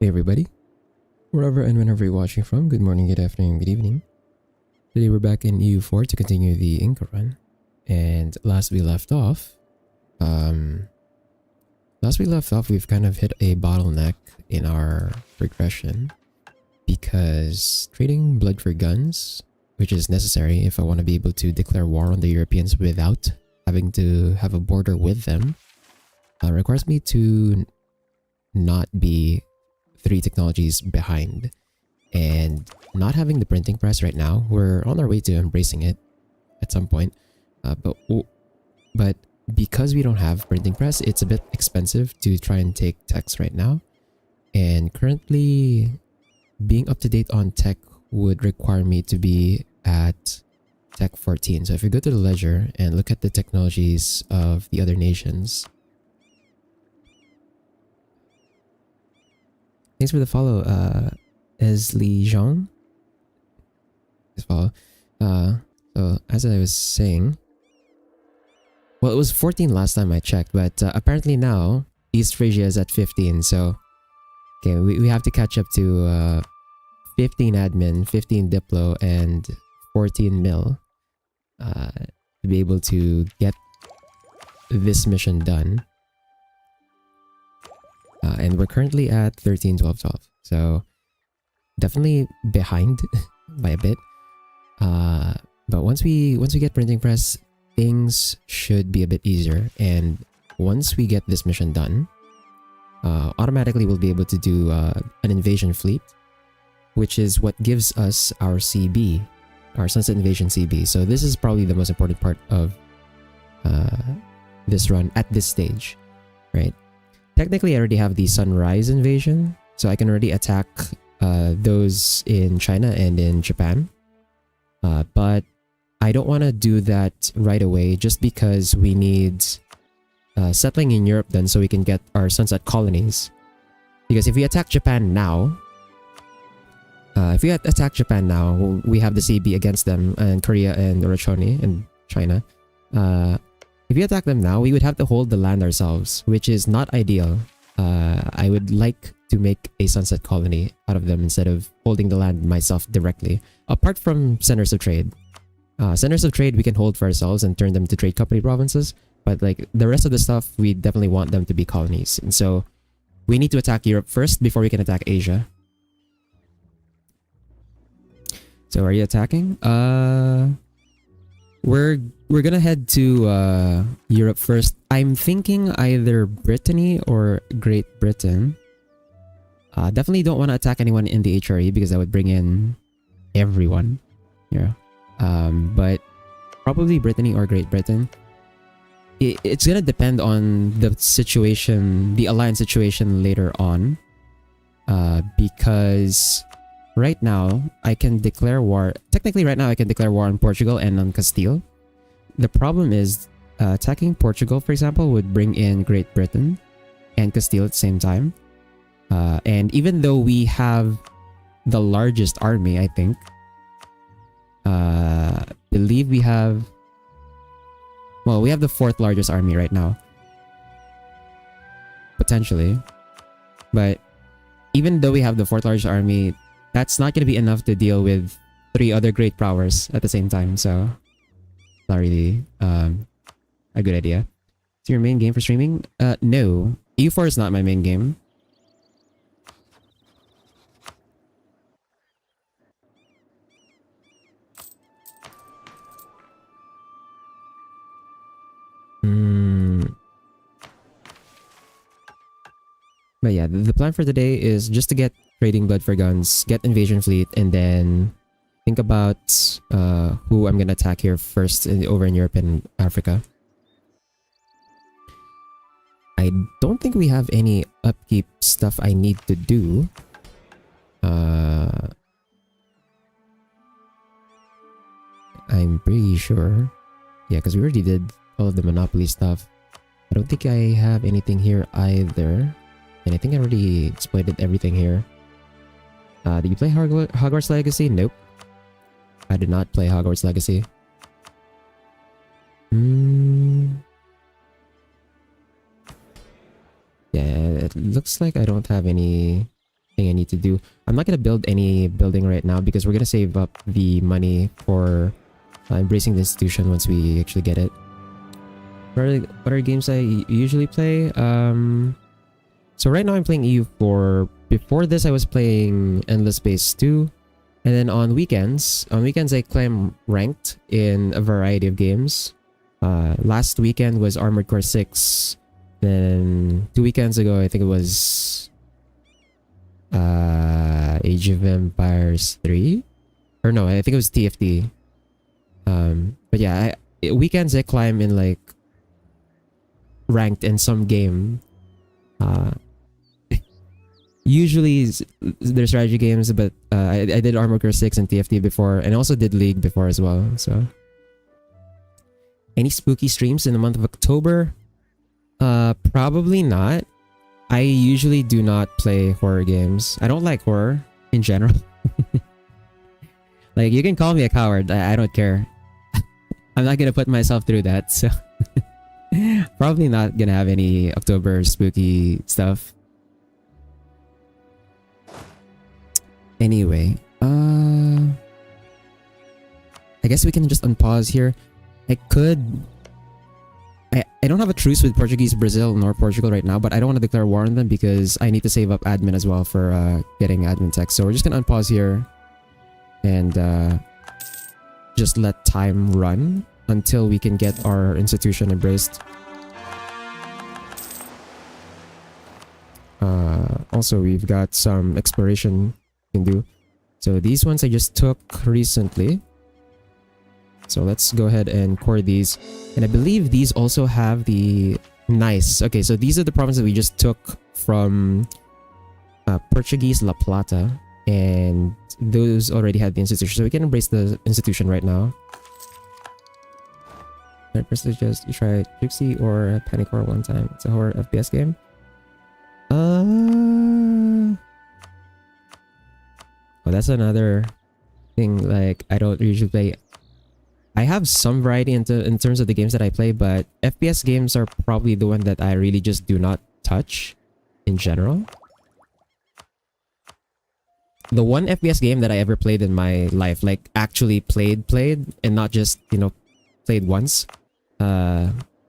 Hey everybody, wherever and whenever you're watching from, good morning, good afternoon, good evening. Today we're back in EU4 to continue the Inca run. And last we left off, we've kind of hit a bottleneck in our progression because trading blood for guns, which is necessary if I want to be able to declare war on the Europeans without having to have a border with them, requires me to not be 3 technologies behind. And not having the printing press right now, we're on our way to embracing it at some point, but because we don't have printing press, it's a bit expensive to try and take techs right now, and currently being up to date on tech would require me to be at tech 14. So if you go to the ledger and look at the technologies of the other nations. Thanks for the follow, Esli Zhang. Just follow. So as I was saying, well, it was 14 last time I checked, but apparently now East Frasia is at 15. So okay, we have to catch up to 15 admin, 15 diplo, and 14 mil to be able to get this mission done. And we're currently at 13, 12, 12. So definitely behind by a bit. But once we get printing press, things should be a bit easier. And once we get this mission done, automatically we'll be able to do an invasion fleet, which is what gives us our CB, our Sunset Invasion CB. So this is probably the most important part of this run at this stage, right? Technically, I already have the Sunrise Invasion, so I can already attack those in China and in Japan. But I don't want to do that right away just because we need settling in Europe then so we can get our Sunset colonies. Because if we attack Japan now, we have the CB against them, and Korea and Orochoni and China. If we attack them now, we would have to hold the land ourselves, which is not ideal. I would like to make a sunset colony out of them instead of holding the land myself directly. Apart from centers of trade. Centers of trade we can hold for ourselves and turn them to trade company provinces. But like the rest of the stuff, we definitely want them to be colonies. And so we need to attack Europe first before we can attack Asia. So are you attacking? We're gonna head to Europe first. I'm thinking either Brittany or Great Britain. Definitely don't want to attack anyone in the HRE because that would bring in everyone. Yeah. But probably Brittany or Great Britain. It's gonna depend on the situation, the alliance situation later on. Because right now I can declare war. Technically, right now I can declare war on Portugal and on Castile. The problem is attacking Portugal, for example, would bring in Great Britain and Castile at the same time. And even though we have the largest army, I think, believe we have, well, we have the 4th largest army right now, potentially. But even though we have the 4th largest army, that's not going to be enough to deal with 3 other great powers at the same time. So not really a good idea. Is your main game for streaming? No. EU4 is not my main game. But yeah, the plan for today is just to get trading blood for guns, get invasion fleet, and then think about who I'm gonna attack here first over in Europe and Africa. I don't think we have any upkeep stuff I need to do. I'm pretty sure. Yeah, because we already did all of the Monopoly stuff. I don't think I have anything here either. And I think I already exploited everything here. Did you play Hogwarts Legacy? Nope. I did not play Hogwarts Legacy. Yeah, it looks like I don't have any thing I need to do. I'm not gonna build any building right now because we're gonna save up the money for embracing the institution once we actually get it. What are games I usually play? So right now I'm playing EU4. Before this I was playing Endless Space 2. And then on weekends I climb ranked in a variety of games. Last weekend was Armored Core 6. Then 2 weekends ago I think it was Age of Empires 3. Or no, I think it was TFT. But yeah, weekends I climb in like ranked in some game. Usually there's strategy games, but I did Armored Core 6 and TFT before, and also did League before as well. So, any spooky streams in the month of October? Probably not. I usually do not play horror games. I don't like horror in general. Like, you can call me a coward. I don't care. I'm not gonna put myself through that. So, probably not gonna have any October spooky stuff. Anyway, I guess we can just unpause here. I don't have a truce with Portuguese Brazil nor Portugal right now, but I don't want to declare war on them because I need to save up admin as well for getting admin tech. So we're just gonna unpause here and just let time run until we can get our institution embraced. Also, we've got some exploration we can do. So these ones I just took recently. So let's go ahead and core these. And I believe these also have the... Nice. Okay, so these are the provinces we just took from Portuguese La Plata. And those already had the institution. So we can embrace the institution right now. I'd personally just try Gypsy or Panic Horror one time. It's a horror FPS game. Oh, that's another thing. Like, I don't usually play. I have some variety in terms of the games that I play, but FPS games are probably the one that I really just do not touch in general. The one FPS game that I ever played in my life, like actually played, and not just, you know, played once,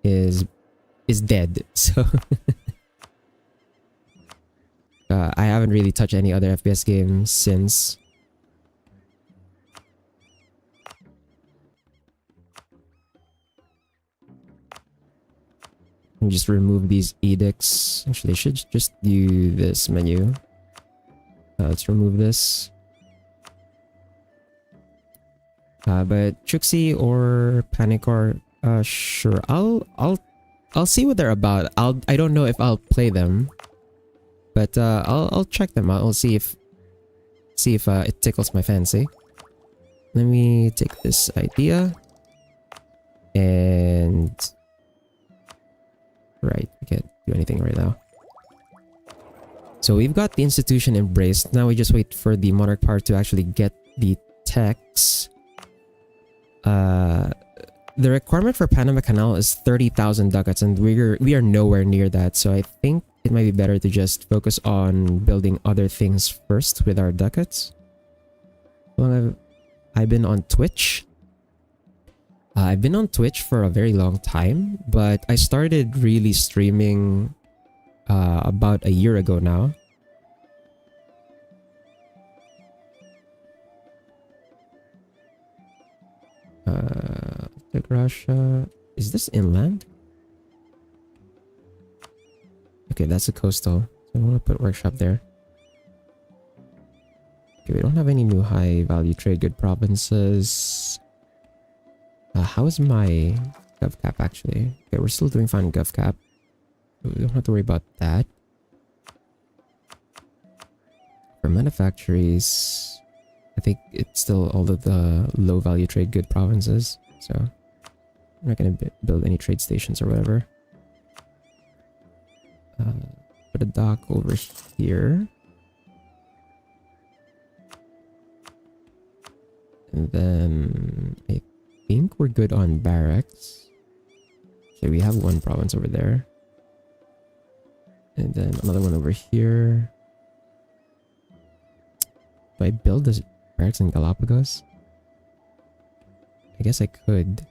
is dead. So I haven't really touched any other FPS game since. Just remove these edicts. Actually, I should just do this menu. Let's remove this. But Chuxi or Panic or sure. I'll see what they're about. I don't know if I'll play them, but I'll check them out. I'll see if it tickles my fancy. Let me take this idea and. Right, we can't do anything right now. So we've got the institution embraced. Now we just wait for the monarch power to actually get the techs. The requirement for Panama Canal is 30,000 ducats, and we are nowhere near that. So I think it might be better to just focus on building other things first with our ducats. Well, I've been on Twitch. I've been on Twitch for a very long time, but I started really streaming about a year ago now. Take Russia. Is this inland? Okay, that's a coastal. So I want to put workshop there. Okay, we don't have any new high value trade good provinces. How is my gov cap actually? Okay, we're still doing fine in gov cap. We don't have to worry about that. For manufactories, I think it's still all of the low value trade good provinces. So I'm not going to build any trade stations or whatever. Put a dock over here. And then I think we're good on barracks. Okay, we have one province over there. And then another one over here. Do I build this barracks in Galapagos? I guess I could.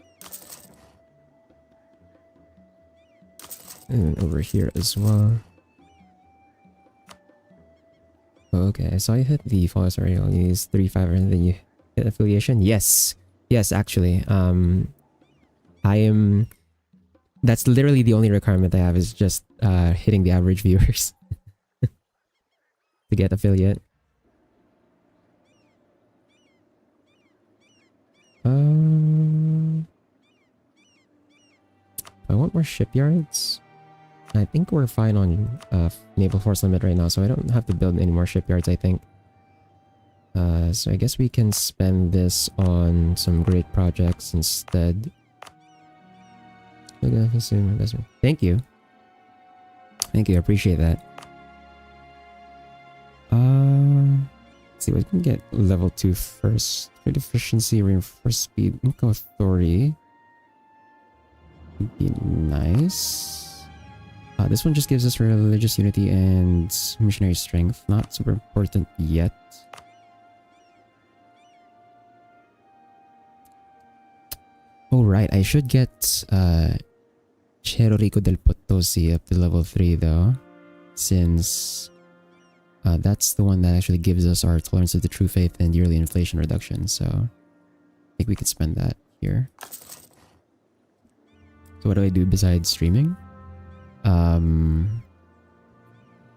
And over here as well. Oh, okay, I saw you hit the followers already. I'll use 35 and then you hit affiliation. Yes. Yes, actually. I am... That's literally the only requirement I have is just hitting the average viewers to get affiliate. I want more shipyards. I think we're fine on naval force limit right now, so I don't have to build any more shipyards, I think. So I guess we can spend this on some great projects instead. Thank you. Thank you, I appreciate that. Let's see what we can get level 2 first. Trade efficiency, reinforced speed, Inca authority. Would be nice. This one just gives us religious unity and missionary strength. Not super important yet. Oh right, I should get Cerro Rico del Potosi up to level 3 though, since that's the one that actually gives us our tolerance of the true faith and yearly inflation reduction, so I think we could spend that here. So what do I do besides streaming?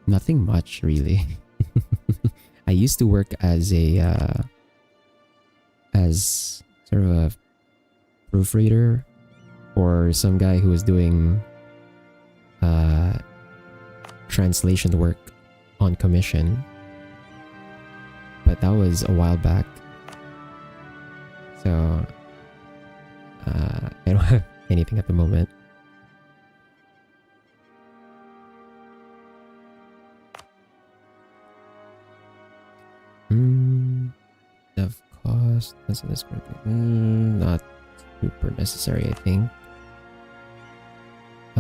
Nothing much really. I used to work as a as sort of a proofreader or some guy who was doing translation work on commission, but that was a while back, so I don't have anything at the moment. Of cost, not super necessary, I think. I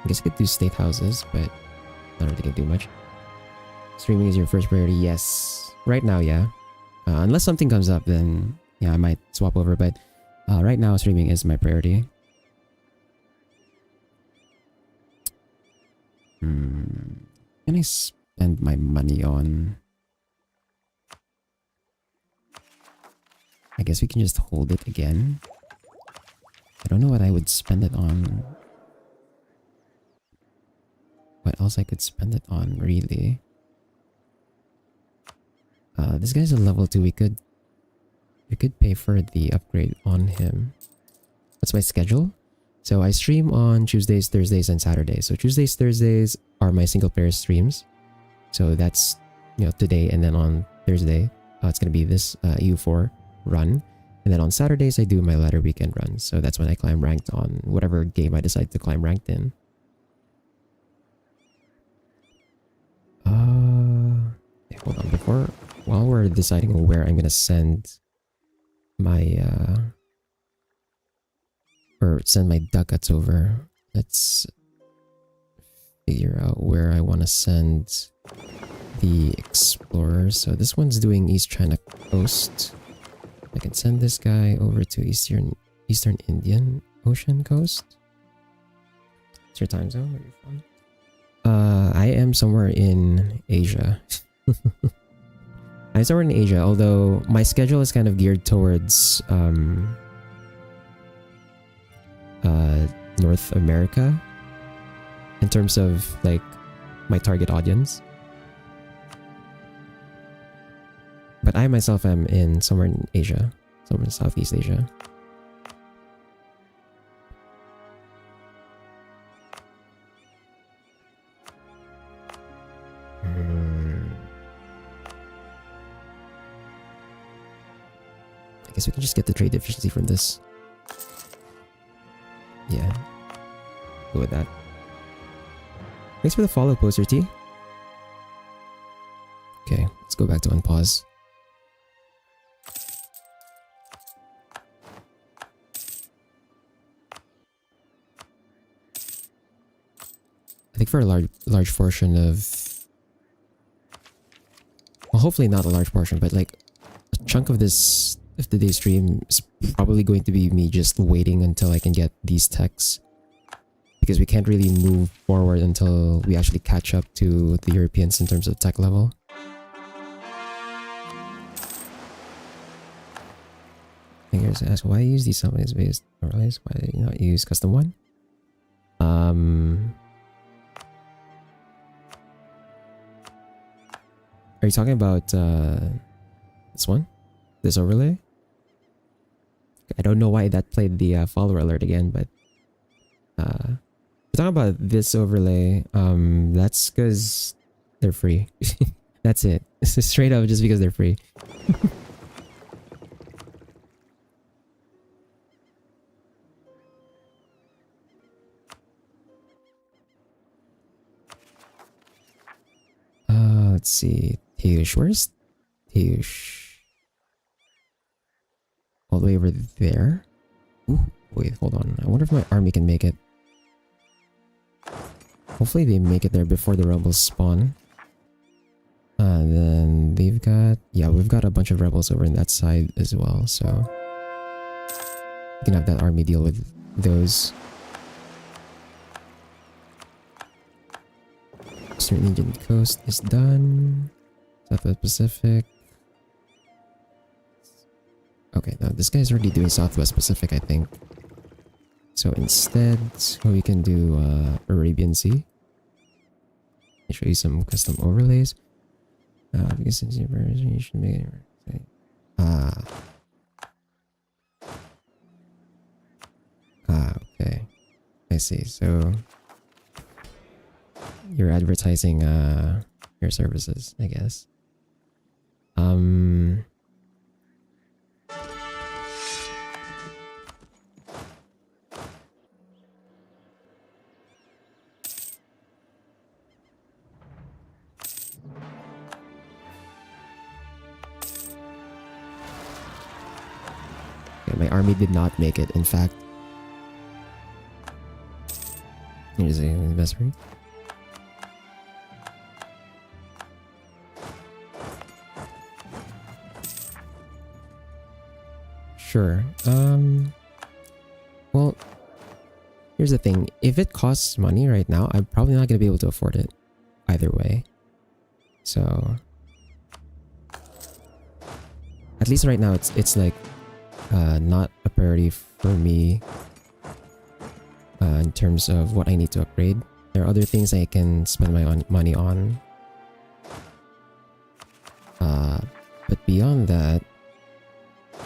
guess I could do state houses, but not really gonna do much. Streaming is your first priority, yes. Right now, yeah. Unless something comes up, then yeah, I might swap over, but right now streaming is my priority. Can I spend my money on? I guess we can just hold it again. I don't know what I would spend it on. What else I could spend it on, really? This guy's a level 2. We could pay for the upgrade on him. What's my schedule? So I stream on Tuesdays, Thursdays, and Saturdays. So Tuesdays, Thursdays are my single player streams. So that's, you know, today, and then on Thursday, it's gonna be this EU4 run. And then on Saturdays, I do my ladder weekend run. So that's when I climb ranked on whatever game I decide to climb ranked in. Okay, hold on. While we're deciding where I'm gonna send my or send my ducats over, let's figure out where I want to send the explorers. So this one's doing East China coast. I can send this guy over to Eastern Indian Ocean coast. What's your time zone? Where are you from? I am somewhere in Asia. I'm somewhere in Asia, although my schedule is kind of geared towards North America in terms of like my target audience. But I myself am in somewhere in Asia, somewhere in Southeast Asia. I guess we can just get the trade efficiency from this. Yeah, go with that. Thanks for the follow, Poster T. Okay, let's go back to unpause. I think like for a large portion of, well, hopefully not a large portion, but like a chunk of this of the day stream is probably going to be me just waiting until I can get these techs, because we can't really move forward until we actually catch up to the Europeans in terms of tech level. I guess ask why use these summons based overlays? Why do you not use custom one? Are you talking about this one? This overlay? I don't know why that played the follower alert again, but we're talking about this overlay. That's because they're free. That's it. This is straight up just because they're free. Let's see. Teush. Where's Teush? All the way over there? Ooh, wait, hold on. I wonder if my army can make it. Hopefully they make it there before the rebels spawn. And then they've got... yeah, we've got a bunch of rebels over in that side as well, so... we can have that army deal with those. Eastern Indian coast is done. Southwest Pacific. Okay, now this guy's already doing Southwest Pacific, I think. So instead, we can do Arabian Sea. I'll show you some custom overlays. Because since your version, you should make it. Okay. I see. So you're advertising your services, I guess. Okay, my army did not make it, in fact. Here's the best ring. Sure. Well, here's the thing. If it costs money right now, I'm probably not going to be able to afford it either way. So at least right now it's like not a priority for me in terms of what I need to upgrade. There are other things I can spend my money on. But beyond that,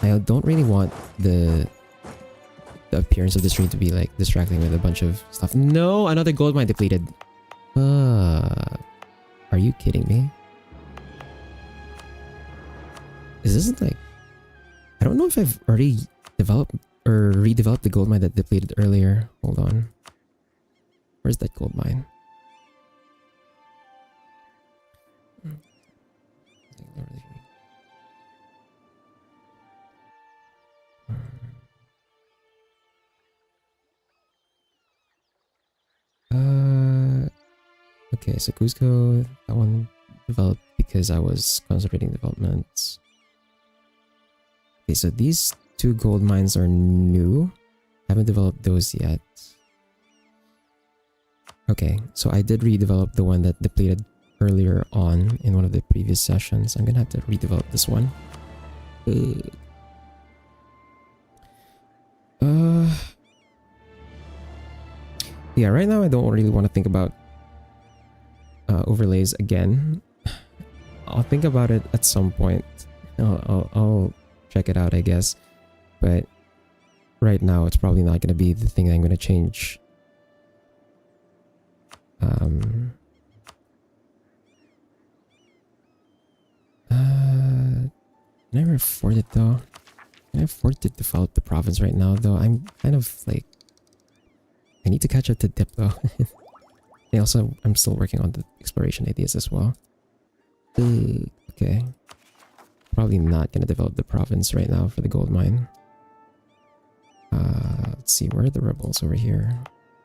I don't really want the appearance of the stream to be like distracting with a bunch of stuff. No, another gold mine depleted. Are you kidding me? Is this like... I don't know if I've already developed or redeveloped the gold mine that depleted earlier. Hold on. Where's that gold mine? Okay, so Cusco, that one developed because I was concentrating development. Okay, so these two gold mines are new. Haven't developed those yet. Okay, so I did redevelop the one that depleted earlier on in one of the previous sessions. I'm gonna have to redevelop this one. Yeah, right now I don't really want to think about overlays again. I'll think about it at some point. I'll check it out, I guess. But right now, it's probably not going to be the thing that I'm going to change. Can I ever afford it though? Can I afford to develop the province right now though? I'm kind of like... I need to catch up to dip though. And also, I'm still working on the exploration ideas as well. Okay. Probably not gonna develop the province right now for the gold mine. Let's see, where are the rebels over here?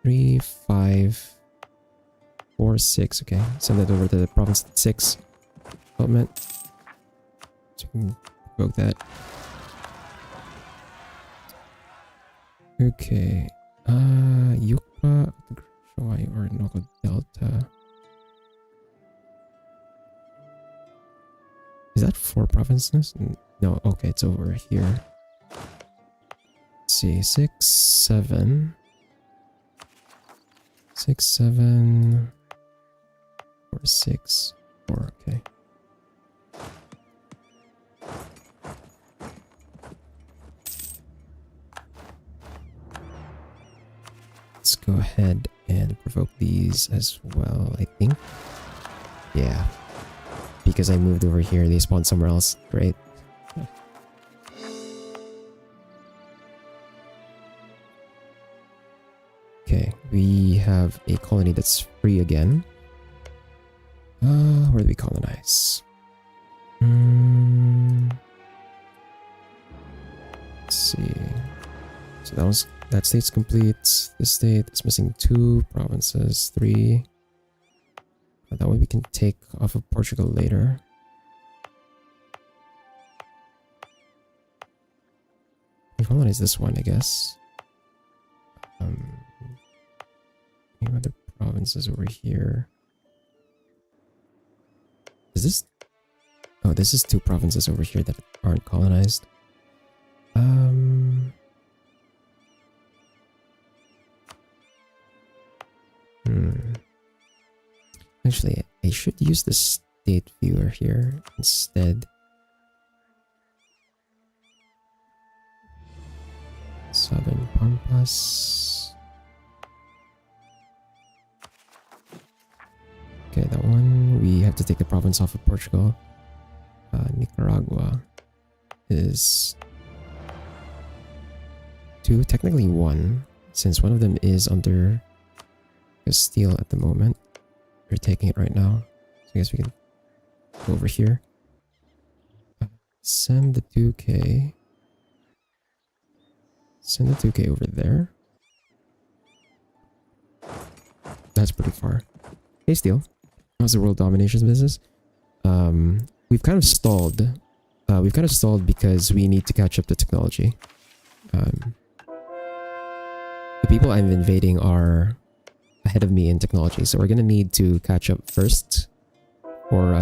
3, 5... 4, 6. Okay, send that over to the province 6 development. So we can provoke that. Okay. Yucca, Hawaii, Orinoco Delta. Is that 4 provinces? No, okay, it's over here. Let's see, 6, 7. 6, 7. 4, 6, 4, okay. Let's go ahead and provoke these as well, I think. Yeah. Because I moved over here, they spawned somewhere else. Great. Okay, we have a colony that's free again. Where do we colonize? Let's see. So that state's complete. This state is missing 2 provinces, 3. That way we can take off of Portugal later. We colonize this one, I guess. Any other provinces over here? Is this? Oh, this is 2 provinces over here that aren't colonized. Actually, I should use the state viewer here instead. Southern Pampas. Okay, that one. We have to take the province off of Portugal. Nicaragua is 2, technically 1, since one of them is under Castile at the moment. We're taking it right now. So I guess we can go over here. Send the 2K. Send the 2K over there. That's pretty far. Hey, Steel. How's the world dominations business? We've kind of stalled. We've kind of stalled because we need to catch up to technology. The people I'm invading are ahead of me in technology, so we're gonna need to catch up first, or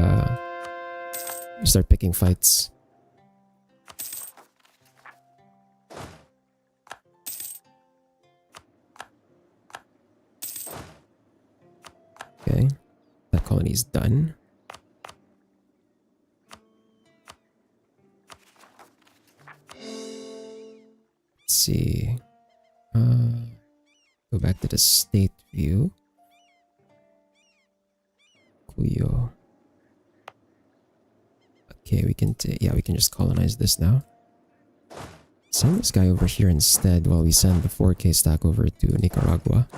we start picking fights. Okay, that colony's done. Let's see. Go back to the state view. Cuyo. Okay, we can we can just colonize this now. Send this guy over here instead while we send the 4K stack over to Nicaragua.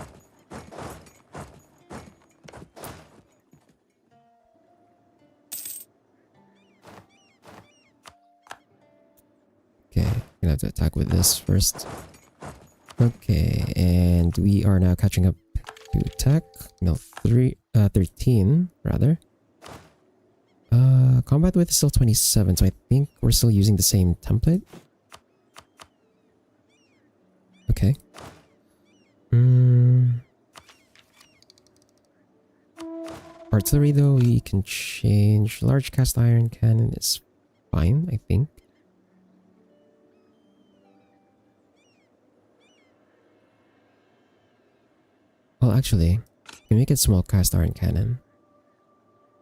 Okay, gonna have to attack with this first. Okay, and we are now catching up to attack. No, 13 rather. Combat width is still 27, so I think we're still using the same template. Okay. Artillery though, we can change. Large cast iron cannon is fine, I think. Well, actually, we can make it small cast iron cannon.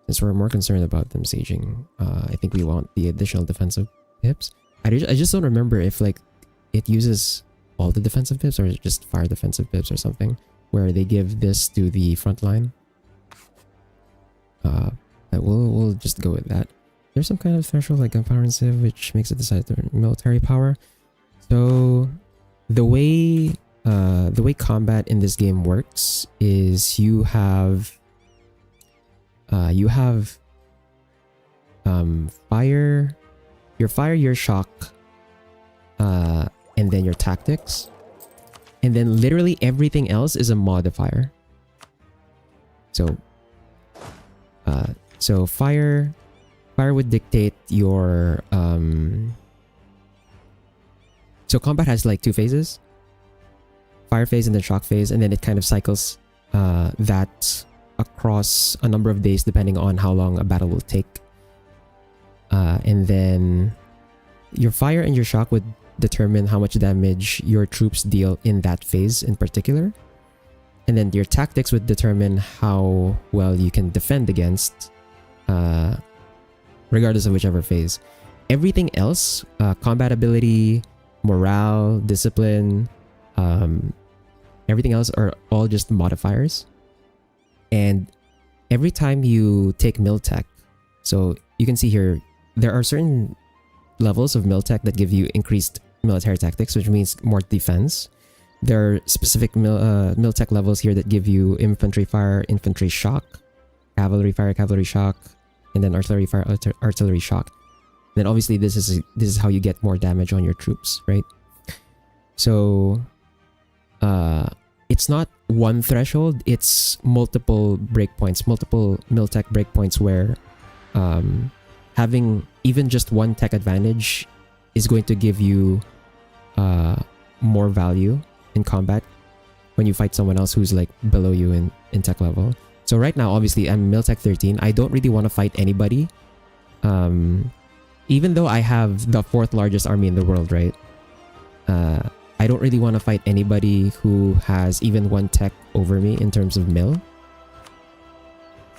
Since we're more concerned about them sieging, I think we want the additional defensive pips. I just don't remember if like it uses all the defensive pips or just fire defensive pips or something, where they give this to the front line. We'll just go with that. There's some kind of threshold like gunpowder and civ, which makes it decide their military power. So the way combat in this game works is you have fire, your shock, and then your tactics, and then literally everything else is a modifier. So, so fire would dictate your So combat has like two phases: fire phase and then shock phase, and then it kind of cycles that across a number of days depending on how long a battle will take. And then your fire and your shock would determine how much damage your troops deal in that phase in particular. And then your tactics would determine how well you can defend against, regardless of whichever phase. Everything else, combat ability, morale, discipline, everything else are all just modifiers. And every time you take mil tech, so you can see here, there are certain levels of mil tech that give you increased military tactics, which means more defense. There are specific mil tech levels here that give you infantry fire, infantry shock, cavalry fire, cavalry shock, and then artillery fire, artillery shock. Then obviously this is how you get more damage on your troops, right? So it's not one threshold, it's multiple breakpoints, multiple mil tech breakpoints where having even just one tech advantage is going to give you more value in combat when you fight someone else who's like below you in tech level. So right now, obviously, I'm mil tech 13. I don't really want to fight anybody. Even though I have the 4th largest army in the world, right? I don't really want to fight anybody who has even one tech over me in terms of mil.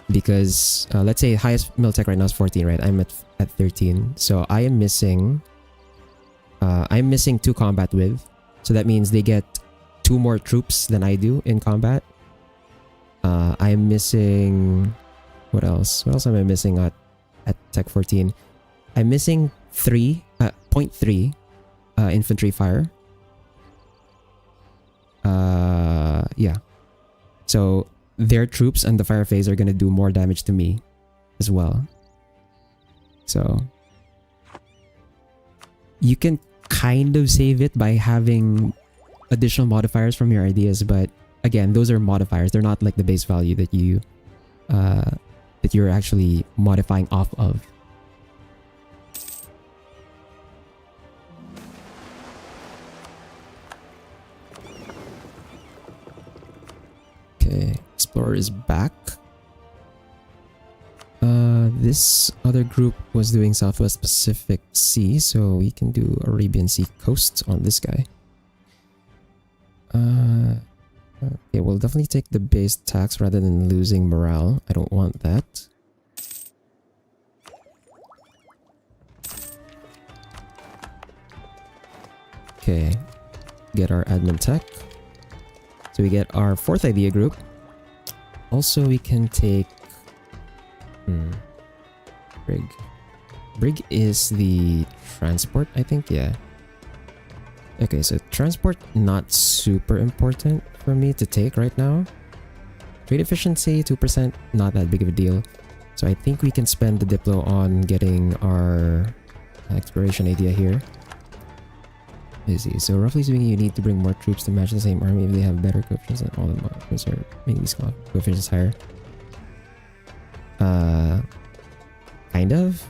Because let's say highest mil tech right now is 14, right? I'm at 13. So I am missing I'm missing 2 combat with. So that means they get 2 more troops than I do in combat. I'm missing, what else? What else am I missing at tech 14? I'm missing 0.3 infantry fire. Yeah. So their troops and the fire phase are gonna do more damage to me as well. So you can kind of save it by having additional modifiers from your ideas, but again, those are modifiers. They're not like the base value that you're actually modifying off of. Okay, Explorer is back. This other group was doing Southwest Pacific Sea, so we can do Arabian Sea coast on this guy. Okay, we'll definitely take the base tax rather than losing morale. I don't want that. Okay, get our admin tech. So we get our 4th idea group. Also, we can take Brig. Brig is the transport, I think, yeah. Okay, so transport not super important for me to take right now. Trade efficiency 2%, not that big of a deal. So I think we can spend the Diplo on getting our exploration idea here. Let's see. So roughly speaking, you need to bring more troops to match the same army if they have better coefficients than all the models, or make these coefficients higher. Kind of.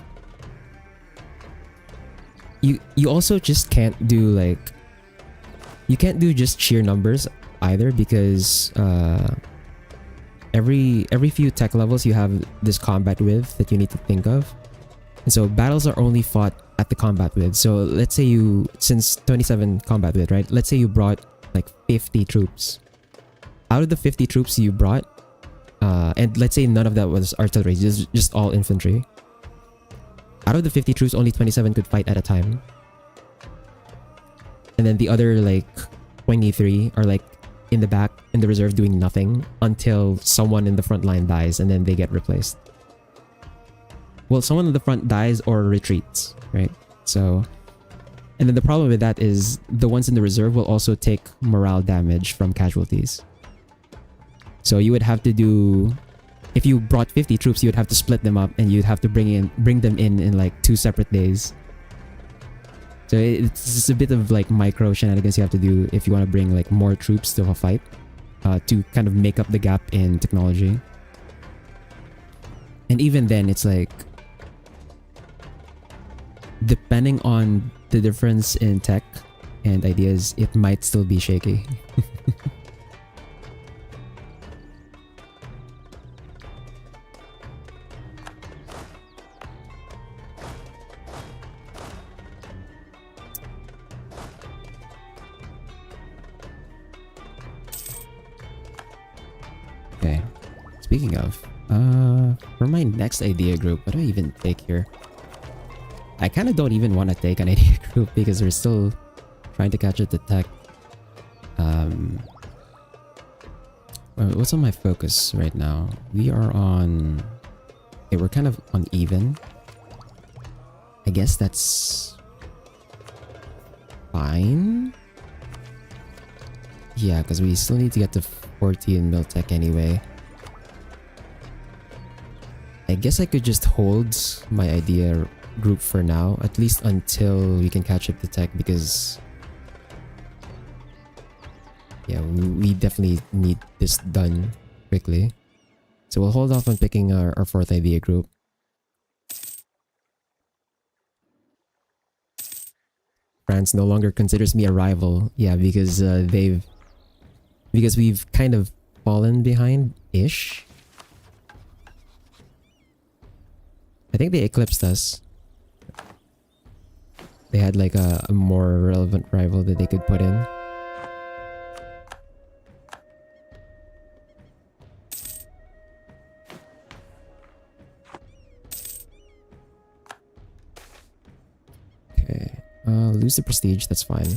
You also just can't do like, you can't do just sheer numbers either, because every few tech levels you have this combat width that you need to think of, and so battles are only fought at the combat width. So let's say you, since 27 combat width, right? Let's say you brought like 50 troops. Out of the 50 troops you brought, and let's say none of that was artillery, just all infantry. Out of the 50 troops, only 27 could fight at a time. And then the other like 23 are like in the back, in the reserve, doing nothing until someone in the front line dies, and then they get replaced. Well, someone in the front dies or retreats, right? So, and then the problem with that is the ones in the reserve will also take morale damage from casualties. So you would have to do, if you brought 50 troops, you would have to split them up, and you'd have to bring them in like 2 separate days. So it's just a bit of like micro shenanigans you have to do if you want to bring like more troops to a fight, to kind of make up the gap in technology. And even then, it's like, depending on the difference in tech and ideas, it might still be shaky. Okay, speaking of, for my next idea group, what do I even take here? I kind of don't even want to take an idea group because we're still trying to catch up the tech. What's on my focus right now? We are on... Okay, we're kind of uneven. I guess that's... fine? Yeah, because we still need to get to 40 in Miltech anyway. I guess I could just hold my idea group for now, at least until we can catch up the tech, because yeah, we definitely need this done quickly. So we'll hold off on picking our fourth idea group. France no longer considers me a rival. Yeah, because we've kind of fallen behind-ish. I think they eclipsed us. They had like a more relevant rival that they could put in. Okay. Lose the prestige, that's fine.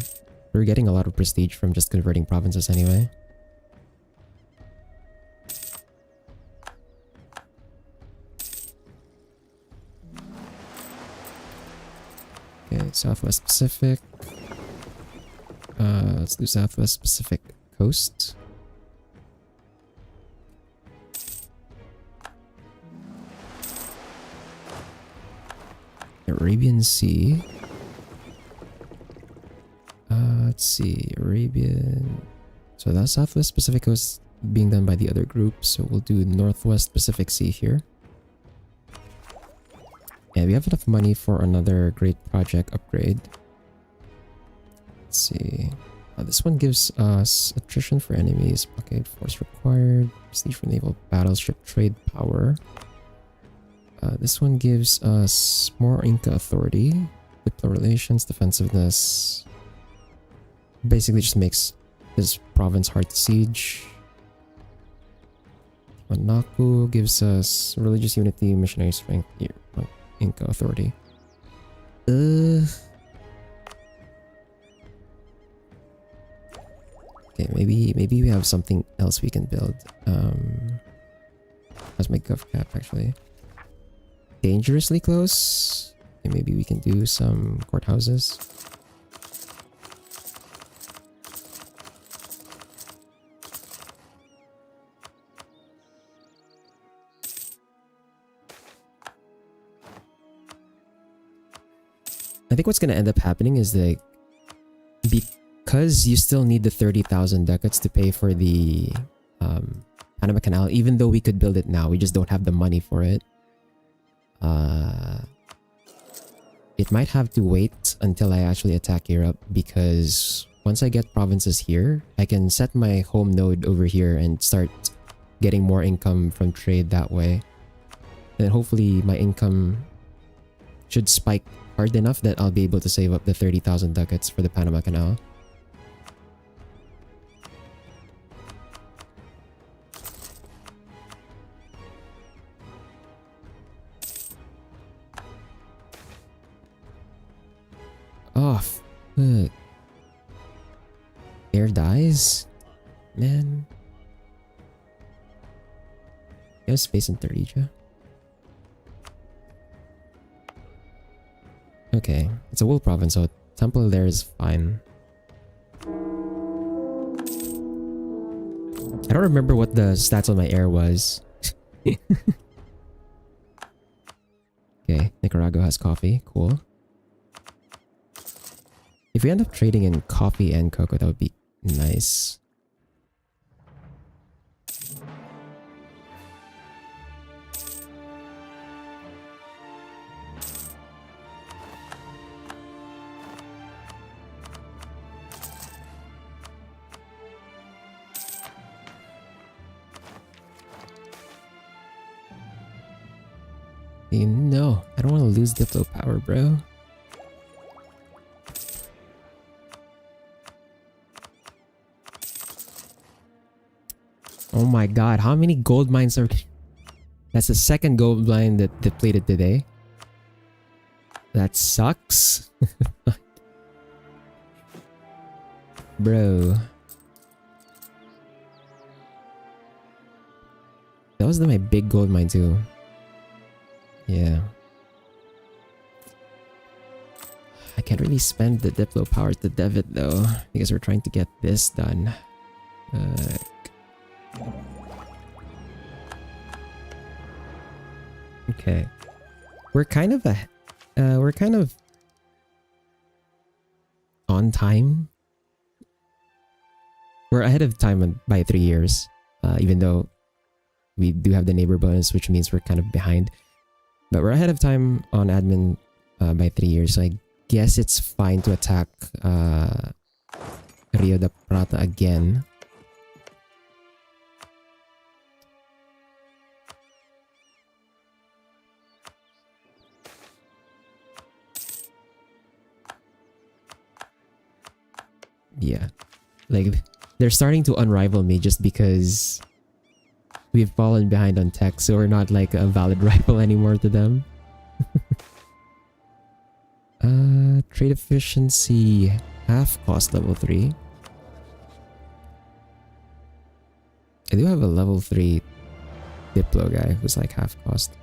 We're getting a lot of prestige from just converting provinces anyway. Okay, Southwest Pacific. Let's do Southwest Pacific Coast. Arabian Sea. Let's see, Arabian... So that's Southwest Pacific Coast being done by the other group, so we'll do Northwest Pacific Sea here. Yeah, we have enough money for another great project upgrade. Let's see. This one gives us attrition for enemies, blockade force required, prestige for naval battleship trade power. This one gives us more Inca authority, diplomatic relations, defensiveness. Basically just makes this province hard to siege. Monaco gives us religious unity, missionary strength, Inca authority. Okay, maybe we have something else we can build. That's my gov cap actually. Dangerously close. Okay, maybe we can do some courthouses. I think what's gonna end up happening is that because you still need the 30,000 ducats to pay for the Panama Canal, even though we could build it now, we just don't have the money for it. It might have to wait until I actually attack Europe, because once I get provinces here, I can set my home node over here and start getting more income from trade that way. And hopefully my income should spike hard enough that I'll be able to save up the 30,000 ducats for the Panama Canal. Oh, fuck. Air dies? Man. You have space in Tharija? Okay, it's a wool province, so temple there is fine. I don't remember what the stats on my air was. Okay, Nicaragua has coffee. Cool. If we end up trading in coffee and cocoa, that would be nice. I don't want to lose Diplo power, bro. Oh my god, how many gold mines are... That's the second gold mine that depleted today. That sucks. Bro. That was my big gold mine too. Yeah. I can't really spend the Diplo power to dev it though, because we're trying to get this done. Okay. We're kind of on time. We're ahead of time by 3 years, even though we do have the neighbor bonus, which means we're kind of behind. But we're ahead of time on admin by 3 years, so I guess it's fine to attack Rio de Prata again. Yeah, like they're starting to unrival me just because we've fallen behind on tech, so we're not like a valid rival anymore to them. Trade efficiency half cost level 3. I do have a level 3 Diplo guy who's like half cost.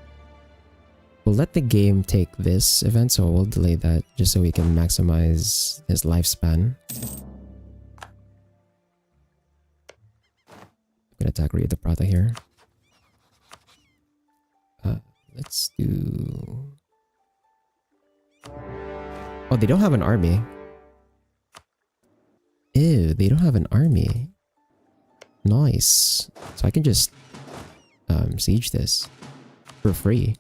We'll let the game take this event, so we'll delay that just so we can maximize his lifespan. I'm gonna attack Rio de Prata here. Let's do... Oh, they don't have an army. Ew, they don't have an army. Nice. So I can just siege this for free.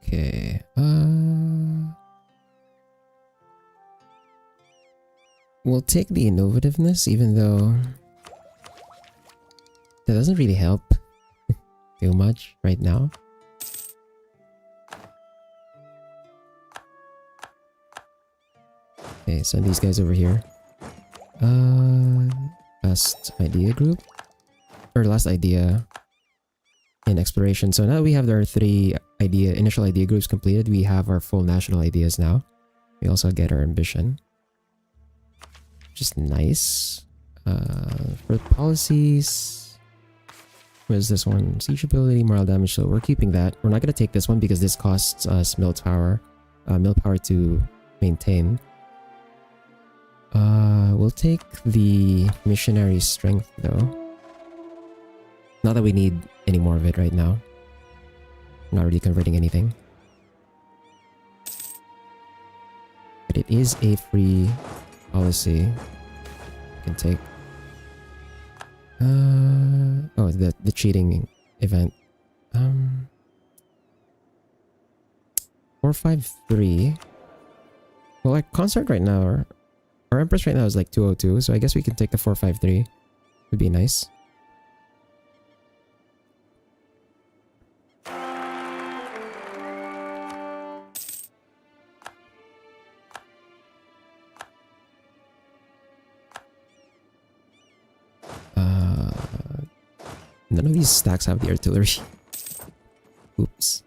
Okay. We'll take the innovativeness, even though that doesn't really help too much right now. Okay, send these guys over here. Last idea group? Or last idea in exploration. So now we have our 3 initial idea groups completed. We have our full national ideas now. We also get our ambition. Which is nice. For policies... What is this one? Siege ability, moral damage. So we're keeping that. We're not going to take this one because this costs us mill power to maintain. We'll take the missionary strength though. Not that we need any more of it right now. I'm not really converting anything. But it is a free policy. You can take. Oh, the cheating event. 453. Well, our consort right now, our Empress right now is like 202, so I guess we can take the 453. Would be nice. None of these stacks have the artillery. Oops.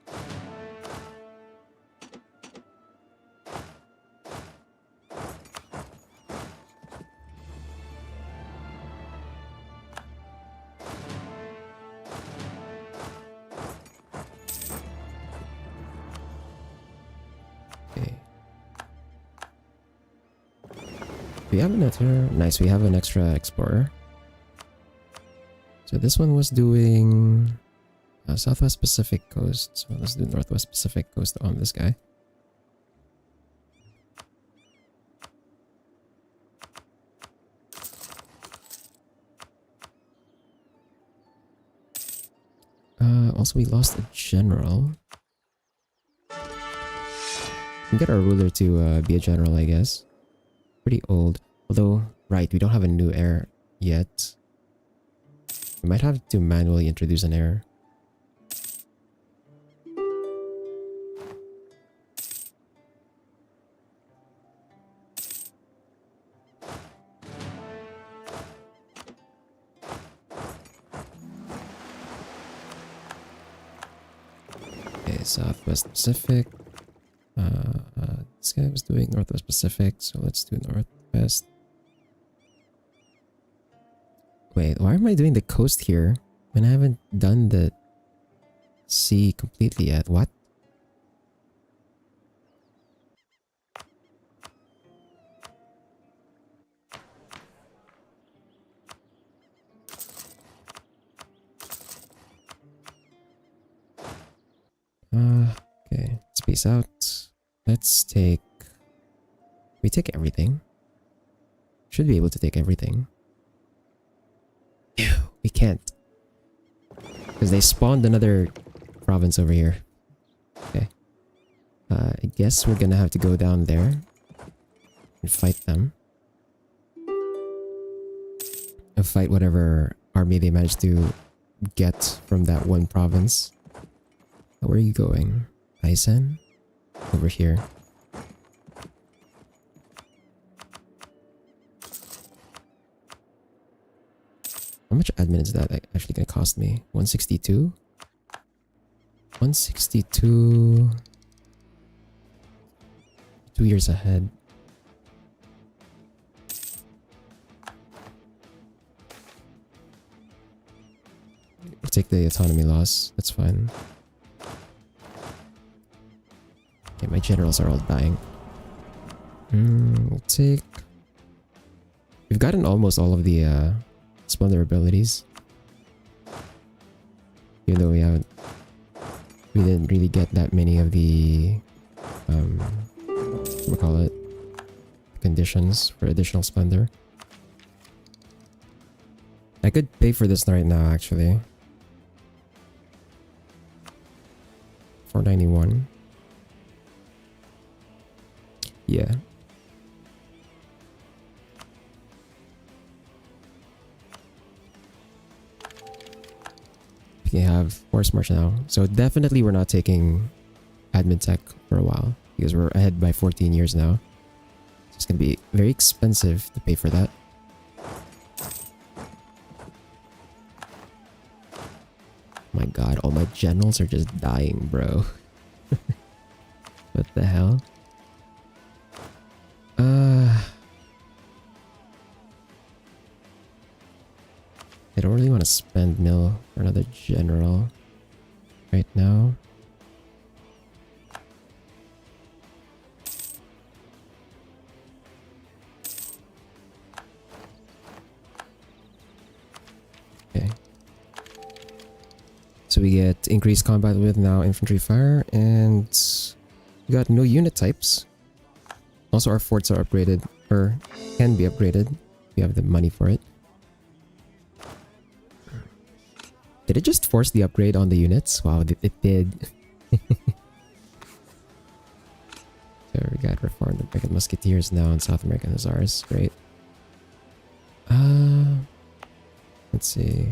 Okay. We have an extra... Nice, we have an extra explorer. So this one was doing Southwest Pacific Coast. So let's do Northwest Pacific Coast on this guy. Also, we lost a general. We can get our ruler to be a general, I guess. Pretty old. Although, right, we don't have a new heir yet. We might have to manually introduce an heir. Okay, Southwest Pacific. This guy was doing Northwest Pacific, so let's do Northwest. Wait, why am I doing the coast here when I haven't done the sea completely yet? What? Okay, space out. Let's take... We take everything. Should be able to take everything. Ew, we can't. Because they spawned another province over here. Okay. I guess we're gonna have to go down there and fight them. And fight whatever army they managed to get from that one province. Where are you going? Aizen? Over here. How much admin is that actually gonna cost me? 162? 162... 2 years ahead. We'll take the autonomy loss. That's fine. Okay, my generals are all dying. We'll take... We've gotten almost all of the splendor abilities. Even though we didn't really get that many of the what call it, conditions for additional splendor. I could pay for this right now actually. 491. Yeah. We have force march now, so definitely we're not taking admin tech for a while because we're ahead by 14 years now. So it's gonna be very expensive to pay for that. My god, all my generals are just dying, bro. What the hell? I don't really want to spend mil for another general right now. Okay. So we get increased combat with now infantry fire, and we got no unit types. Also, our forts are upgraded, or can be upgraded. We have the money for it. Did it just force the upgrade on the units? Wow, it did. So we got reformed American Musketeers now and South American Hussars. Great. Let's see.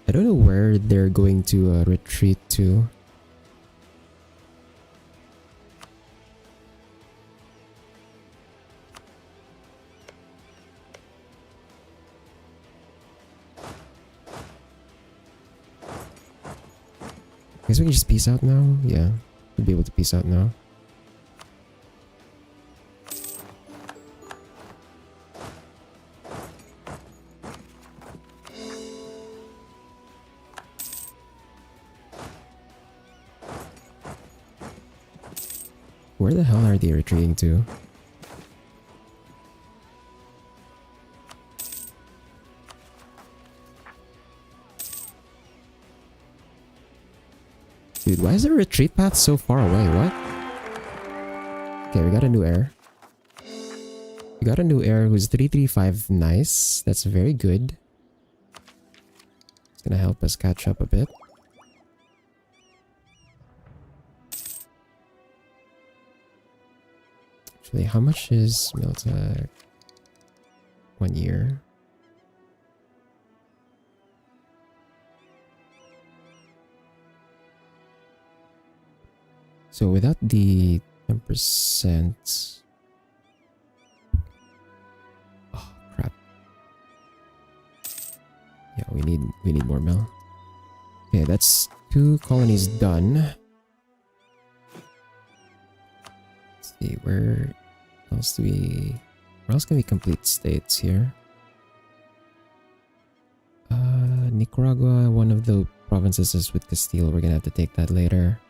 I don't know where they're going to retreat to. I guess we can just peace out now? Yeah, we'll be able to peace out now. Where the hell are they retreating to? Dude, why is the retreat path so far away? What? Okay, we got a new heir. We got a new heir who's 335. Nice. That's very good. It's gonna help us catch up a bit. Actually, how much is Miltech? 1 year. So without the 10%. Oh crap. Yeah, we need more mil. Okay, that's 2 colonies done. Let's see, where else can we complete states here? Nicaragua, one of the provinces is with Castile. We're gonna have to take that later.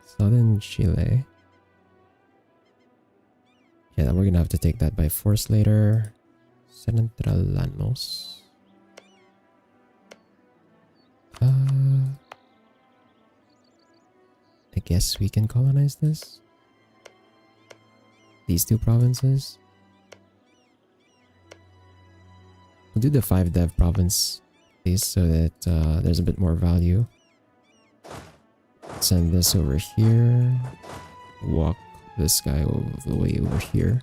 Southern Chile. Yeah, we're gonna have to take that by force later. Centralanos. I guess we can colonize this. These 2 provinces. We'll do the 5 dev province, please, so that there's a bit more value. Send this over here. Walk this guy all the way over here.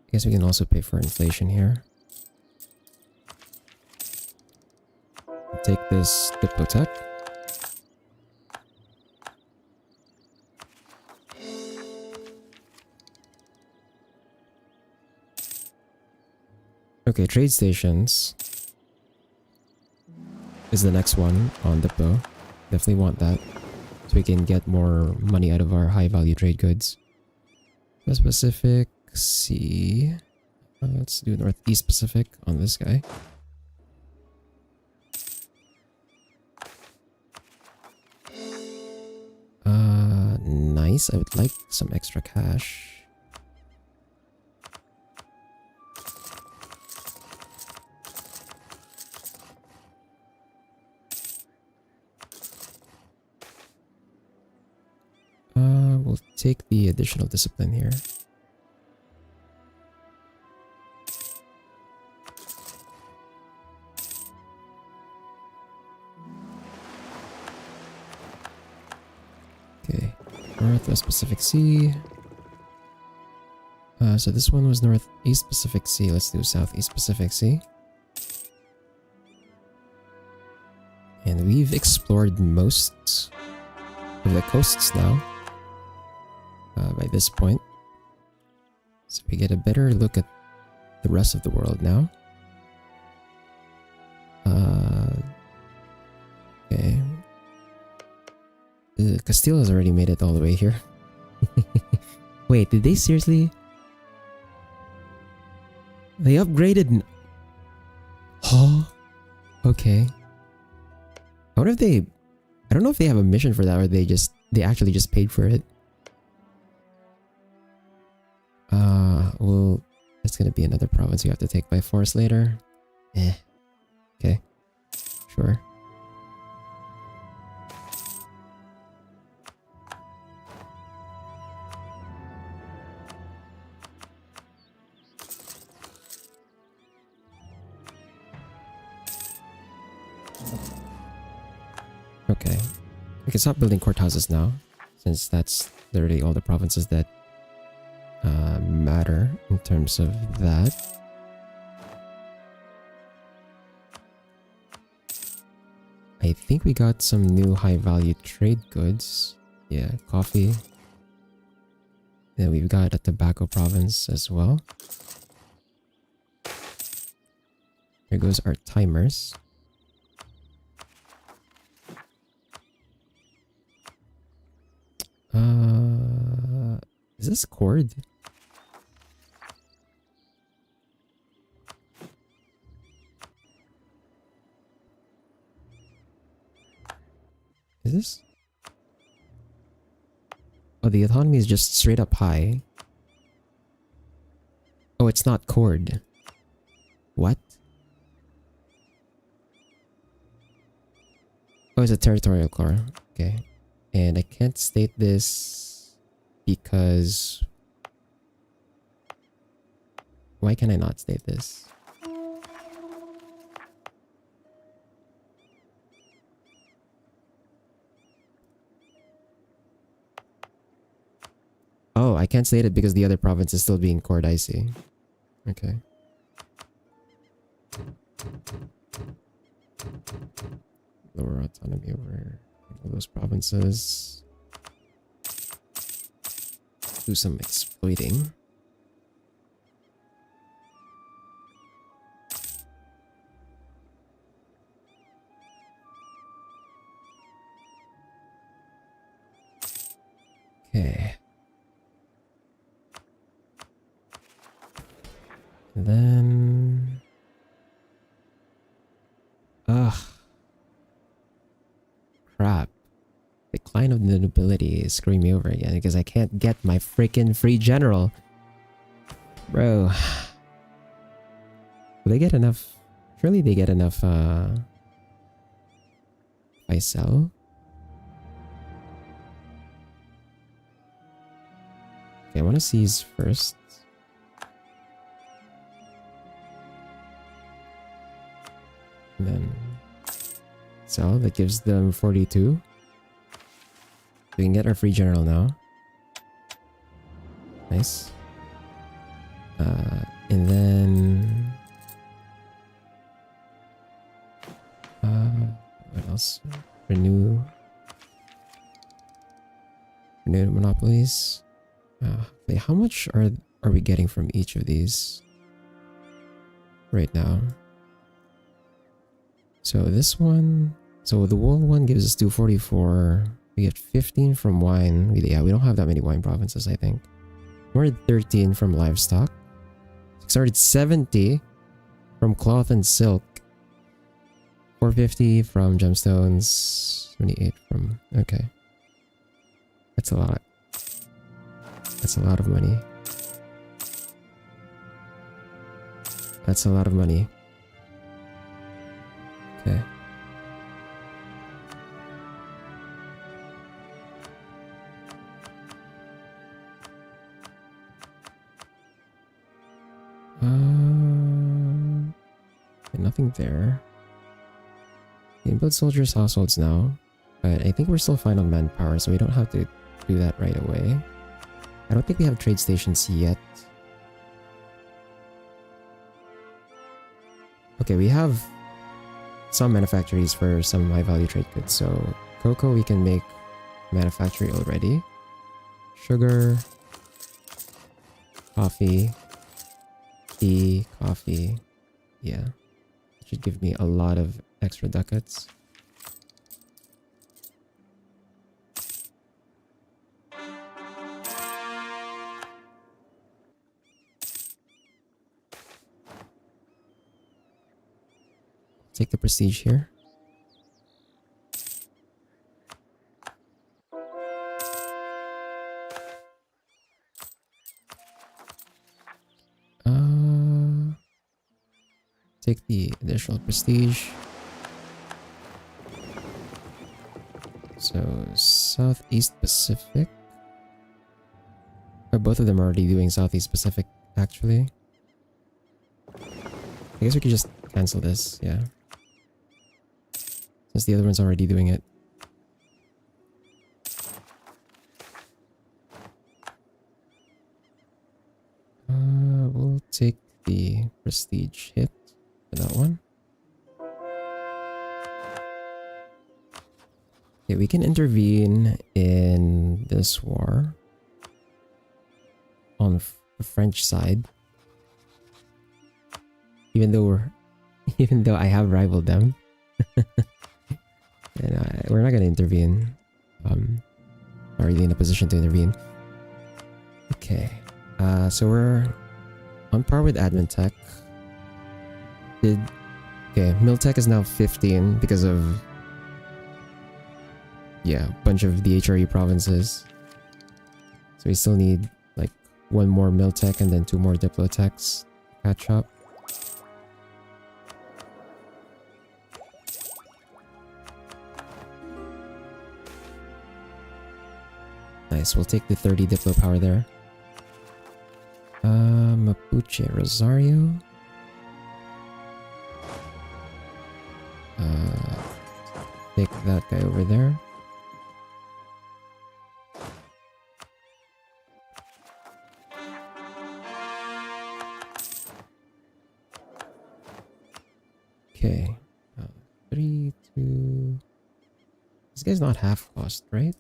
I guess we can also pay for inflation here. Take this Diplotech. Okay, trade stations is the next one on Diplo. Definitely want that, so we can get more money out of our high value trade goods. West Pacific, C. Let's do Northeast Pacific on this guy. Nice. I would like some extra cash. We'll take the additional discipline here. Okay, Northwest Pacific Sea. So this one was Northeast Pacific Sea. Let's do Southeast Pacific Sea. And we've explored most of the coasts now. By this point. So we get a better look at the rest of the world now. Okay. Castile has already made it all the way here. Wait, did they seriously? They upgraded. Oh, okay. I wonder if they. I don't know if they have a mission for that, or they actually just paid for it. Well, it's gonna be another province we have to take by force later. Okay. Sure. Okay. We can stop building courthouses now, since that's literally all the provinces that matter in terms of that. I think we got some new high value trade goods. Yeah, coffee. Then we've got a tobacco province as well. There goes our timers. Is this cord? Is this? Oh, the autonomy is just straight up high. Oh, it's not cord. What? Oh, it's a territorial core. Okay. And I can't state this because... Why can I not state this? Oh, I can't state it because the other province is still being cored, I see. Okay. Lower autonomy over those provinces. Do some exploiting. Okay. And then... Ugh. Crap. Decline of the nobility is screwing me over again because I can't get my freaking free general. Bro. Will they get enough? Surely they get enough, if I sell? Okay, I want to seize first. And then sell. That gives them 42. We can get our free general now. Nice. And then... what else? Renew monopolies. Wait, how much are we getting from each of these right now? So this one... So the wool one gives us 244. We get 15 from wine. Yeah, we don't have that many wine provinces, I think. We're at 13 from livestock. 670 from cloth and silk. 450 from gemstones. 28 from... Okay. That's a lot. That's a lot of money. That's a lot of money. Okay. Nothing there. Input soldiers' households now. But I think we're still fine on manpower, so we don't have to do that right away. I don't think we have trade stations yet. Okay, we have some manufactories for some high-value trade goods. So, cocoa we can make manufacturing already. Sugar. Coffee. Tea. Coffee. Yeah. Should give me a lot of extra ducats. Take the prestige here. Take the additional prestige. So, Southeast Pacific. Or both of them are already doing Southeast Pacific, actually. I guess we could just cancel this, yeah. Since the other one's already doing it. We'll take the prestige hit. That one. Okay, we can intervene in this war on the French side, even though I have rivaled them, and we're not gonna intervene. Not really in a position to intervene. Okay, so we're on par with admin tech. Okay, Miltech is now 15 because of, yeah, a bunch of the HRE provinces. So we still need like one more Miltech and then 2 more Diplotechs to catch up. Nice, we'll take the 30 Diplo power there. Mapuche Rosario. Take that guy over there. Okay. 3, 2... This guy's not half cost, right?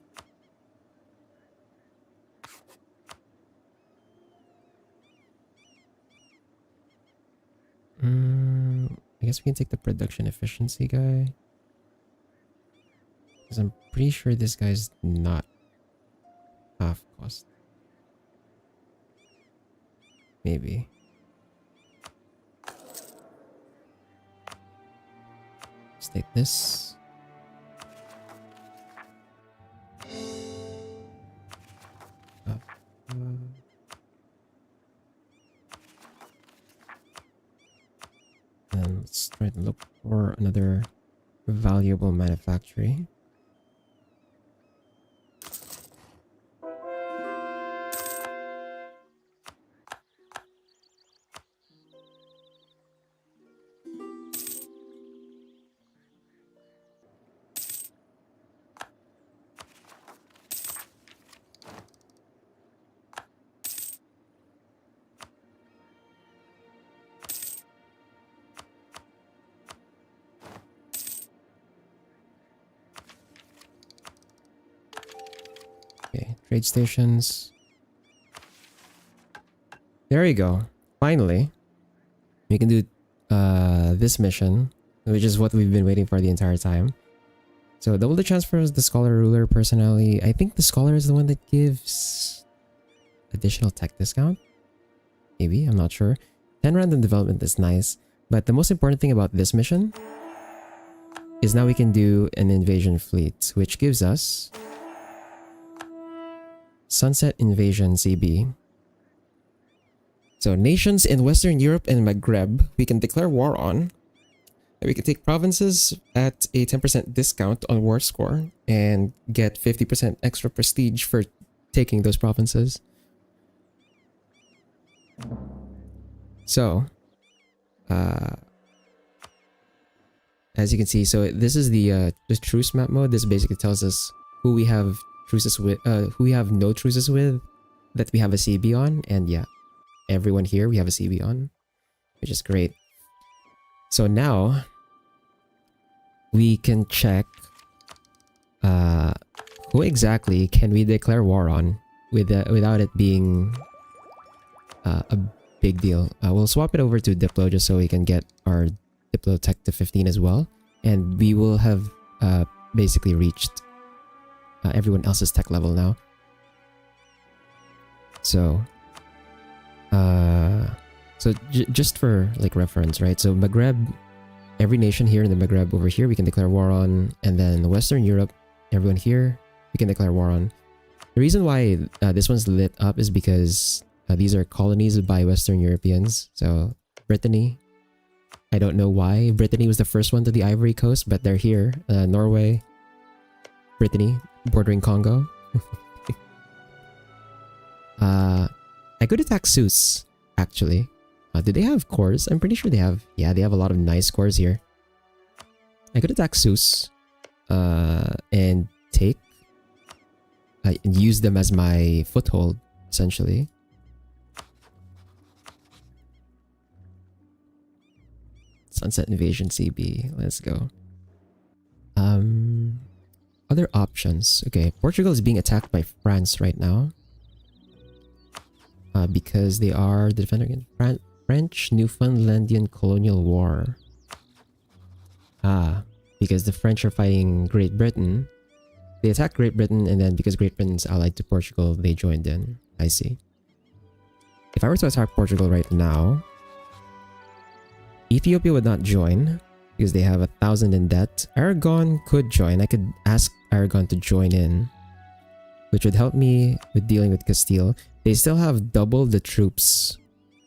I guess we can take the production efficiency guy. Because I'm pretty sure this guy's not half cost. Maybe. Let's take this. And let's try to look for another valuable manufacturing. Okay, trade stations. There you go. Finally, we can do this mission, which is what we've been waiting for the entire time. So double the transfers, the scholar ruler personality. I think the scholar is the one that gives additional tech discount. Maybe, I'm not sure. 10 random development is nice, but the most important thing about this mission is now we can do an invasion fleet, which gives us Sunset Invasion CB. So nations in Western Europe and Maghreb, we can declare war on. And we can take provinces at a 10% discount on war score and get 50% extra prestige for taking those provinces. So, as you can see, so this is the truce map mode. This basically tells us who we have truces with, who we have no truces with, that we have a CB on, and yeah, everyone here we have a CB on, which is great. So now we can check who exactly can we declare war on without it being a big deal. We'll swap it over to Diplo just so we can get our Diplo tech to 15 as well, and we will have basically reached everyone else's tech level now. So just for like reference, right? So Maghreb, every nation here in the Maghreb over here we can declare war on, and then Western Europe, everyone here we can declare war on. The reason why this one's lit up is because these are colonies by Western Europeans. So Brittany, I don't know why Brittany was the first one to the Ivory Coast, but they're here. Norway, Brittany, bordering Congo. I could attack Zeus, actually. Do they have cores? I'm pretty sure they have. Yeah, they have a lot of nice cores here. I could attack Zeus and take and use them as my foothold, essentially. Sunset Invasion CB. Let's go. Other options. Okay, Portugal is being attacked by France right now. Because they are the defender against French Newfoundlandian colonial war. Because the French are fighting Great Britain. They attacked Great Britain, and then because Great Britain's allied to Portugal, they joined in. I see. If I were to attack Portugal right now, Ethiopia would not join because they have 1,000 in debt. Aragon could join. I could ask Aragon to join in, which would help me with dealing with Castile. They still have double the troops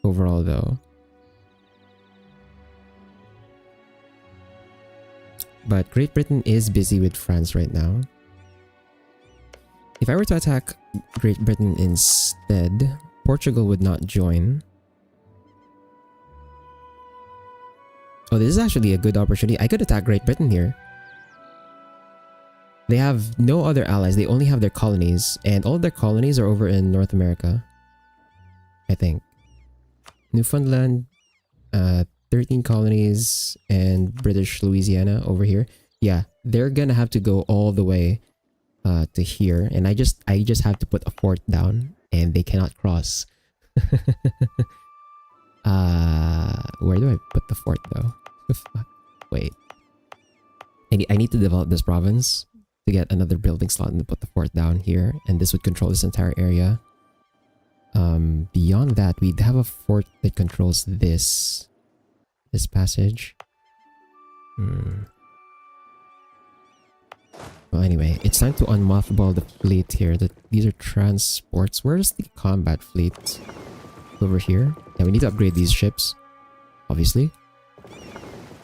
overall though. But Great Britain is busy with France right now. If I were to attack Great Britain instead. Portugal would not join. Oh, this is actually a good opportunity. I could attack Great Britain here. They have no other allies. They only have their colonies. And all of their colonies are over in North America. I think. Newfoundland, 13 colonies, and British Louisiana over here. Yeah, they're gonna have to go all the way to here. And I just have to put a fort down. And they cannot cross. Where do I put the fort though? Wait. I need to develop this province to get another building slot and to put the fort down here. And this would control this entire area. Beyond that, we'd have a fort that controls this passage. Well, anyway, it's time to unmothball the fleet here. These are transports. Where's the combat fleet? Over here. Yeah, we need to upgrade these ships. Obviously.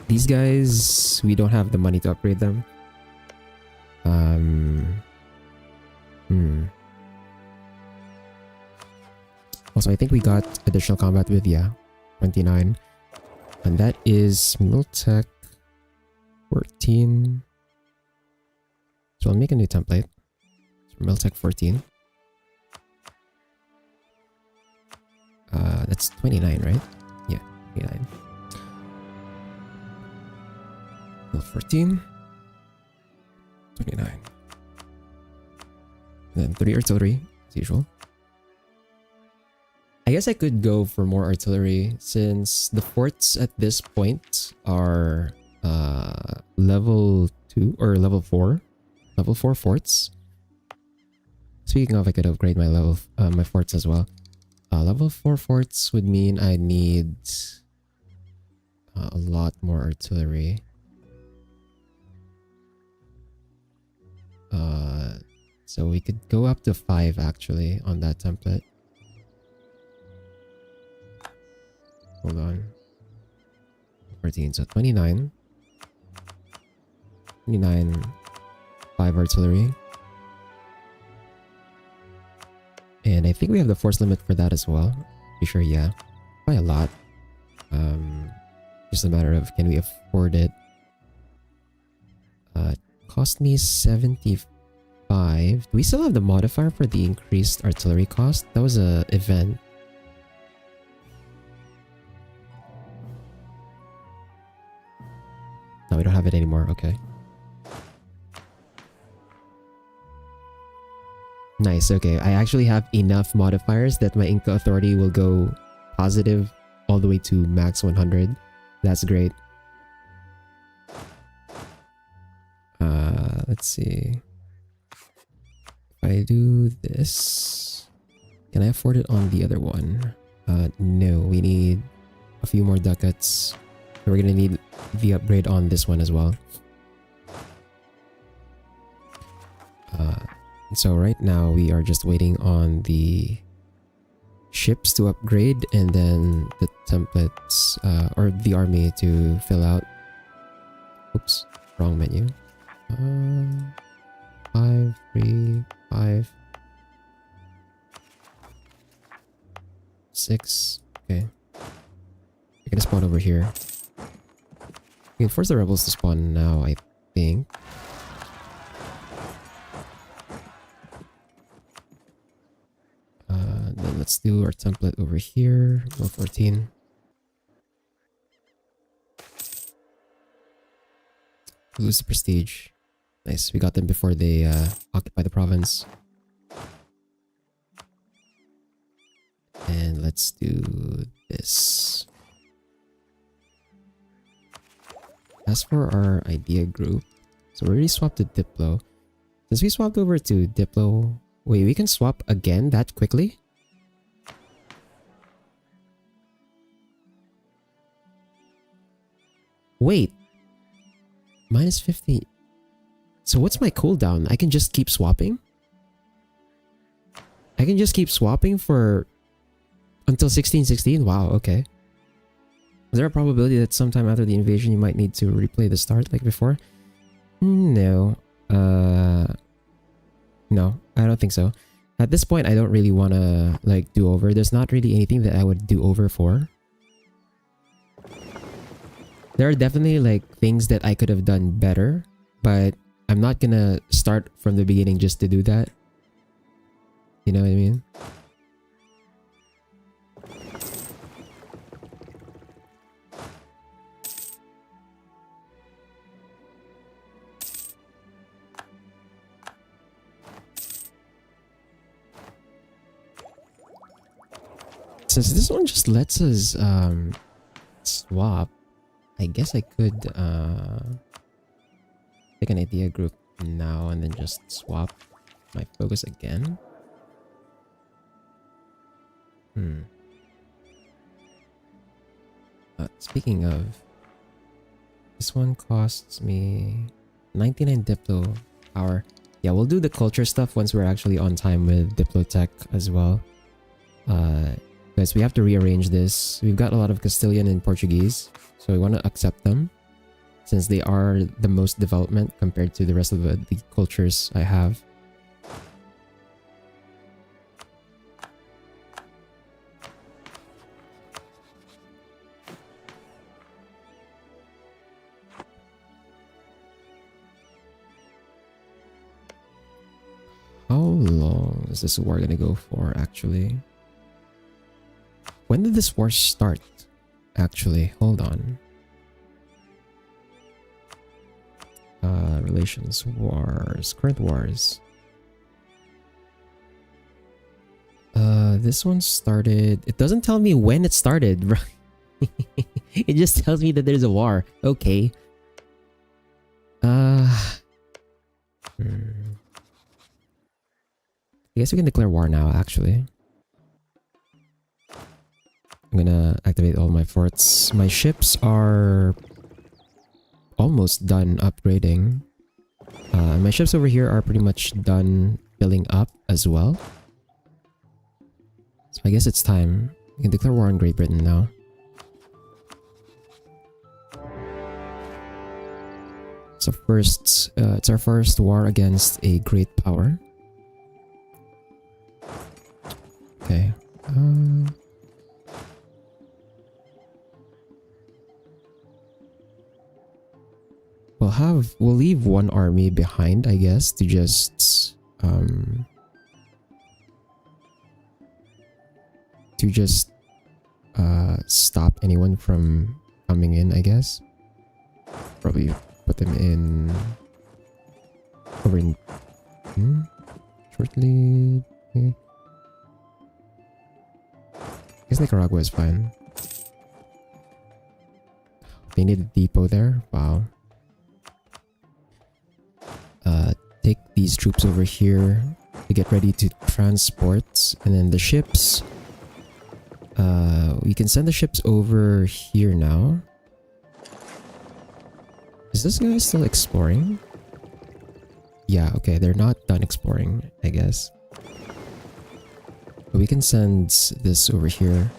These guys, we don't have the money to upgrade them. Also, I think we got additional combat with, 29. And that is Miltech 14. So I'll make a new template. Miltech 14. That's 29, right? Yeah, 29. Mil 14. 29. And then 3 artillery, as usual. I guess I could go for more artillery since the forts at this point are level 2 or level 4. Level 4 forts. Speaking of, I could upgrade my my forts as well. Level 4 forts would mean I need a lot more artillery. So we could go up to 5 actually on that template. Hold on. 14, so 29. 29, 5 artillery. And I think we have the force limit for that as well. Be sure, yeah. By a lot. Just a matter of can we afford it. Cost me 75. Do we still have the modifier for the increased artillery cost? That was a event. No, we don't have it anymore. Okay. Nice, okay. I actually have enough modifiers that my Inca authority will go positive all the way to max 100. That's great. Let's see. If I do this, can I afford it on the other one? No, we need a few more ducats. We're gonna need the upgrade on this one as well. So right now we are just waiting on the ships to upgrade and then the templates or the army to fill out. Oops, wrong menu. 5, 3, 5, 6. Okay. You're gonna spawn over here. We can force the rebels to spawn now, I think. Then let's do our template over here. Level 14. Lose the prestige. Nice, we got them before they occupy the province. And let's do this. As for our idea group, so we already swapped to Diplo. Since we swapped over to Diplo, wait, we can swap again that quickly? Wait. Minus 50. So what's my cooldown? I can just keep swapping? I can just keep swapping for until 1616? Wow, okay. Is there a probability that sometime after the invasion you might need to replay the start like before? No. No, I don't think so. At this point, I don't really want to like do over. There's not really anything that I would do over for. There are definitely like things that I could have done better, but I'm not gonna start from the beginning just to do that. You know what I mean? Since this one just lets us swap, I guess I could pick an idea group now and then just swap my focus again. Speaking of, this one costs me 99 Diplo power. Yeah, we'll do the culture stuff once we're actually on time with Diplotech as well. Guys, we have to rearrange this. We've got a lot of Castilian and Portuguese, so we want to accept them since they are the most development compared to the rest of the cultures I have. How long is this war gonna go for, actually? When did this war start? Actually, hold on. Relations, wars, current wars. This one started... It doesn't tell me when it started, right? It just tells me that there's a war. Okay. I guess we can declare war now, actually. I'm gonna activate all my forts. My ships are almost done upgrading. My ships over here are pretty much done filling up as well. So I guess it's time. We can declare war on Great Britain now. So first, it's our first war against a great power. Okay. We'll leave one army behind, I guess, to just stop anyone from coming in, I guess. Probably put them in over in shortly. Yeah. I guess Nicaragua is fine. They need a depot there. Wow. Take these troops over here to get ready to transport, and then the ships. We can send the ships over here now. Is this guy still exploring? Yeah, okay, they're not done exploring, I guess. But we can send this over here.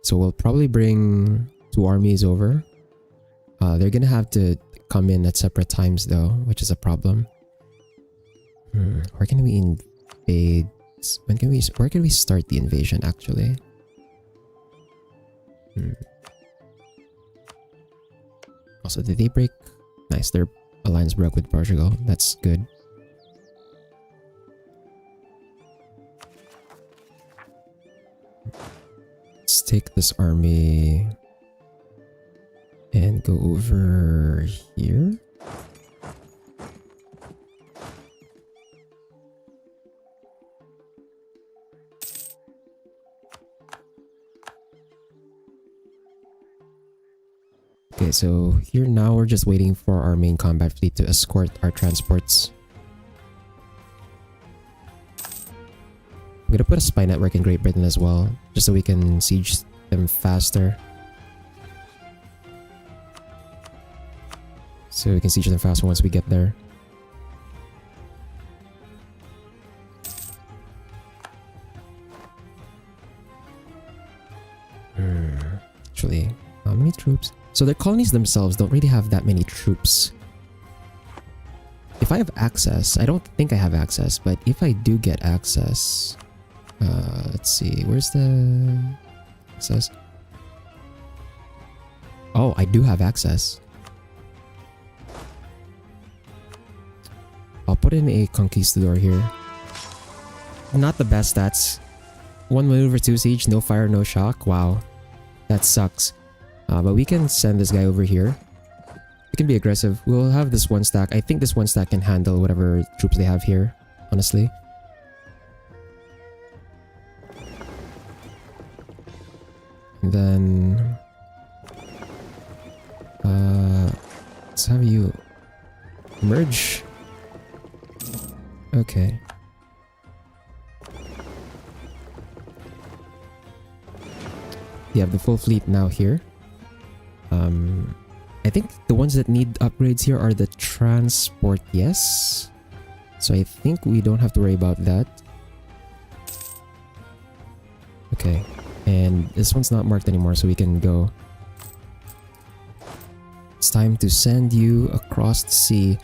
So we'll probably bring 2 armies over. They're gonna have to come in at separate times though, which is a problem. Where can we invade? Where can we start the invasion, actually? Also, did they break? Nice, their alliance broke with Portugal. That's good. Let's take this army and go over here. Okay, so here now we're just waiting for our main combat fleet to escort our transports. I'm gonna put a spy network in Great Britain as well, just so we can siege them faster. So we can siege them faster once we get there. Actually, how many troops? So their colonies themselves don't really have that many troops. If I have access, I don't think I have access, but if I do get access, let's see, where's the access? Oh, I do have access. I'll put in a conquistador here. Not the best stats. 1 maneuver, 2 siege, no fire, no shock. Wow, that sucks. But we can send this guy over here. We can be aggressive. We'll have this 1 stack. I think this 1 stack can handle whatever troops they have here, honestly. And then let's have you merge. Okay. You have the full fleet now here. I think the ones that need upgrades here are the transport, yes. So I think we don't have to worry about that. Okay. And this one's not marked anymore, so we can go. It's time to send you across the sea.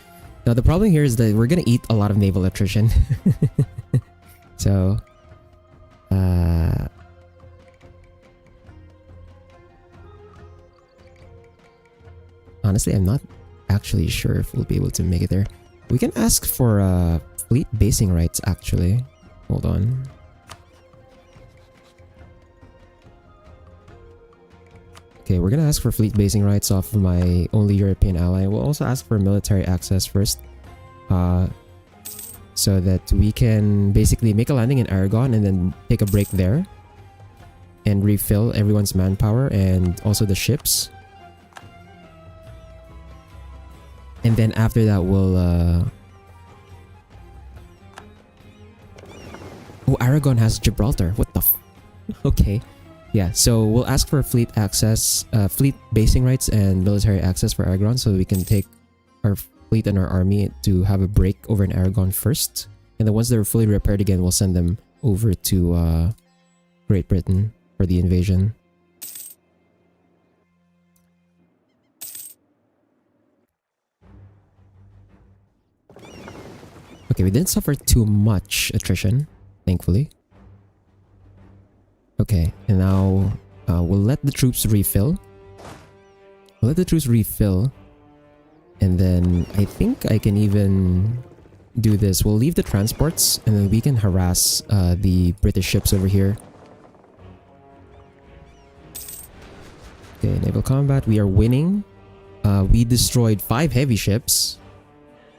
Now the problem here is that we're gonna eat a lot of naval attrition. So honestly, I'm not actually sure if we'll be able to make it there. We can ask for fleet basing rights, actually. Hold on. Okay, we're gonna ask for fleet basing rights off of my only European ally. We'll also ask for military access first. So that we can basically make a landing in Aragon and then take a break there. And refill everyone's manpower and also the ships. And then after that, we'll... Oh, Aragon has Gibraltar. What the f... Okay. Yeah, so we'll ask for fleet access, fleet basing rights and military access for Aragon so that we can take our fleet and our army to have a break over in Aragon first. And then once they're fully repaired again, we'll send them over to Great Britain for the invasion. Okay, we didn't suffer too much attrition, thankfully. Okay, and now we'll let the troops refill. We'll let the troops refill. And then I think I can even do this. We'll leave the transports and then we can harass the British ships over here. Okay, naval combat. We are winning. We destroyed 5 heavy ships.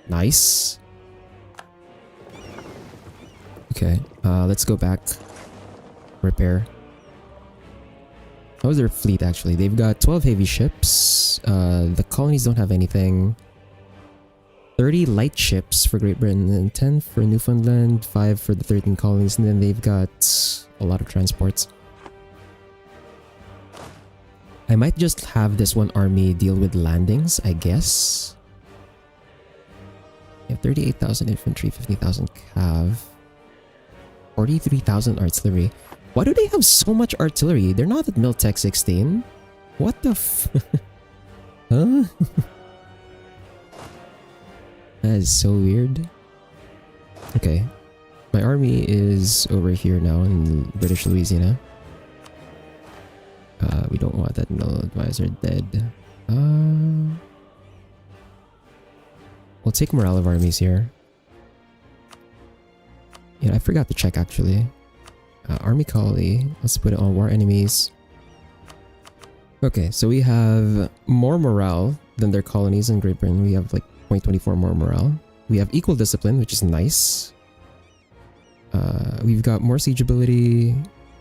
Nice. Okay, let's go back. Repair. How is their fleet actually? They've got 12 heavy ships. The colonies don't have anything. 30 light ships for Great Britain and 10 for Newfoundland, 5 for the 13 colonies, and then they've got a lot of transports. I might just have this one army deal with landings, I guess. You have 38,000 infantry, 50,000 cav, 43,000 artillery. Why do they have so much artillery? They're not at Miltech 16. What the f... Huh? That is so weird. Okay. My army is over here now in British Louisiana. We don't want that mill advisor dead. We'll take morale of armies here. Yeah, I forgot to check actually. Army colony. Let's put it on war enemies. Okay, so we have more morale than their colonies in Great Britain. We have like 0.24 more morale. We have equal discipline, which is nice. We've got more siege ability,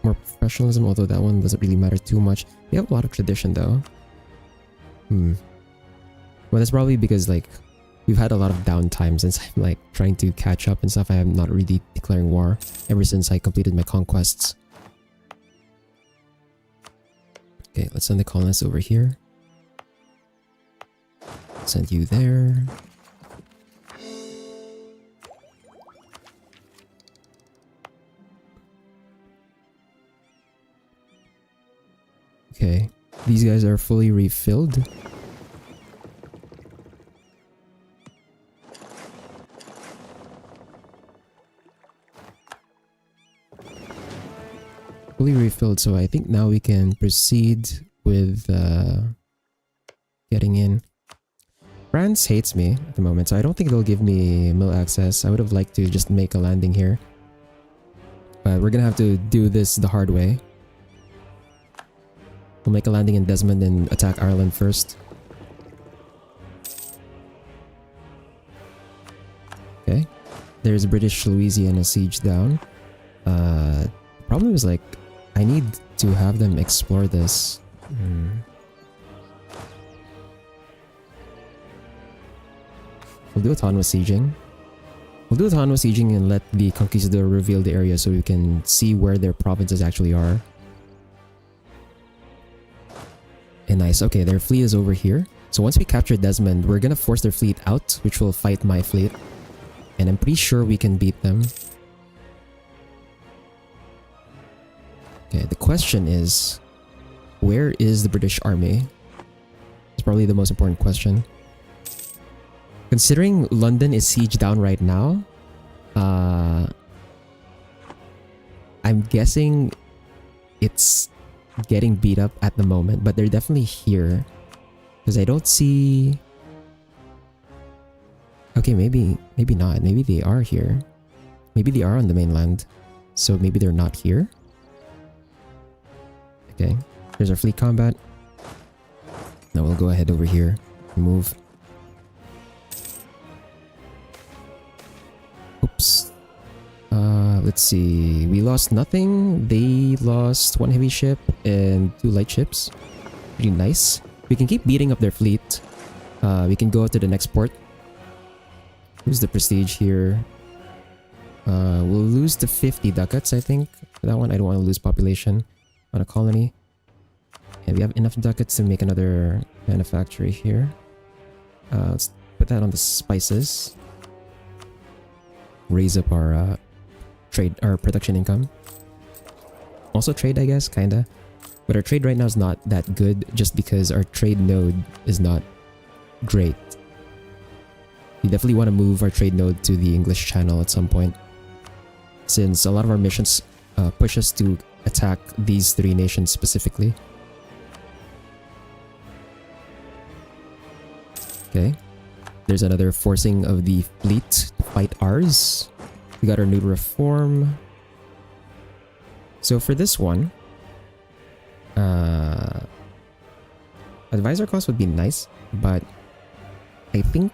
more professionalism, although that one doesn't really matter too much. We have a lot of tradition though. Well, that's probably because like we've had a lot of downtime since I'm like trying to catch up and stuff. I am not really declaring war ever since I completed my conquests. Okay, let's send the colonists over here. Send you there. Okay, these guys are fully refilled. settled, so I think now we can proceed with getting in. France hates me at the moment, so I don't think they'll give me mill access. I would have liked to just make a landing here. But we're gonna have to do this the hard way. We'll make a landing in Desmond and attack Ireland first. Okay. There's British Louisiana siege down. The problem is, like, I need to have them explore this. We'll do autonomous sieging. We'll do autonomous sieging and let the Conquistador reveal the area so we can see where their provinces actually are. And nice. Okay, their fleet is over here. So once we capture Desmond, we're gonna force their fleet out, which will fight my fleet. And I'm pretty sure we can beat them. Okay, the question is, where is the British army? It's probably the most important question. Considering London is sieged down right now, I'm guessing it's getting beat up at the moment, but they're definitely here. Because I don't see... Okay, maybe not. Maybe they are here. Maybe they are on the mainland. So maybe they're not here. Okay, there's our fleet combat. Now we'll go ahead over here and move. Oops. Let's see. We lost nothing. They lost 1 heavy ship and 2 light ships. Pretty nice. We can keep beating up their fleet. We can go to the next port. Lose the prestige here. We'll lose the 50 ducats, I think. For that one, I don't want to lose population on a colony. And we have enough ducats to make another manufactory here. Let's put that on the spices. Raise up our our production income. Also trade, I guess, kinda. But our trade right now is not that good just because our trade node is not great. We definitely want to move our trade node to the English Channel at some point, since a lot of our missions push us to attack these 3 nations specifically. Okay. There's another forcing of the fleet to fight ours. We got our new reform. So for this one, advisor cost would be nice, but I think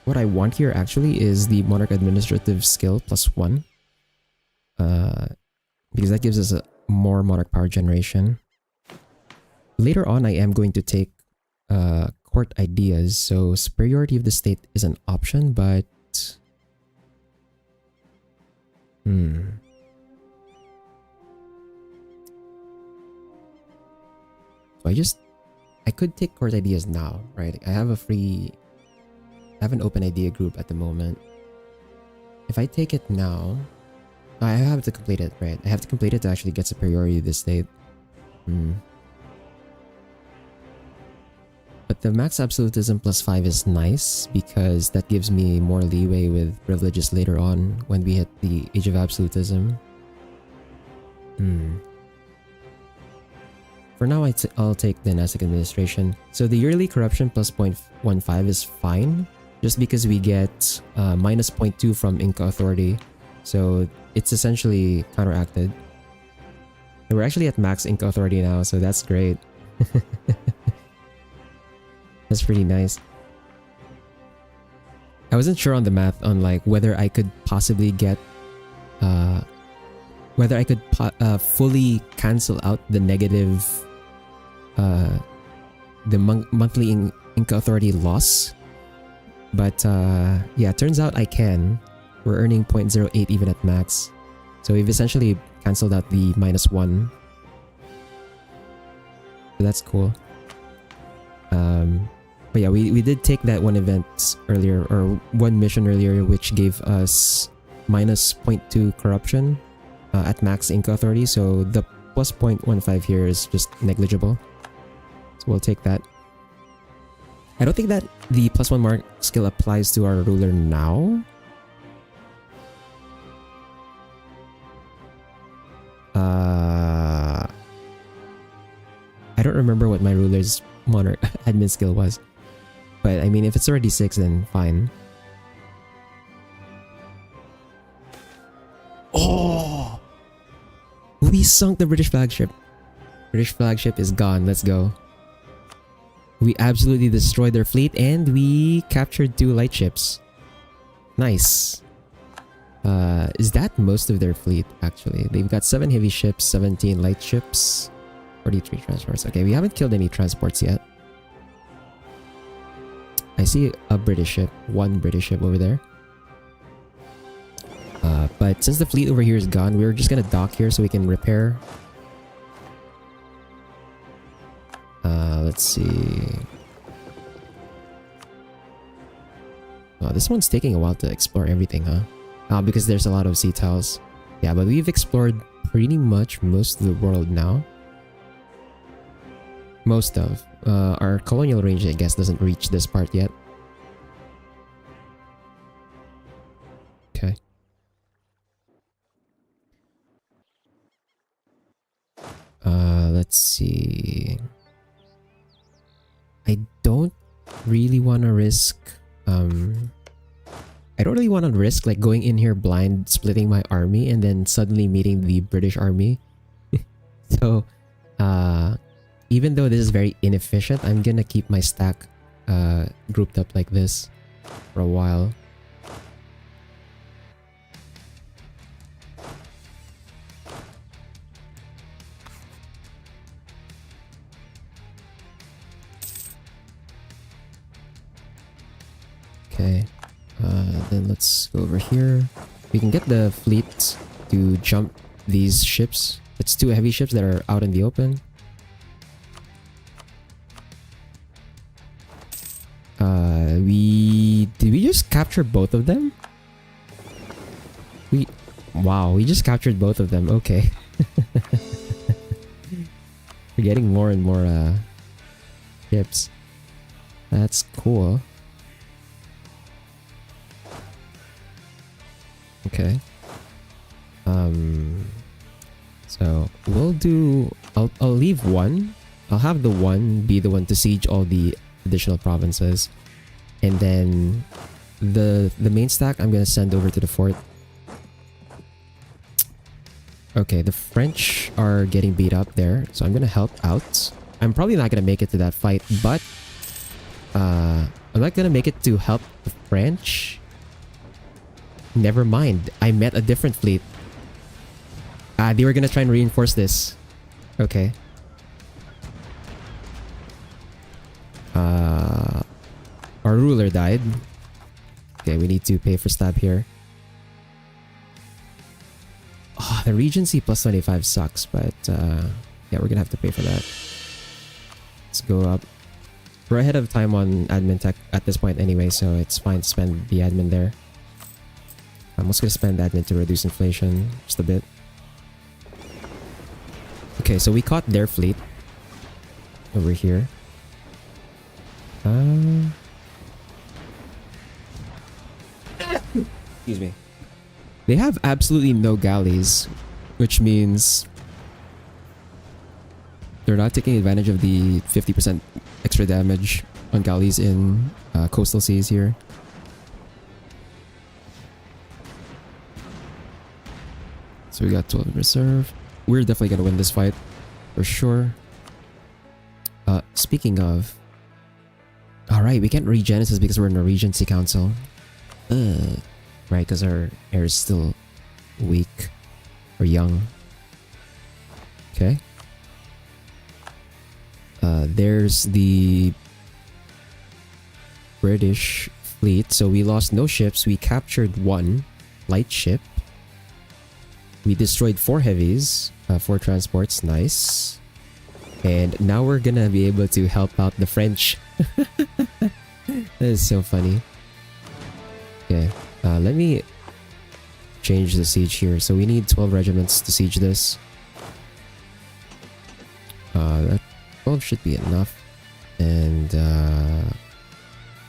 what I want here actually is the monarch administrative skill +1, because that gives us a more monarch power generation. Later on, I am going to take court ideas, so superiority of the state is an option, but so I could take court ideas now, right? I have an open idea group at the moment. If I take it now, I have to complete it, right? I have to complete it to actually get superiority of the state. But the max absolutism +5 is nice because that gives me more leeway with privileges later on when we hit the age of absolutism. For now, I'll take dynastic administration. So the yearly corruption +0.15 is fine, just because we get -0.2 from Inca authority. So it's essentially counteracted. And we're actually at max Inca authority now, so that's great. That's pretty nice. I wasn't sure on the math on like whether I could possibly get whether I could fully cancel out the negative the monthly Inca authority loss, but yeah, it turns out I can. We're earning 0.08 even at max, so we've essentially cancelled out the -1, so that's cool. But yeah, we did take that one event earlier, or one mission earlier, which gave us -0.2 corruption at max Inca authority, so the +0.15 here is just negligible. So we'll take that. I don't think that the +1 mark skill applies to our ruler now. I don't remember what my ruler's monarch admin skill was. But I mean, if it's already 6, then fine. Oh! We sunk the British flagship. British flagship is gone. Let's go. We absolutely destroyed their fleet and we captured 2 light ships. Nice. Is that most of their fleet, actually? They've got 7 heavy ships, 17 light ships, 43 transports. Okay, we haven't killed any transports yet. I see a British ship, 1 British ship over there. But since the fleet over here is gone, we're just gonna dock here so we can repair. Let's see. Oh, this one's taking a while to explore everything, huh? Because there's a lot of sea tiles. Yeah, but we've explored pretty much most of the world now. Most of. Our colonial range, I guess, doesn't reach this part yet. Okay. Let's see. I don't really want to risk... I don't really want to risk like going in here blind, splitting my army, and then suddenly meeting the British army. So, even though this is very inefficient, I'm gonna keep my stack grouped up like this for a while. Okay, then let's go over here. We can get the fleet to jump these ships. It's 2 heavy ships that are out in the open. Did we just capture both of them? Wow, we just captured both of them. Okay. We're getting more and more ships. That's cool. Okay. So we'll do... I'll leave 1. I'll have the 1 be the one to siege all the additional provinces. And then the main stack I'm gonna send over to the fort. Okay, the French are getting beat up there, so I'm gonna help out. I'm probably not gonna make it to that fight, but I'm not gonna make it to help the French. Never mind, I met a different fleet. They were gonna try and reinforce this. Okay. Our ruler died. Okay, we need to pay for stab here. Oh, the Regency plus 25 sucks, but yeah, we're gonna have to pay for that. Let's go up. We're ahead of time on admin tech at this point anyway, so it's fine to spend the admin there. I'm also gonna spend admin to reduce inflation just a bit. Okay, so we caught their fleet over here. Excuse me. They have absolutely no galleys, which means they're not taking advantage of the 50% extra damage on galleys in coastal seas here. So we got 12 in reserve. We're definitely gonna win this fight for sure. Speaking of, alright, we can't regenesis because we're in a Regency Council. Right, because our heir is still weak or young. Okay. There's the British fleet. So we lost no ships. We captured 1 light ship. We destroyed 4 heavies, 4 transports. Nice. And now we're gonna be able to help out the French. That is so funny. Okay, let me change the siege here. So we need 12 regiments to siege this. That 12 should be enough. And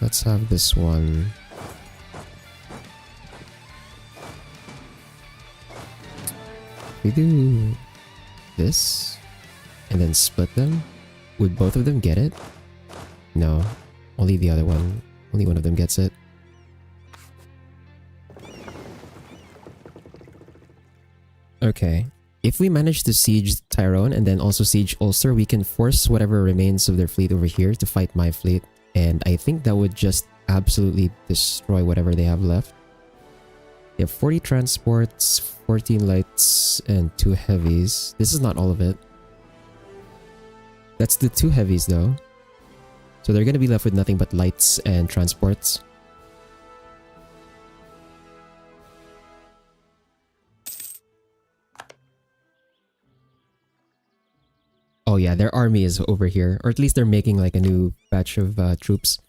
let's have this one. We do this and then split them. Would both of them get it? No. Only the other one. Only one of them gets it. Okay. If we manage to siege Tyrone and then also siege Ulster, we can force whatever remains of their fleet over here to fight my fleet. And I think that would just absolutely destroy whatever they have left. They have 40 transports, 14 lights, and 2 heavies. This is not all of it. That's the 2 heavies though. So they're gonna be left with nothing but lights and transports. Oh yeah, their army is over here. Or at least they're making like a new batch of troops.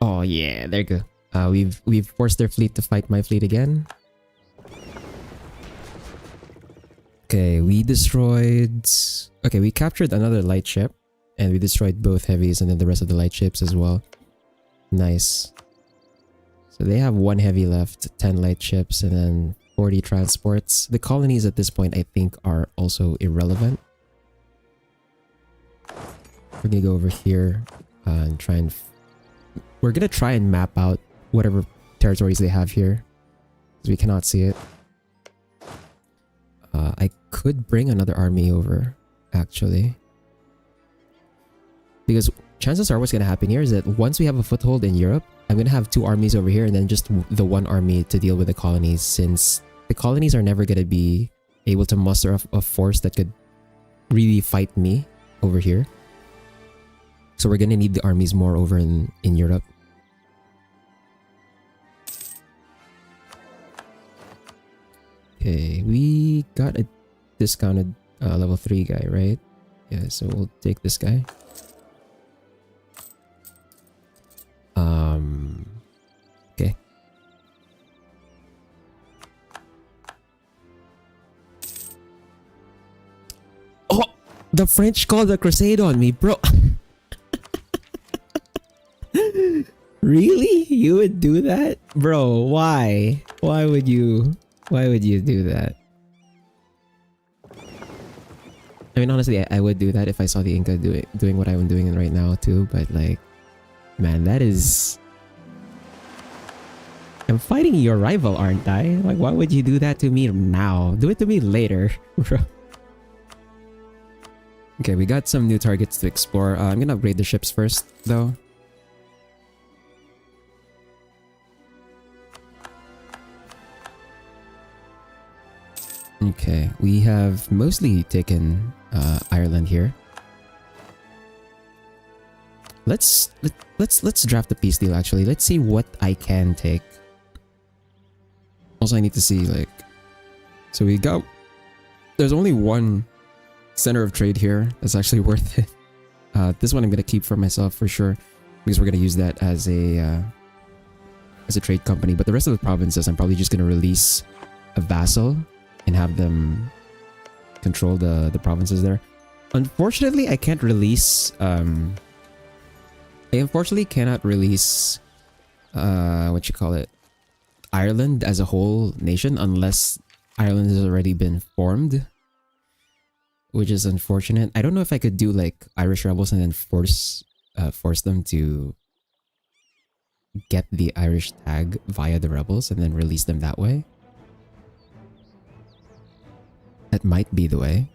Oh yeah, there you go. We've forced their fleet to fight my fleet again. Okay, we destroyed... Okay, we captured another light ship. And we destroyed both heavies and then the rest of the light ships as well. Nice. So they have 1 heavy left, 10 light ships, and then 40 transports. The colonies at this point, I think, are also irrelevant. We're gonna go over here and try and... We're gonna try and map out whatever territories they have here. Because we cannot see it. I could bring another army over, actually. Because chances are what's gonna happen here is that once we have a foothold in Europe, I'm gonna have 2 armies over here and then just the 1 army to deal with the colonies, since the colonies are never gonna be able to muster a force that could really fight me over here. So we're gonna need the armies more over in Europe. Okay, we got a discounted level 3 guy, right? Yeah, so we'll take this guy. Okay. Oh! The French called a crusade on me, bro! Really? You would do that? Bro, why? Why would you do that? I mean, honestly, I would do that if I saw the Inca doing what I'm doing right now too, but like, man, that is... I'm fighting your rival, aren't I? Like, why would you do that to me now? Do it to me later, bro. Okay, we got some new targets to explore. I'm gonna upgrade the ships first, though. Okay, we have mostly taken Ireland here. Let's draft a peace deal actually. Let's see what I can take. Also, I need to see like... So we got... There's only 1 center of trade here that's actually worth it. This one I'm gonna keep for myself for sure, because we're gonna use that as a trade company. But the rest of the provinces, I'm probably just gonna release a vassal and have them control the provinces there. Unfortunately, I can't release... I unfortunately cannot release... what you call it? Ireland as a whole nation unless Ireland has already been formed. Which is unfortunate. I don't know if I could do like Irish rebels and then force them to get the Irish tag via the rebels and then release them that way. That might be the way.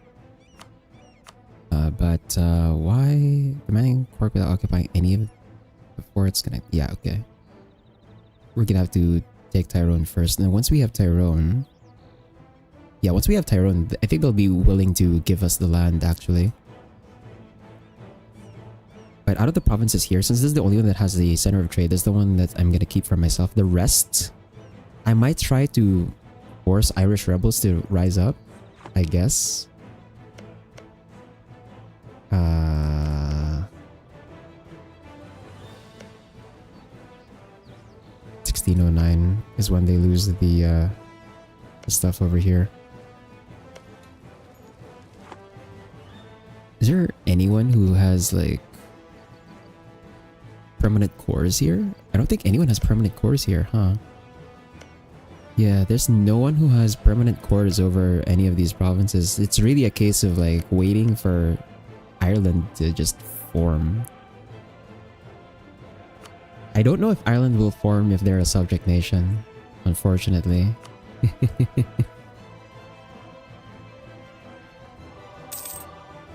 But why demanding Cork without occupying any of it before it's gonna... Yeah, okay. We're gonna have to take Tyrone first. And then once we have Tyrone... Yeah, once we have Tyrone, I think they'll be willing to give us the land, actually. But out of the provinces here, since this is the only one that has the center of trade, this is the one that I'm gonna keep for myself. The rest, I might try to force Irish rebels to rise up, I guess. 1609 is when they lose the stuff over here. Is there anyone who has like permanent cores here? I don't think anyone has permanent cores here, huh? Yeah, there's no one who has permanent cores over any of these provinces. It's really a case of like waiting for Ireland to just form. I don't know if Ireland will form if they're a subject nation, unfortunately.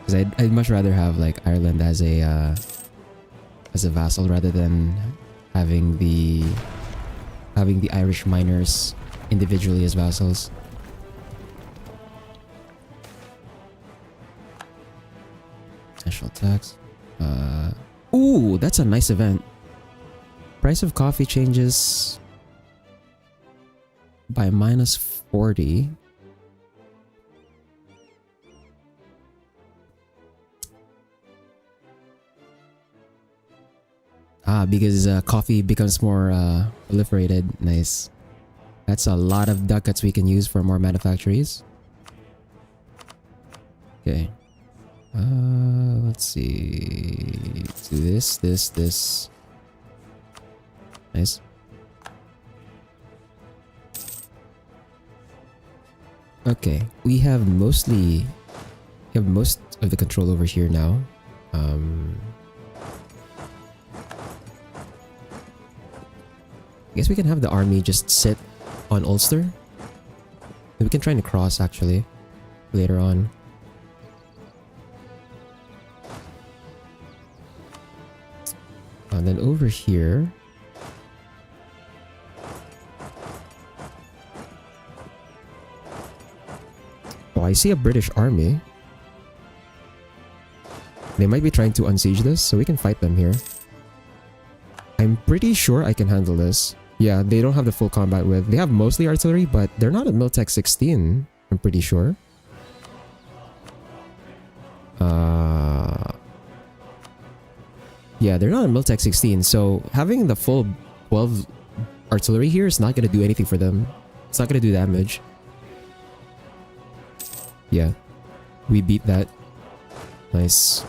Because I'd much rather have like Ireland as a vassal rather than having the Irish miners individually as vassals. National tax. Ooh, that's a nice event. Price of coffee changes by -40. Because coffee becomes more proliferated. Nice. That's a lot of ducats we can use for more manufactories. Okay. Let's see. Do this. Nice. Okay, we have most of the control over here now. I guess we can have the army just sit on Ulster. We can try to cross actually later on. And then over here, oh, I see a British army. They might be trying to unsiege this, so we can fight them here. I'm pretty sure I can handle this. Yeah, they don't have the full combat width. They have mostly artillery, but they're not at Miltech 16, I'm pretty sure. Yeah, they're not at Miltech 16, so having the full 12 artillery here is not going to do anything for them. It's not going to do damage. Yeah, we beat that. Nice.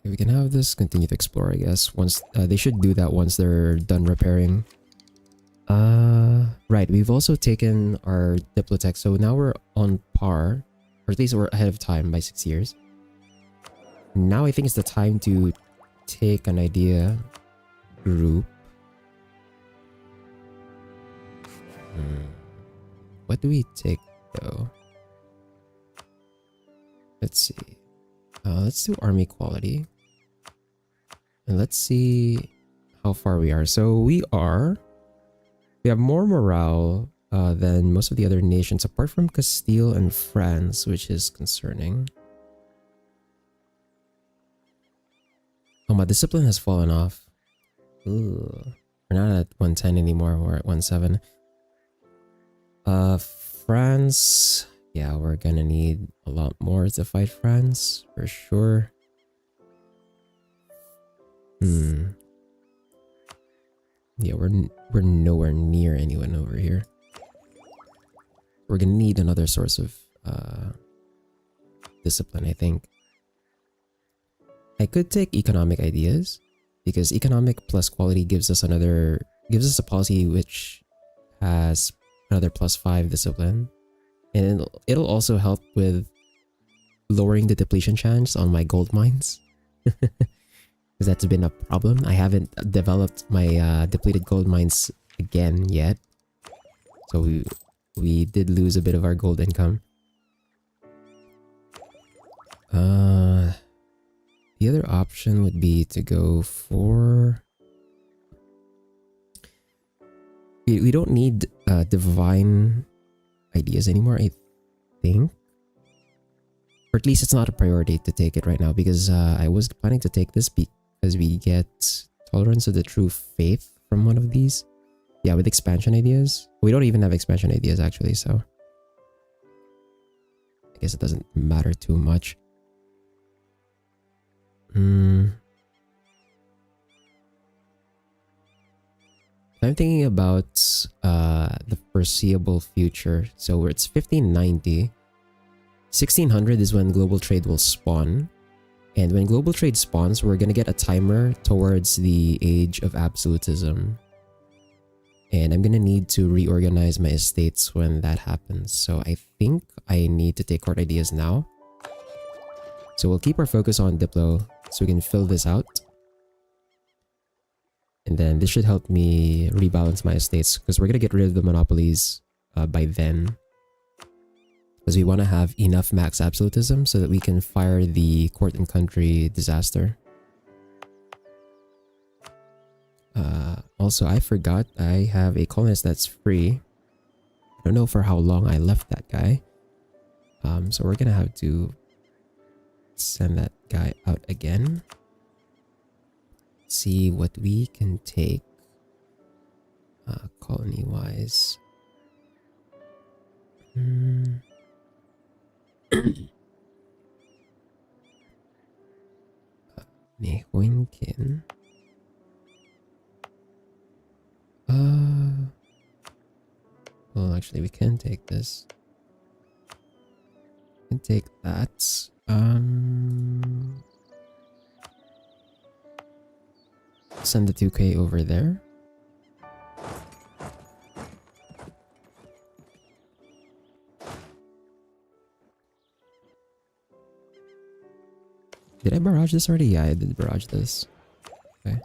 We can have this continue to explore, I guess. Once they should do that once they're done repairing. Right. We've also taken our Diplotech, so now we're on par, or at least we're ahead of time by 6 years. Now I think it's the time to take an idea group. What do we take though? Let's see. Let's do army quality. And let's see how far we are. So we have more morale than most of the other nations, apart from Castile and France, which is concerning. Oh, my discipline has fallen off. Ooh. We're not at 110 anymore, we're at 107. France, yeah, we're gonna need a lot more to fight France, for sure. Yeah, we're nowhere near anyone over here. We're gonna need another source of discipline, I think. I could take economic ideas, because economic plus quality gives us a policy which has another +5 discipline, and it'll also help with lowering the depletion chance on my gold mines. Because that's been a problem. I haven't developed my depleted gold mines again yet, so we did lose a bit of our gold income. The other option would be to go for... We don't need divine ideas anymore, I think. Or at least it's not a priority to take it right now, because I was planning to take this because we get tolerance of the true faith from one of these. Yeah, with expansion ideas. We don't even have expansion ideas actually, so I guess it doesn't matter too much. I'm thinking about the foreseeable future. So it's 1590. 1600 is when global trade will spawn. And when global trade spawns, we're gonna get a timer towards the age of absolutism. And I'm gonna need to reorganize my estates when that happens. So I think I need to take court ideas now. So we'll keep our focus on Diplo so we can fill this out. And then this should help me rebalance my estates because we're gonna get rid of the monopolies by then. Because we want to have enough max absolutism so that we can fire the court and country disaster. Also, I forgot I have a colonist that's free. I don't know for how long I left that guy. So we're gonna have to send that guy out again. See what we can take colony wise. Nehuinkin. Well, actually, we can take this. We can take that. Send the 2K over there. Did I barrage this already? Yeah, I did barrage this. Okay.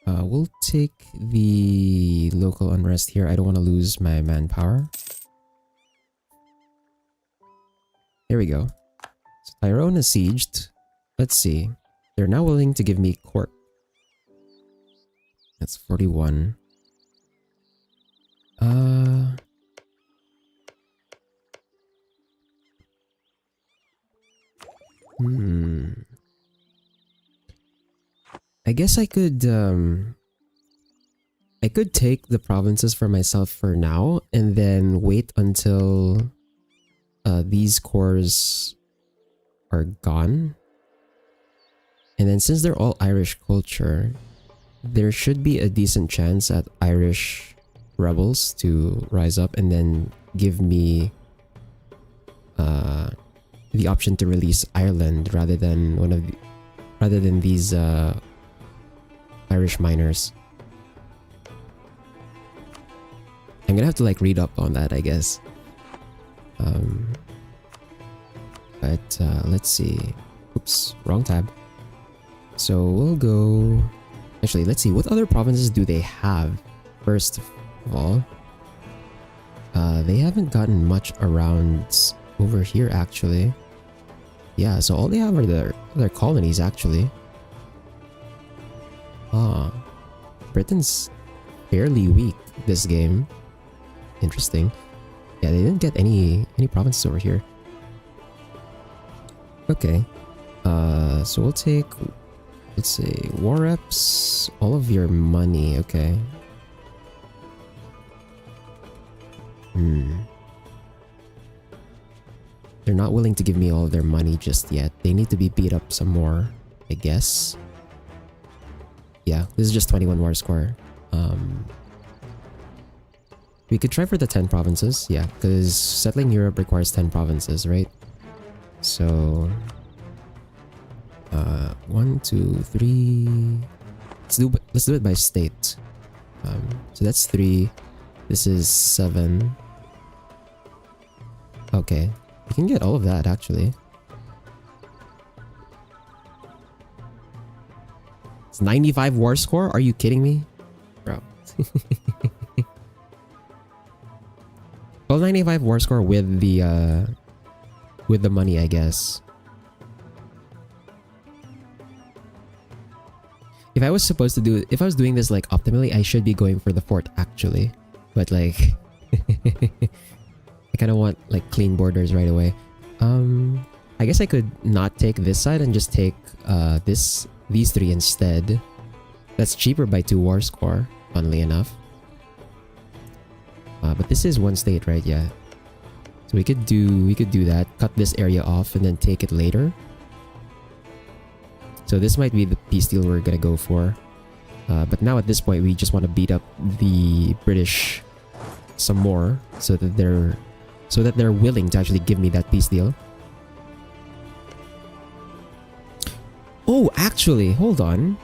We'll take the local unrest here. I don't want to lose my manpower. Here we go. So Tyrone is sieged. Let's see. They're now willing to give me court. That's 41. I guess I could take the provinces for myself for now and then wait until these cores are gone. And then since they're all Irish culture, there should be a decent chance at Irish rebels to rise up and then give me the option to release Ireland rather than these Irish miners. I'm gonna have to like read up on that, I guess. But let's see. Oops, wrong tab. So we'll go... Actually, let's see. What other provinces do they have? First of all, they haven't gotten much around over here, actually. Yeah, so all they have are their colonies, actually. Britain's fairly weak this game. Interesting. Yeah, they didn't get any provinces over here. Okay. So we'll take... Let's see, war reps, all of your money, okay. They're not willing to give me all of their money just yet. They need to be beat up some more, I guess. Yeah, this is just 21 war score. We could try for the 10 provinces, yeah, because settling Europe requires 10 provinces, right? So... 1, 2, 3. Let's do it by state. So that's 3. This is 7. Okay, we can get all of that actually. It's 95 war score. Are you kidding me, bro? Well, 95 war score with the money, I guess. If I was doing this like optimally, I should be going for the fort actually. But like, I kind of want like clean borders right away. I guess I could not take this side and just take these 3 instead. That's cheaper by 2 war score, funnily enough. But this is one state, right? Yeah. So we could do that. Cut this area off and then take it later. So this might be the peace deal we're gonna go for. But now at this point, we just want to beat up the British some more so that they're willing to actually give me that peace deal. Oh, actually, hold on.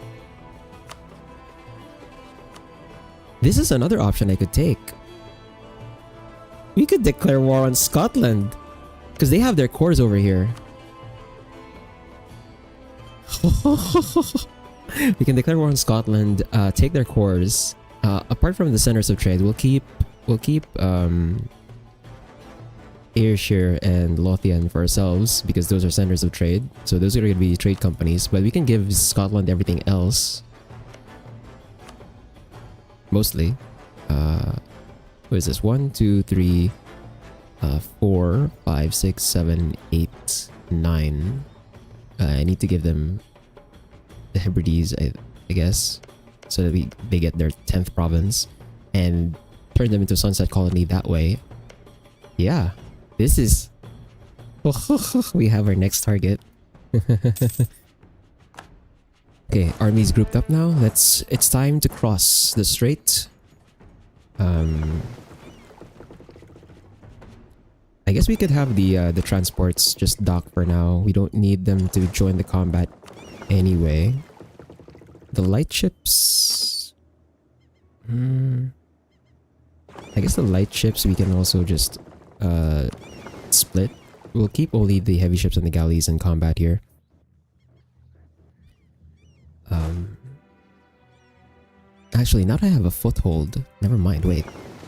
This is another option I could take. We could declare war on Scotland because they have their cores over here. We can declare war on Scotland, take their cores. Apart from the centers of trade, we'll keep Ayrshire and Lothian for ourselves because those are centers of trade. So those are going to be trade companies, but we can give Scotland everything else. Mostly. What is this? 1, 2, 3, 4, 5, 6, 7, 8, 9. I need to give them the Hebrides, I guess, so that they get their 10th province and turn them into a sunset colony that way. Yeah, this is... we have our next target. Okay, armies grouped up now. It's time to cross the strait. I guess we could have the transports just dock for now. We don't need them to join the combat anyway. The light ships... I guess the light ships we can also just split. We'll keep only the heavy ships and the galleys in combat here. Actually, now that I have a foothold... Never mind, wait.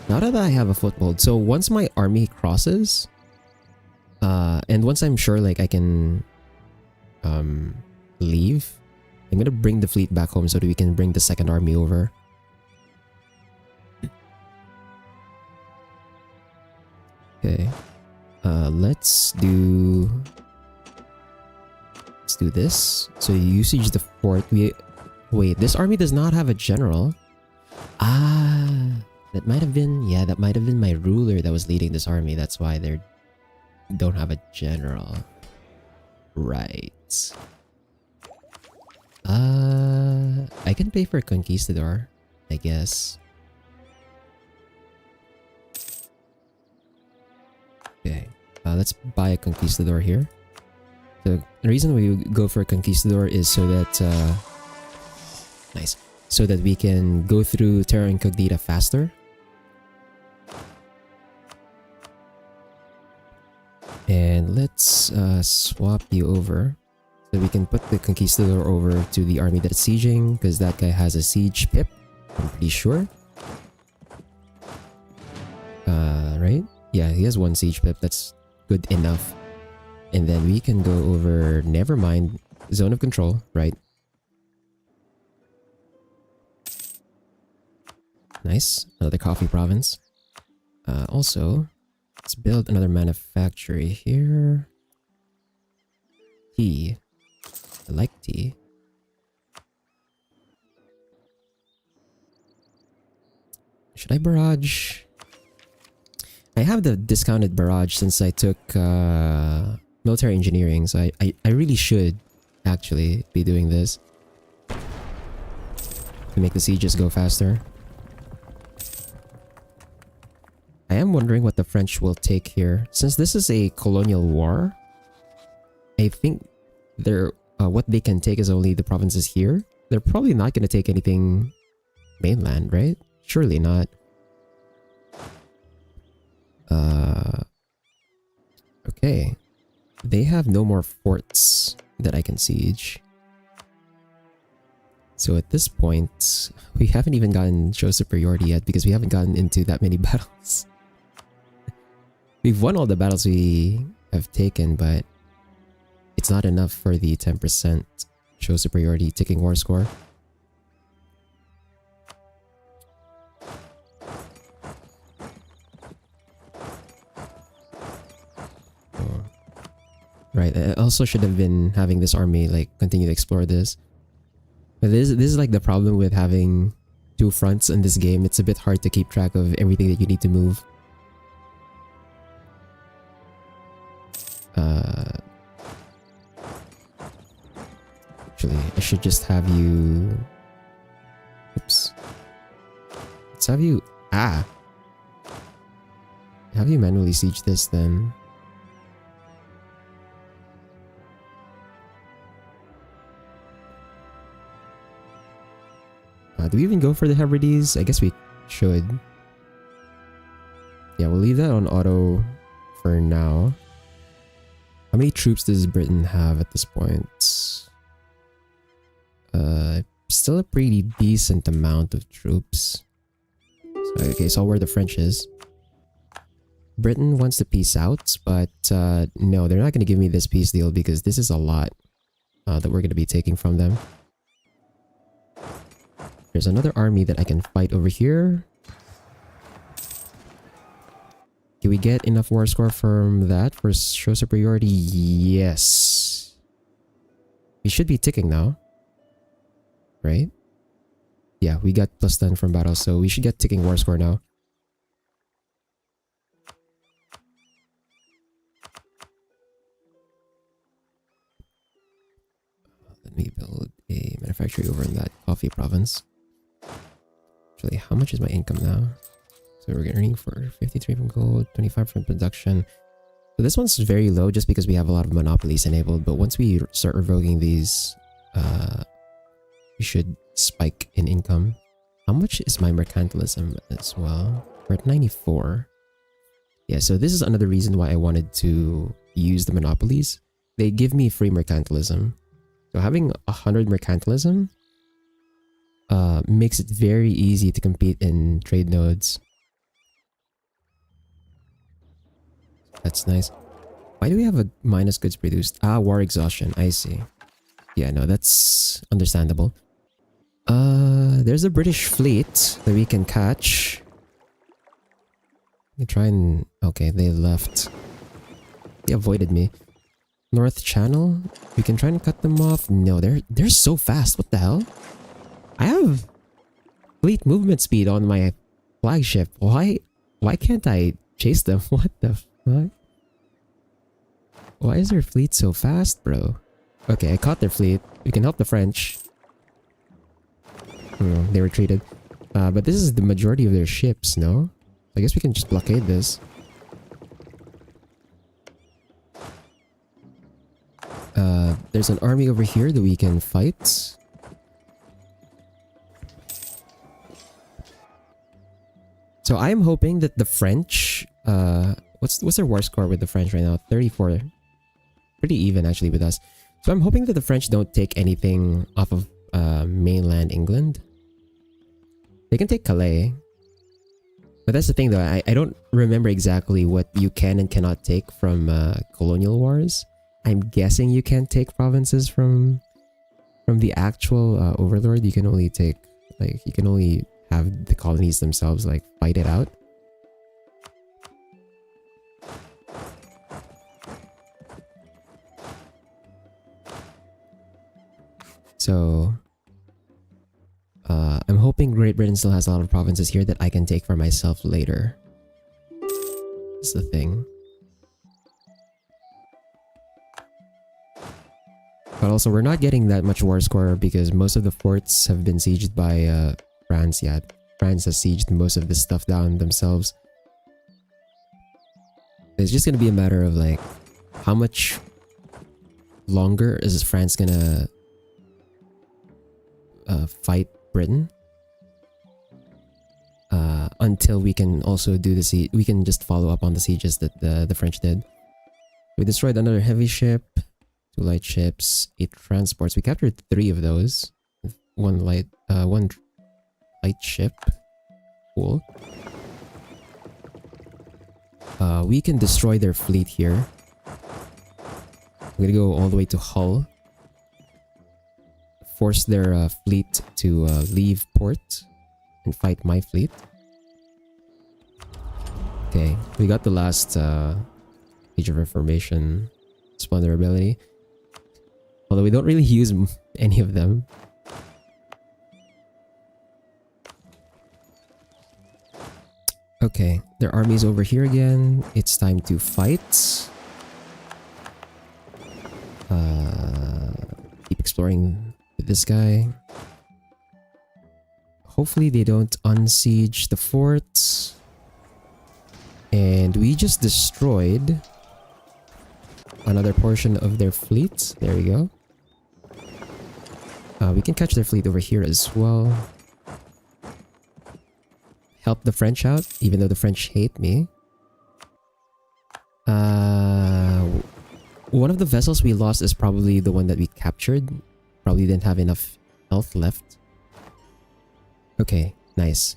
Now that I have a foothold, so once my army crosses... and once I'm sure like I can leave, I'm gonna bring the fleet back home so that we can bring the second army over. Okay. Let's do this. So you siege the fort. Wait, this army does not have a general. That might have been my ruler that was leading this army. That's why they don't have a general. Right. I can pay for a conquistador, I guess. Okay. Let's buy a conquistador here. The reason we go for a conquistador is so that nice. So that we can go through Terra Incognita faster. And let's swap you over. So we can put the conquistador over to the army that's sieging, because that guy has a siege pip, I'm pretty sure. Right? Yeah, he has one siege pip. That's good enough. And then we can go over, never mind, zone of control, right? Nice. Another coffee province. Also, let's build another manufactory here. Tea. I like tea. Should I barrage? I have the discounted barrage since I took military engineering, so I really should actually be doing this to make the sieges go faster. I am wondering what the French will take here. Since this is a colonial war, I think what they can take is only the provinces here. They're probably not going to take anything mainland, right? Surely not. Okay. They have no more forts that I can siege. So at this point, we haven't even gotten show superiority yet because we haven't gotten into that many battles. We've won all the battles we have taken, but it's not enough for the 10% show superiority ticking war score. Right, I also should have been having this army like continue to explore this. But this is like the problem with having two fronts in this game. It's a bit hard to keep track of everything that you need to move. Actually, I should just have you have you... Ah! Have you manually siege this then? Do we even go for the Hebrides? I guess we should. Yeah, we'll leave that on auto for now. How many troops does Britain have at this point? Still a pretty decent amount of troops. So, okay, so where the French is. Britain wants to peace out, but no, they're not going to give me this peace deal because this is a lot that we're going to be taking from them. There's another army that I can fight over here. Can we get enough war score from that for show superiority? Yes. We should be ticking now. Right? Yeah, we got plus 10 from battle, so we should get ticking war score now. Let me build a manufactory over in that coffee province. Actually, how much is my income now? So we're earning for 53 from gold, 25 from production. So this one's very low just because we have a lot of monopolies enabled, but once we start revoking these, we should spike in income. How much is my mercantilism as well? We're at 94. Yeah, so this is another reason why I wanted to use the monopolies. They give me free mercantilism. So having 100 mercantilism makes it very easy to compete in trade nodes. That's nice. Why do we have a minus goods produced? Ah, war exhaustion. I see. Yeah, no, that's understandable. There's a British fleet that we can catch. We try and... Okay, they left. They avoided me. North Channel? We can try and cut them off. No, they're so fast. What the hell? I have fleet movement speed on my flagship. Why can't I chase them? What the fuck? Why is their fleet so fast, bro? Okay, I caught their fleet. We can help the French. They retreated. But this is the majority of their ships, no? I guess we can just blockade this. There's an army over here that we can fight. So I'm hoping that the French... what's their war score with the French right now? 34. Pretty even actually with us. So I'm hoping that the French don't take anything off of mainland England. They can take Calais. But that's the thing though, I don't remember exactly what you can and cannot take from colonial wars. I'm guessing you can't take provinces from the actual overlord. You can only take, like, you can only have the colonies themselves, like, fight it out. So, I'm hoping Great Britain still has a lot of provinces here that I can take for myself later. That's the thing. But also, we're not getting that much war score because most of the forts have been sieged by France. Yeah, France has sieged most of this stuff down themselves. It's just gonna be a matter of, like, how much longer is France gonna fight Britain until we can also do the siege. We can just follow up on the sieges that the French did. We destroyed another heavy ship, 2 light ships, 8 transports. We captured 3 of those. One light ship. Cool. We can destroy their fleet here. I'm gonna go all the way to Hull. Force their fleet to leave port and fight my fleet. Okay, we got the last Age of Reformation Splendor ability. Although we don't really use any of them. Okay, their army's over here again. It's time to fight. Keep exploring with this guy. hopefully they don't unsiege the forts. And we just destroyed another portion of their fleet. There we go. We can catch their fleet over here as well. Help the French out, even though the French hate me. One of the vessels we lost is probably the one that we captured. Probably didn't have enough health left. Okay, nice.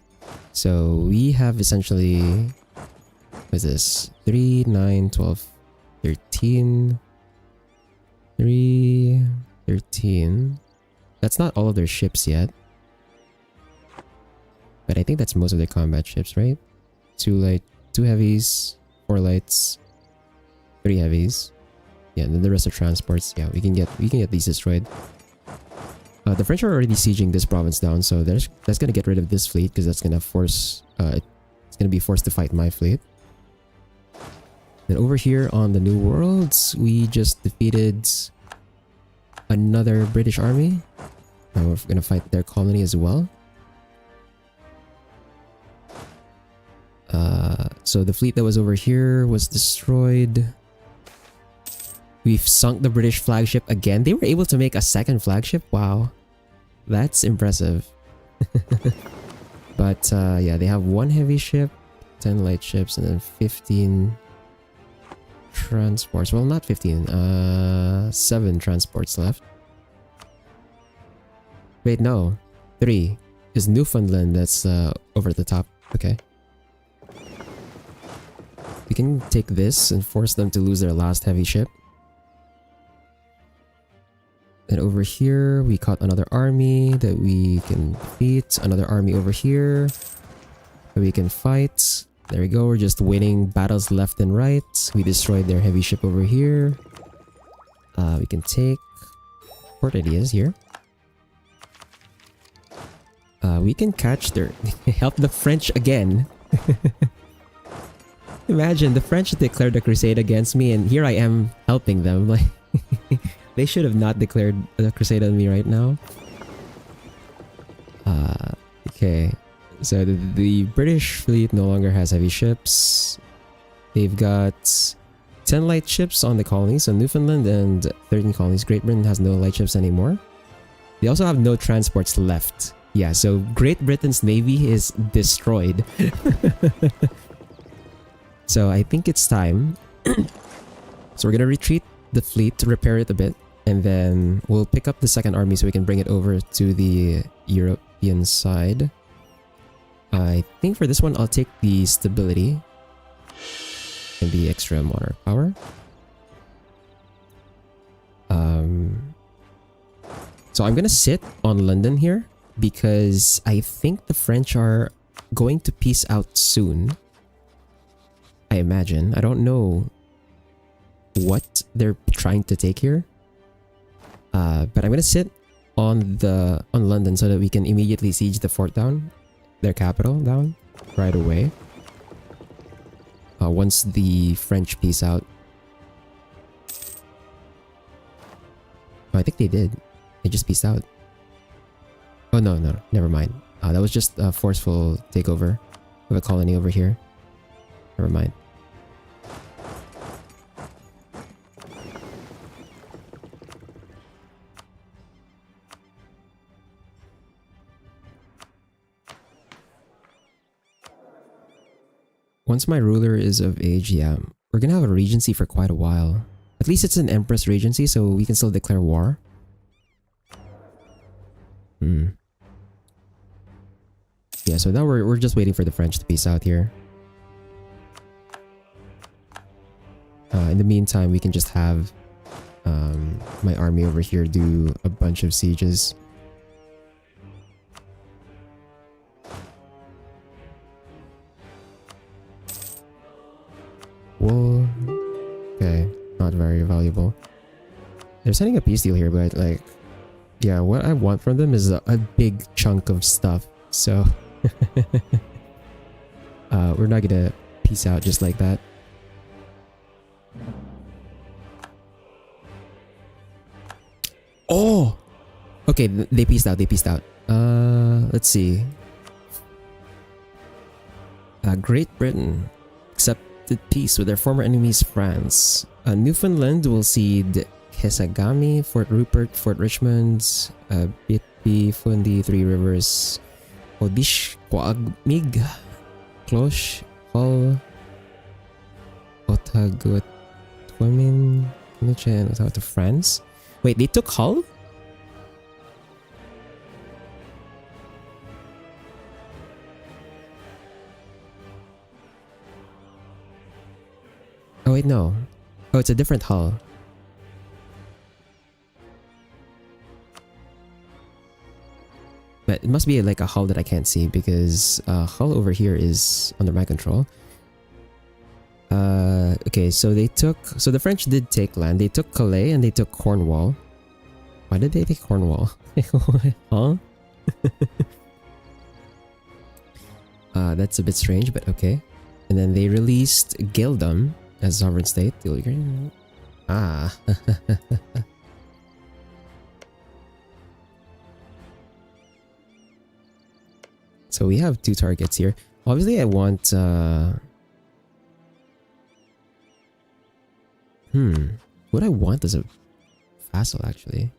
So we have essentially... What is this? 3, 9, 12, 13... 3, 13... That's not all of their ships yet. But I think that's most of their combat ships, right? 2 heavies, 4 lights, 3 heavies. Yeah, and then the rest are transports. Yeah, we can get these destroyed. The French are already sieging this province down, so that's gonna get rid of this fleet because that's gonna force it's gonna be forced to fight my fleet. Then over here on the New Worlds, we just defeated another British army. Now we're gonna fight their colony as well. So the fleet that was over here was destroyed. We've sunk the British flagship again. They were able to make a second flagship. Wow, that's impressive. But yeah, they have 1 heavy ship, 10 light ships, and then 15 transports. Well, not 15. 7 transports left. Wait, no. 3. Is Newfoundland that's over the top. Okay. We can take this and force them to lose their last heavy ship. And over here, we caught another army that we can defeat. Another army over here that we can fight. There we go. We're just winning battles left and right. We destroyed their heavy ship over here. We can take port ideas here. We can catch their... help the French again. Imagine, the French declared a crusade against me and here I am helping them. Like, they should have not declared a crusade on me right now. Okay. So the British fleet no longer has heavy ships. They've got 10 light ships on the colonies, so Newfoundland, and 13 colonies. Great Britain has no light ships anymore. They also have no transports left. Yeah, so Great Britain's navy is destroyed. So I think it's time. So we're gonna retreat the fleet to repair it a bit, and then we'll pick up the second army so we can bring it over to the European side. I think for this one I'll take the stability and the extra monarch power. So I'm gonna sit on London here because I think the French are going to peace out soon. I imagine. I don't know what they're trying to take here. But I'm gonna sit on London so that we can immediately siege the fort down, their capital down, right away. Once the French peace out. Oh, I think they did. They just peaced out. Oh no, never mind. That was just a forceful takeover of a colony over here. Never mind. Once my ruler is of age, yeah, we're gonna have a regency for quite a while. At least it's an empress regency, so we can still declare war. Yeah, so now we're just waiting for the French to peace out here. In the meantime, we can just have my army over here do a bunch of sieges. Wool. Okay, not very valuable. They're sending a peace deal here, but like, yeah, what I want from them is a big chunk of stuff. So we're not gonna peace out just like that. Oh, okay, they peaced out. Let's see. Great Britain accepted peace with their former enemies, France. Newfoundland will cede Kesagami, Fort Rupert, Fort Richmond, Bitby, Fundy, Three Rivers, Odish, Quagmig, Cloche, Hull, Otagotomin, and Ottawa to France. Wait, they took Hull? Oh wait, no. Oh, it's a different Hull. But it must be like a hull that I can't see because hull over here is under my control. Okay, so the French did take land. They took Calais and they took Cornwall. Why did they take Cornwall? Huh? That's a bit strange, but okay. And then they released Geldum as sovereign state. Ah. So we have 2 targets here. Obviously, I want... What I want is a vassal, actually.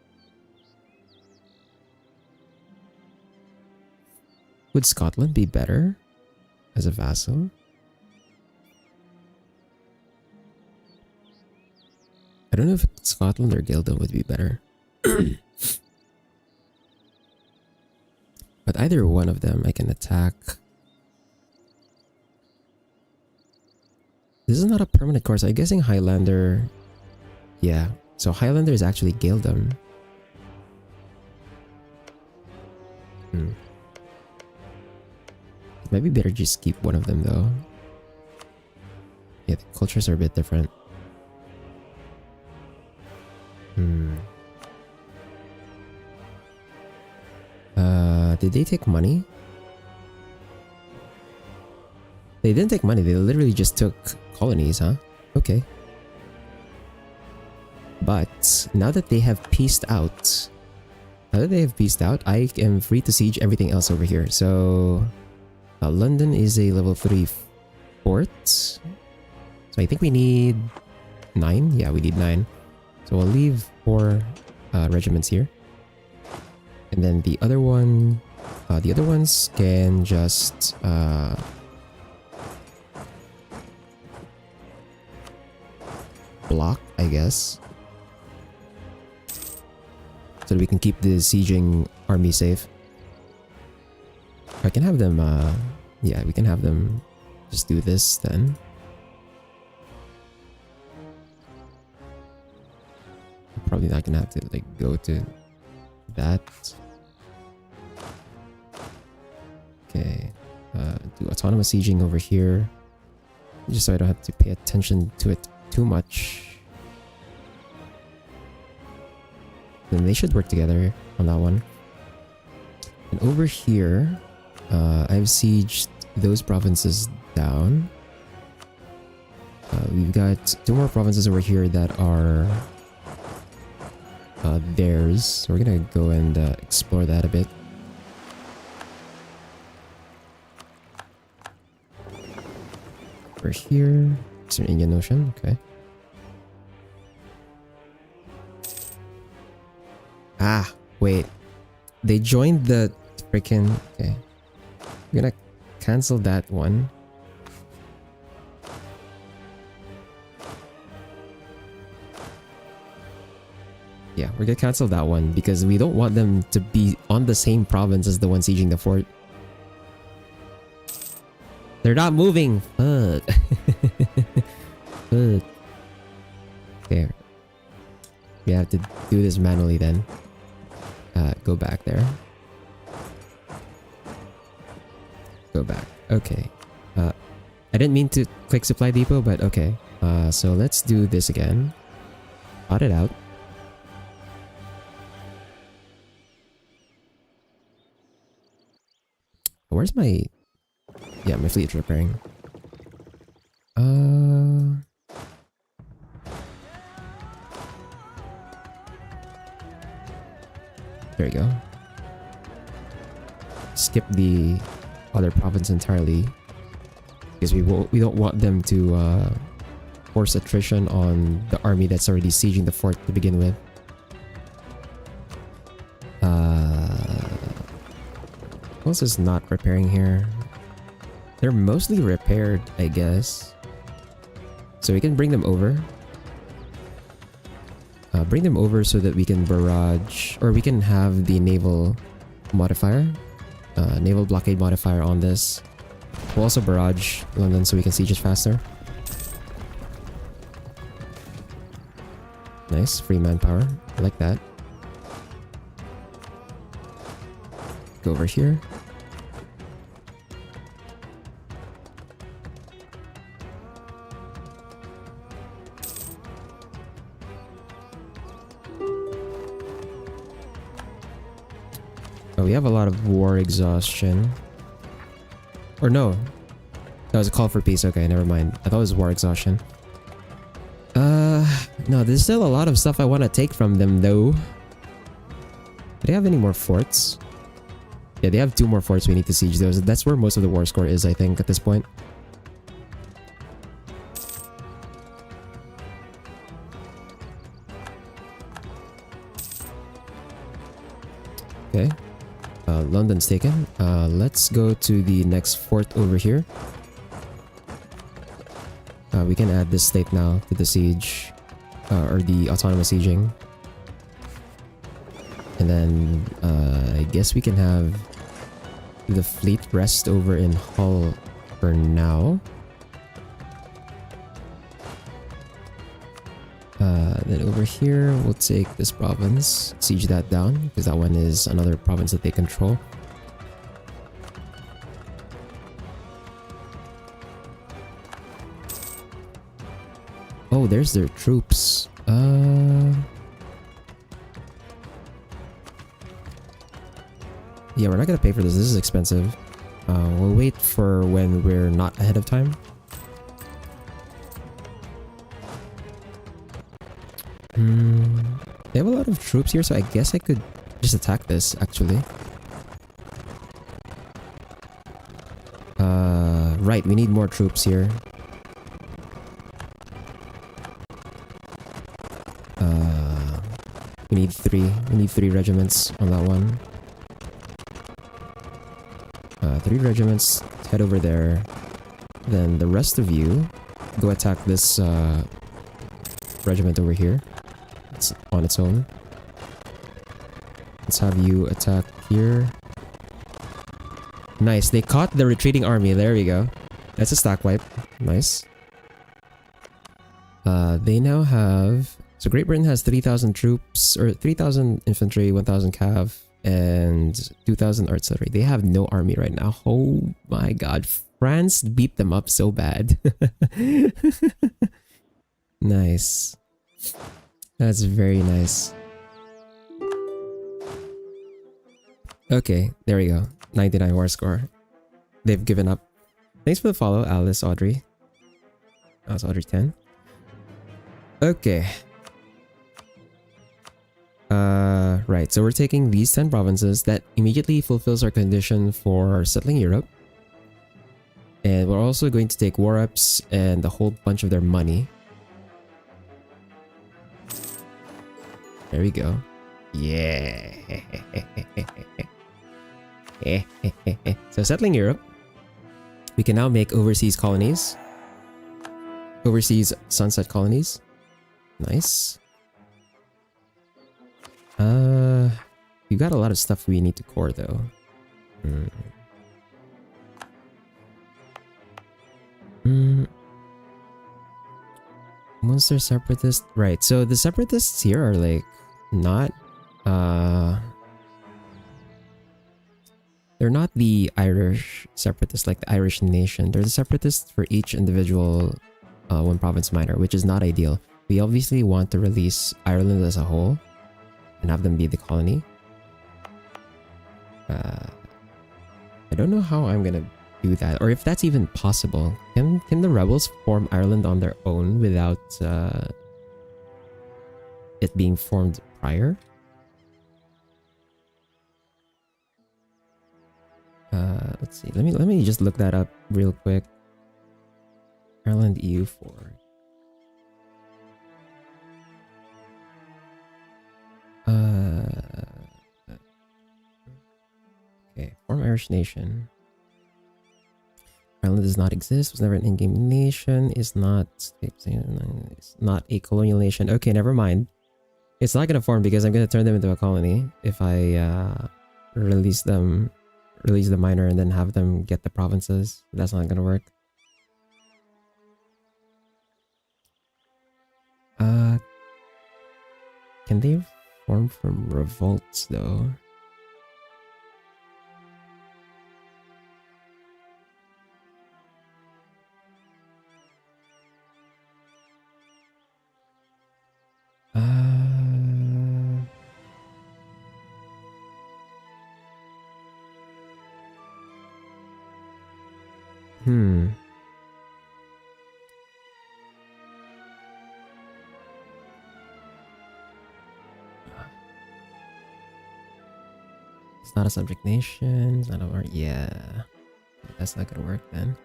Would Scotland be better as a vassal? I don't know if Scotland or Gilda would be better. But either one of them I can attack. This is not a permanent course. I'm guessing Highlander... Yeah. So Highlander is actually Gildum. It might be better just keep one of them though. Yeah, the cultures are a bit different. Did they take money? They didn't take money, they literally just took colonies, huh? Okay. But now that they have pieced out, I am free to siege everything else over here. So London is a level 3 fort. So I think we need 9. Yeah, we need 9. So we'll leave 4 regiments here. And then the other one, the other ones can just block, I guess, so that we can keep the sieging army safe. I can have them, yeah, we can have them just do this then. I'm probably not gonna have to like go to that. Okay, do autonomous sieging over here, just so I don't have to pay attention to it too much. Then they should work together on that one. And over here, I've sieged those provinces down. We've got 2 more provinces over here that are theirs. So we're gonna go and explore that a bit. Over here, Eastern Indian Ocean. Okay. Ah, wait. They joined the freaking... Okay. We're gonna cancel that one. Yeah, we're gonna cancel that one because we don't want them to be on the same province as the one sieging the fort. They're not moving! Fuck. Fuck. Okay. We have to do this manually then. Go back there. Go back. Okay. I didn't mean to click supply depot, but okay. So let's do this again. Plot it out. Where's my... Yeah, my fleet's repairing. There we go. Skip the other province entirely. because we don't want them to force attrition on the army that's already sieging the fort to begin with. What else is not repairing here? They're mostly repaired, I guess. So we can bring them over. Bring them over so that we can barrage, or we can have the naval modifier, naval blockade modifier on this. We'll also barrage London so we can siege it faster. Nice, free manpower. I like that. Go over here. Oh, we have a lot of war exhaustion. Or no. That was a call for peace. Okay, never mind. I thought it was war exhaustion. No, there's still a lot of stuff I want to take from them though. Do they have any more forts? Yeah, they have 2 more forts we need to siege those. That's where most of the war score is, I think, at this point. Okay. London's taken. Let's go to the next fort over here. We can add this state now to the siege, or the autonomous sieging. And then I guess we can have the fleet rest over in Hull for now. Then over here, we'll take this province, siege that down, because that one is another province that they control. Oh, there's their troops. Yeah, we're not gonna pay for this. This is expensive. We'll wait for when we're not ahead of time. They have a lot of troops here, so I guess I could just attack this, actually. Right, we need more troops here. We need 3. We need 3 regiments on that one. 3 regiments, head over there. Then the rest of you go attack this regiment over here. It's on its own. Let's have you attack here. Nice, they caught the retreating army. There we go. That's a stack wipe. Nice. They now have... So Great Britain has 3,000 troops, or 3,000 infantry, 1,000 cav, and 2,000 artillery. They have no army right now. Oh my god. France beat them up so bad. Nice. That's very nice. Okay, there we go. 99 war score. They've given up. Thanks for the follow, Alice Audrey. Alice Audrey 10. Okay. Right, so we're taking these 10 provinces. That immediately fulfills our condition for settling Europe. And we're also going to take war reps and a whole bunch of their money. There we go. Yeah. So settling Europe. We can now make overseas colonies. Overseas sunset colonies. Nice. We've got a lot of stuff we need to core though. Monster separatist. Right, so the separatists here are like not they're not the Irish separatists, like the Irish nation. They're the separatists for each individual one province minor, which is not ideal. We obviously want to release Ireland as a whole and have them be the colony. I don't know how I'm gonna do that, or if that's even possible. Can the rebels form Ireland on their own without it being formed prior? Let's see. Let me just look that up real quick. Ireland EU4. Okay, form Irish nation. Ireland does not exist, was never an in-game nation, is not a colonial nation. Okay, never mind. It's not gonna form because I'm gonna turn them into a colony if I release the minor and then have them get the provinces. That's not gonna work. Can they form from revolts though? It's not a subject nation. It's not a war. Yeah, that's not gonna work then.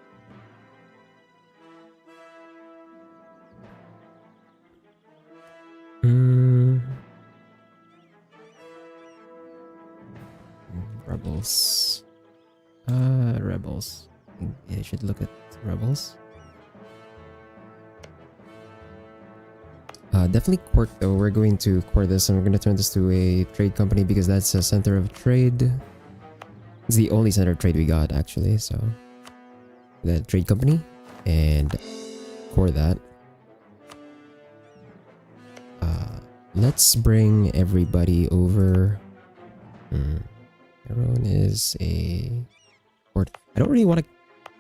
Rebels. Rebels. I should look at rebels. Definitely Quirk though. We're going to core this and we're going to turn this to a trade company because that's a center of trade. It's the only center of trade we got actually, so the trade company and core that. Let's bring everybody over. Everyone is a port. I don't really want to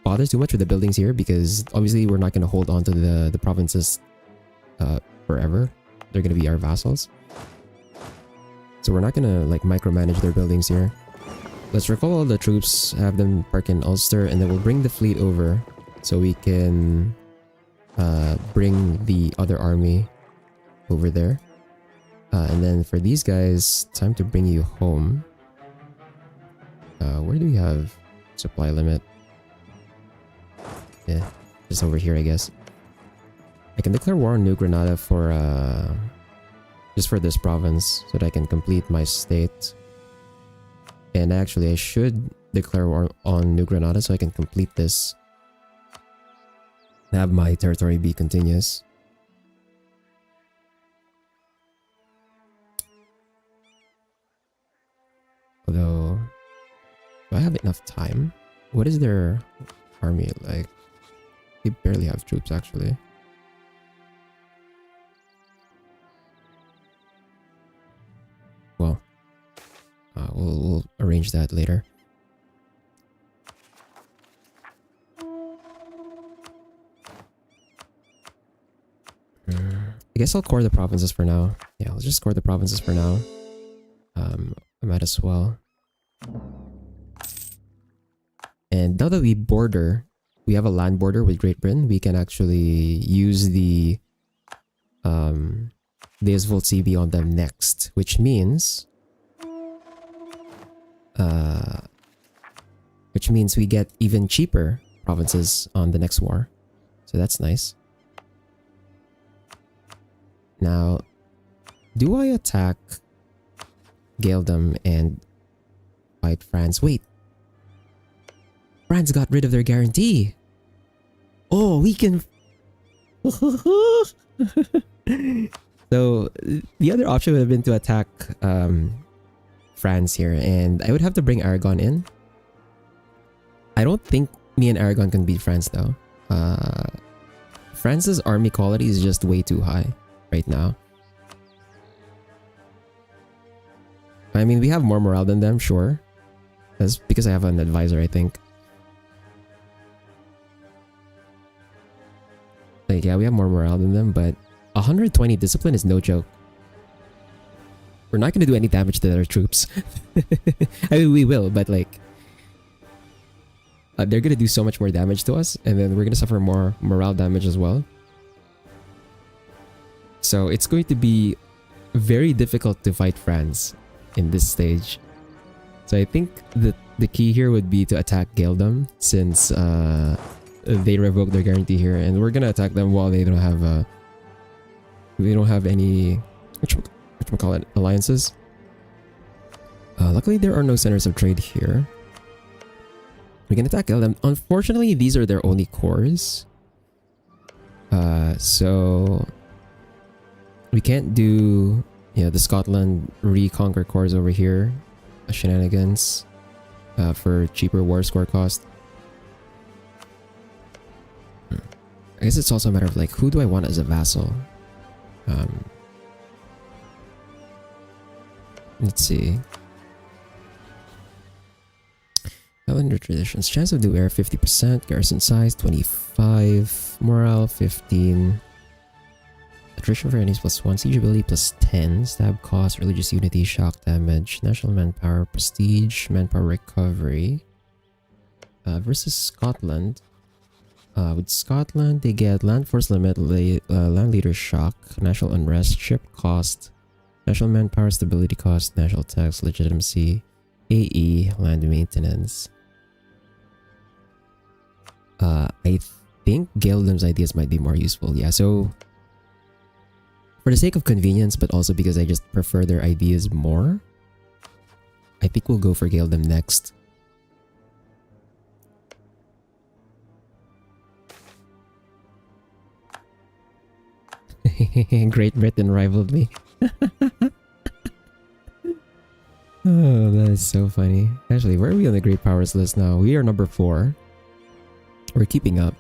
bother too much with the buildings here because obviously we're not going to hold on to the provinces forever. They're going to be our vassals, so we're not going to like micromanage their buildings here. Let's recall all the troops, have them park in Ulster, and then we'll bring the fleet over so we can bring the other army over there. And then for these guys, time to bring you home. Where do we have supply limit? Yeah, just over here, I guess. I can declare war on New Granada for just for this province so that I can complete my state. And actually, I should declare war on New Granada so I can complete this. Have my territory be continuous. Although, do I have enough time? What is their army like? They barely have troops actually. Well, we'll arrange that later. I guess I'll core the provinces for now. Yeah, I'll just core the provinces for now. I might as well. And now that we border, we have a land border with Great Britain, we can actually use the Asvolt CB on them next, which means we get even cheaper provinces on the next war. So that's nice. Now, do I attack Gaeldom and fight France? Wait. France got rid of their guarantee. Oh, we can... So, the other option would have been to attack France here. And I would have to bring Aragon in. I don't think me and Aragon can beat France though. France's army quality is just way too high right now. I mean, we have more morale than them, sure. That's because I have an advisor, I think. Like, yeah, we have more morale than them, but 120 discipline is no joke. We're not going to do any damage to their troops. I mean, we will, but like... they're going to do so much more damage to us, and then we're going to suffer more morale damage as well. So it's going to be very difficult to fight France in this stage. So I think the key here would be to attack Gaeldom, since they revoke their guarantee here, and we're gonna attack them while they don't have any whatchamacallit, alliances. Luckily, there are no centers of trade here. We can attack them. Unfortunately, these are their only cores. So we can't do, you know, the Scotland reconquer cores over here. Shenanigans for cheaper war score cost. I guess it's also a matter of like, who do I want as a vassal? Let's see. Calendar traditions. Chance of new air 50%. Garrison size 25. Morale 15. Attrition for enemies +1. Siege ability +10. Stab cost. Religious unity. Shock damage. National manpower. Prestige. Manpower recovery. Versus Scotland. With Scotland, they get land force limit, land leader shock, national unrest, ship cost, national manpower stability cost, national tax, legitimacy, AE, land maintenance. I think Gaeldam's ideas might be more useful. Yeah, so for the sake of convenience, but also because I just prefer their ideas more, I think we'll go for Gaeldam next. Great Britain rivaled me. Oh, that is so funny. Actually, where are we on the Great Powers list now? We are number 4. We're keeping up.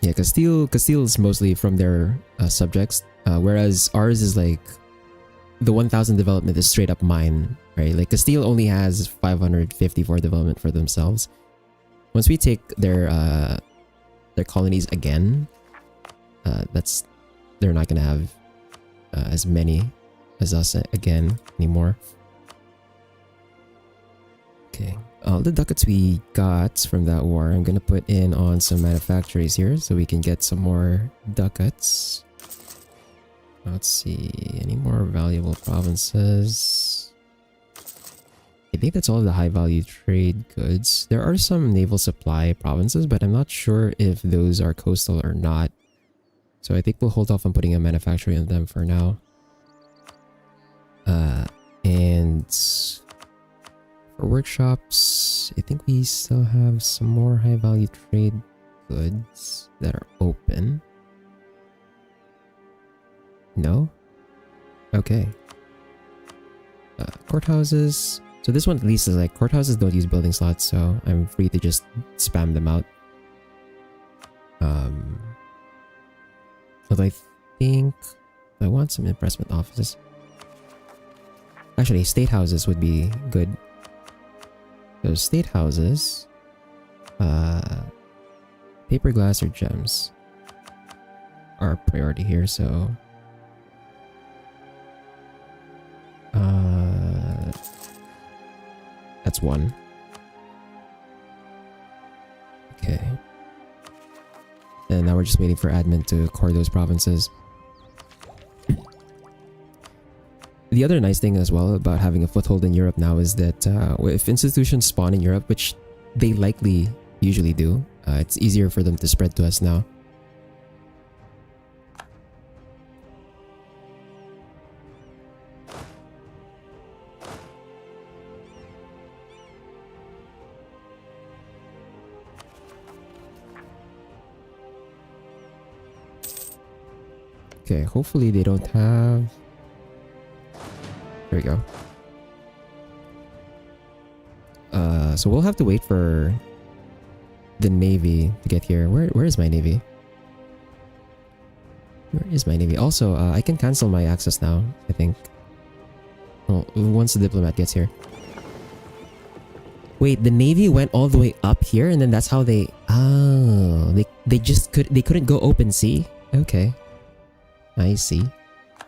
Yeah, Castile is mostly from their subjects, whereas ours is like the 1000 development is straight up mine, right? Like Castile only has 554 development for themselves. Once we take their colonies again, they're not gonna have as many as us again anymore. Okay, all the ducats we got from that war, I'm gonna put in on some manufactories here so we can get some more ducats. Let's see, any more valuable provinces? I think that's all of the high value trade goods. There are some naval supply provinces, but I'm not sure if those are coastal or not. So I think we'll hold off on putting a manufacturing on them for now. And for workshops, I think we still have some more high value trade goods that are open. No? Okay. Courthouses. So this one at least is like, courthouses don't use building slots, so I'm free to just spam them out. But I think I want some impressment offices. Actually, state houses would be good. So state houses, paper, glass, or gems are a priority here. So, that's one. Okay. And now we're just waiting for admin to core those provinces. The other nice thing as well about having a foothold in Europe now is that if institutions spawn in Europe, which they likely usually do, it's easier for them to spread to us now. Okay, hopefully they don't have... There we go. So we'll have to wait for the navy to get here. Where is my navy? Where is my navy? Also, I can cancel my access now, I think. Well, once the diplomat gets here. Wait, the navy went all the way up here, and then that's how they... Oh, they just couldn't go open sea? Okay. I see.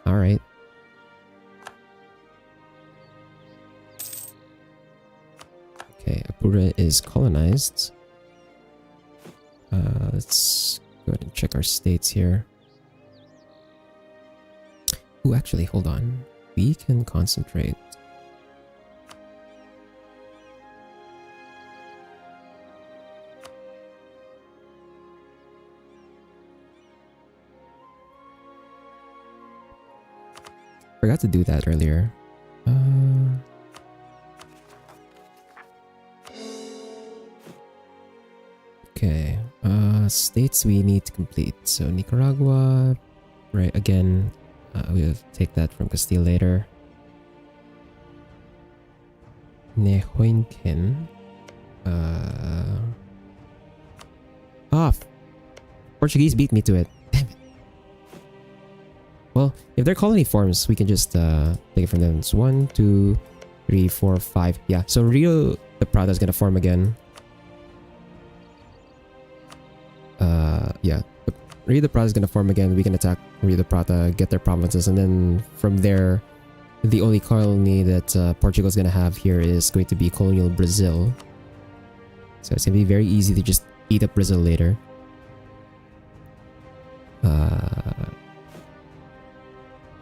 Alright. Okay, Apura is colonized. Let's go ahead and check our states here. Ooh, actually, hold on. We can concentrate. Forgot to do that earlier. Okay. States we need to complete. So Nicaragua, right? Again, we'll take that from Castile later. Nehuenken. Portuguese beat me to it. Damn it. Well, if they're colony forms, we can just take it from them. It's 1, 2, 3, 4, 5. Yeah, so Rio de Prata is gonna form again. Yeah. Rio de Prata is gonna form again. We can attack Rio de Prata, get their provinces, and then from there, the only colony that Portugal is gonna have here is going to be colonial Brazil. So it's gonna be very easy to just eat up Brazil later.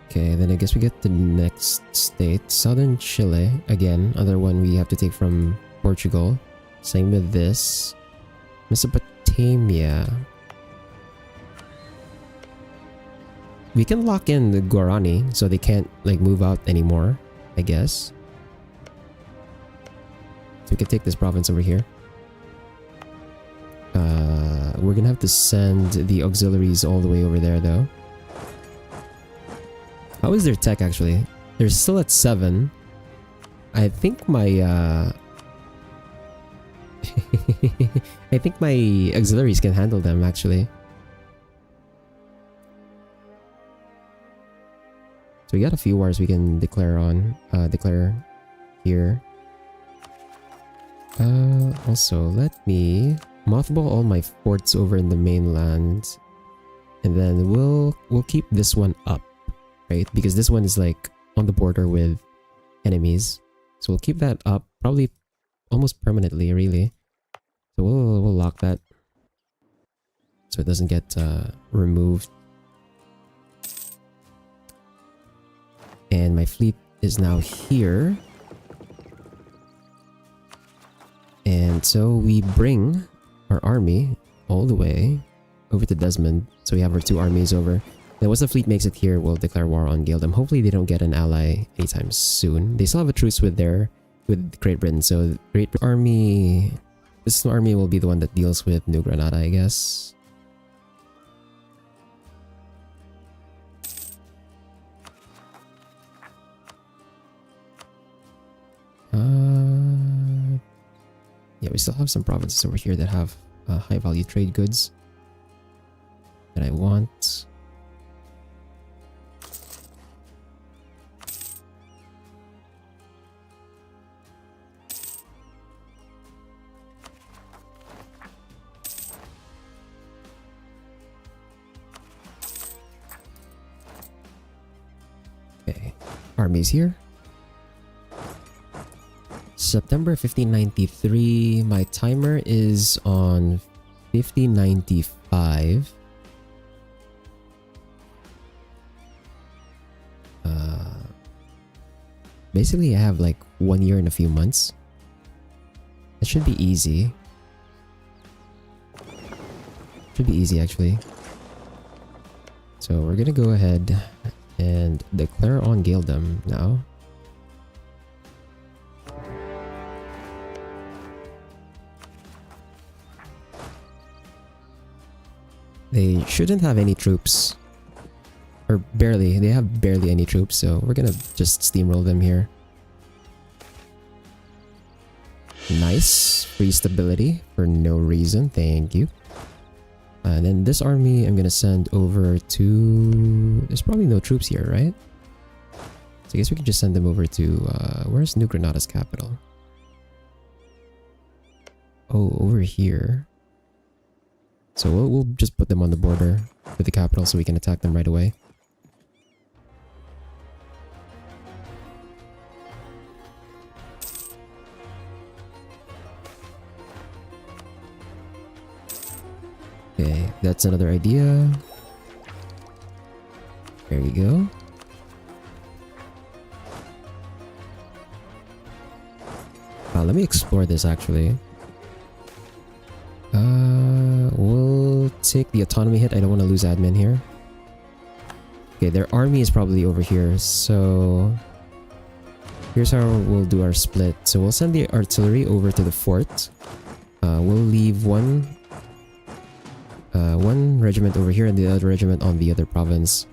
Okay, then I guess we get the next state. Southern Chile. Again, another one we have to take from Portugal. Same with this. Mesopotamia. We can lock in the Guarani so they can't like move out anymore, I guess. So we can take this province over here. We're gonna have to send the auxiliaries all the way over there though. How is their tech actually? They're still at 7. I think my I think my auxiliaries can handle them actually. So we got a few wars we can declare on declare here. Also let me mothball all my forts over in the mainland, and then we'll keep this one up, right? Because this one is like on the border with enemies, so we'll keep that up probably almost permanently, really. So we'll lock that so it doesn't get removed. And my fleet is now here, and so we bring our army all the way over to Desmond. So we have our 2 armies over. Then once the fleet makes it here, we'll declare war on Gildem. Hopefully they don't get an ally anytime soon. They still have a truce with Great Britain. So Great Army, this army will be the one that deals with New Granada, I guess. Yeah, we still have some provinces over here that have high value trade goods that I want. Okay, armies here. September 1593. My timer is on 1595. Basically, I have like 1 year and a few months. It should be easy. Should be easy, actually. So we're gonna go ahead and declare on Gildem now. They shouldn't have any troops. Or barely. They have barely any troops, so we're gonna just steamroll them here. Nice. Free stability for no reason. Thank you. And then this army I'm gonna send over to... There's probably no troops here, right? So I guess we can just send them over to... where's New Granada's capital? Oh, over here. So we'll just put them on the border with the capital so we can attack them right away. Okay, that's another idea. There you go. Let me explore this actually. We'll take the autonomy hit. I don't want to lose admin here. Okay, their army is probably over here, so here's how we'll do our split. So we'll send the artillery over to the fort. We'll leave one regiment over here and the other regiment on the other province.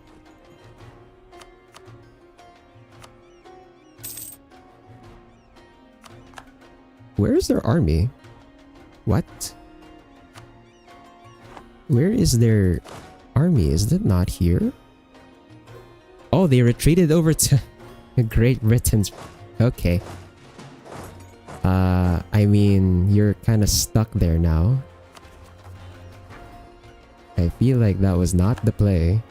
Where is their army? What? Where is their army? Is it not here? Oh, they retreated over to Great Britain's. Okay. I mean, you're kind of stuck there now. I feel like that was not the play.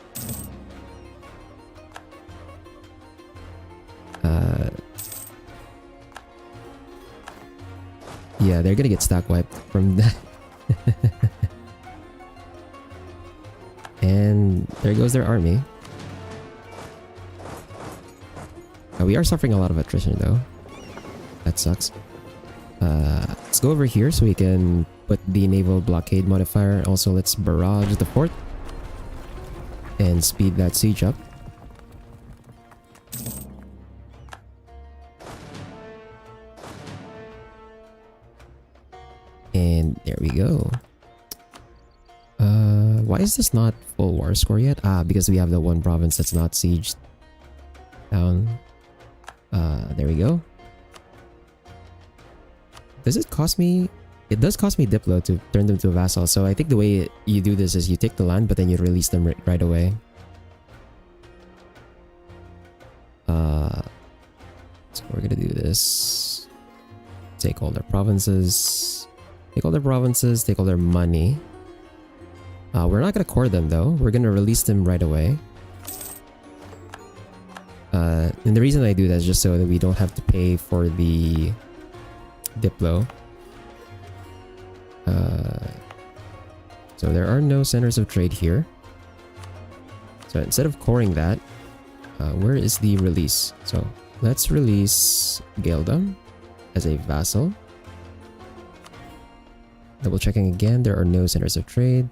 Yeah, they're gonna get stock wiped from that. And there goes their army. We are suffering a lot of attrition though. That sucks. Let's go over here so we can put the naval blockade modifier. Also, let's barrage the fort and speed that siege up. And there we go. Why is this not full war score yet? Because we have the one province that's not sieged down. There we go. Does it cost me? It does cost me Diplo to turn them to a vassal. So I think the way you do this is you take the land, but then you release them right away. So we're gonna do this. Take all their provinces. Take all their provinces. Take all their money. We're not gonna core them though. We're gonna release them right away. And the reason I do that is just so that we don't have to pay for the Diplo. So there are no centers of trade here. So instead of coring that, where is the release? So let's release Geldam as a vassal. Double checking again, there are no centers of trade.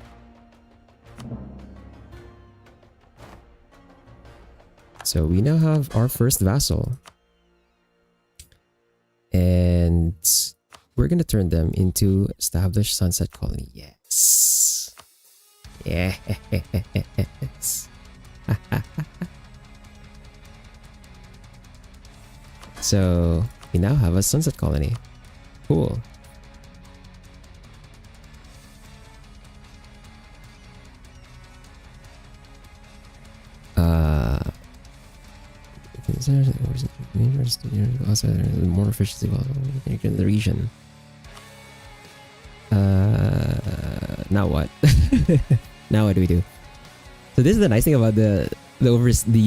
So we now have our first vassal. And we're gonna turn them into established sunset colony. Yes. Yes. So we now have a sunset colony. Cool. More efficiency in the region. Now what? Now what do we do? So this is the nice thing about the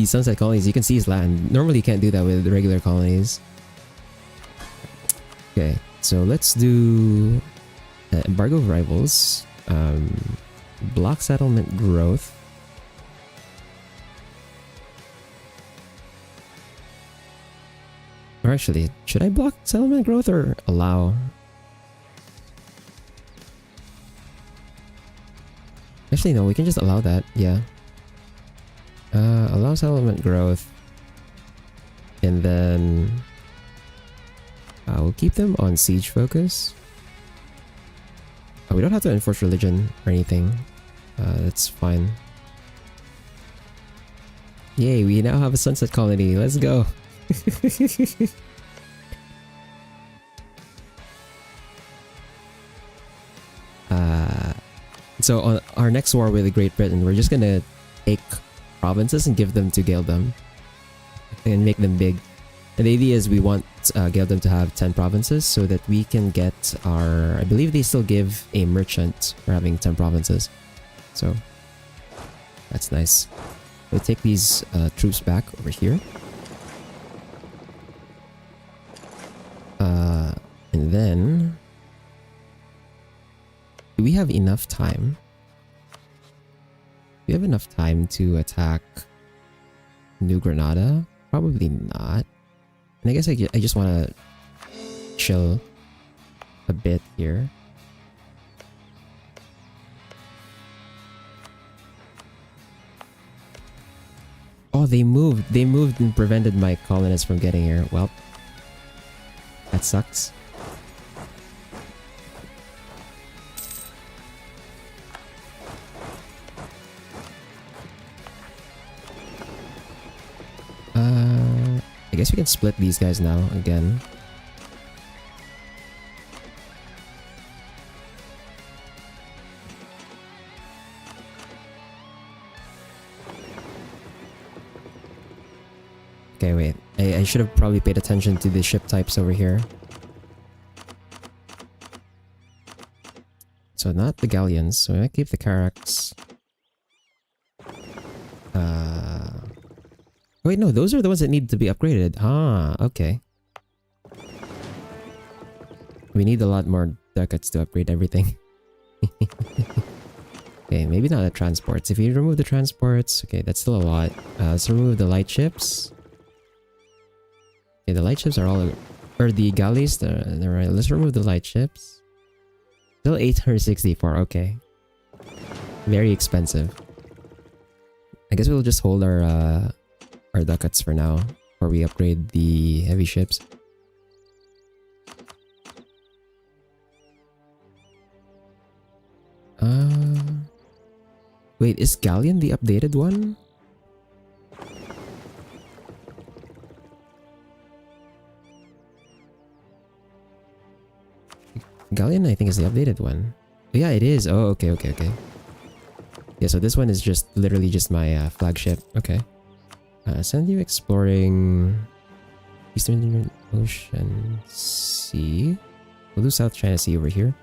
sunset colonies. You can seize land. Normally you can't do that with regular colonies. Okay, so let's do embargo of rivals, block settlement growth. Or actually, should I block settlement growth or allow? Actually, no, we can just allow that. Yeah. Allow settlement growth. And then we'll keep them on siege focus. We don't have to enforce religion or anything. That's fine. Yay, we now have a sunset colony. Let's go. So on our next war with Great Britain, we're just gonna take provinces and give them to Geldam and make them big. And the idea is we want Geldam to have 10 provinces so that we can get our... I believe they still give a merchant for having 10 provinces. So that's nice. We'll take these troops back over here. And then... do we have enough time? Do we have enough time to attack New Granada? Probably not. And I guess I just want to chill a bit here. Oh, they moved. They moved and prevented my colonists from getting here. Well, that sucks. I guess we can split these guys now again. Okay, wait. I should have probably paid attention to the ship types over here. So not the galleons, so I keep the carracks. Wait, no, those are the ones that need to be upgraded. Ah, okay. We need a lot more ducats to upgrade everything. Okay, maybe not the transports. If you remove the transports, okay, that's still a lot. Let's remove the light ships. Okay, the light ships are all... Or the galleys, they're right. Let's remove the light ships. Still 864, okay. Very expensive. I guess we'll just hold our ducats for now, before we upgrade the heavy ships. Wait, is Galleon the updated one? Galleon, I think, is the updated one. Yeah, it is. Oh, okay. Yeah, so this one is just literally just my flagship. Okay. Send you exploring Eastern Ocean Sea. We'll do South China Sea over here.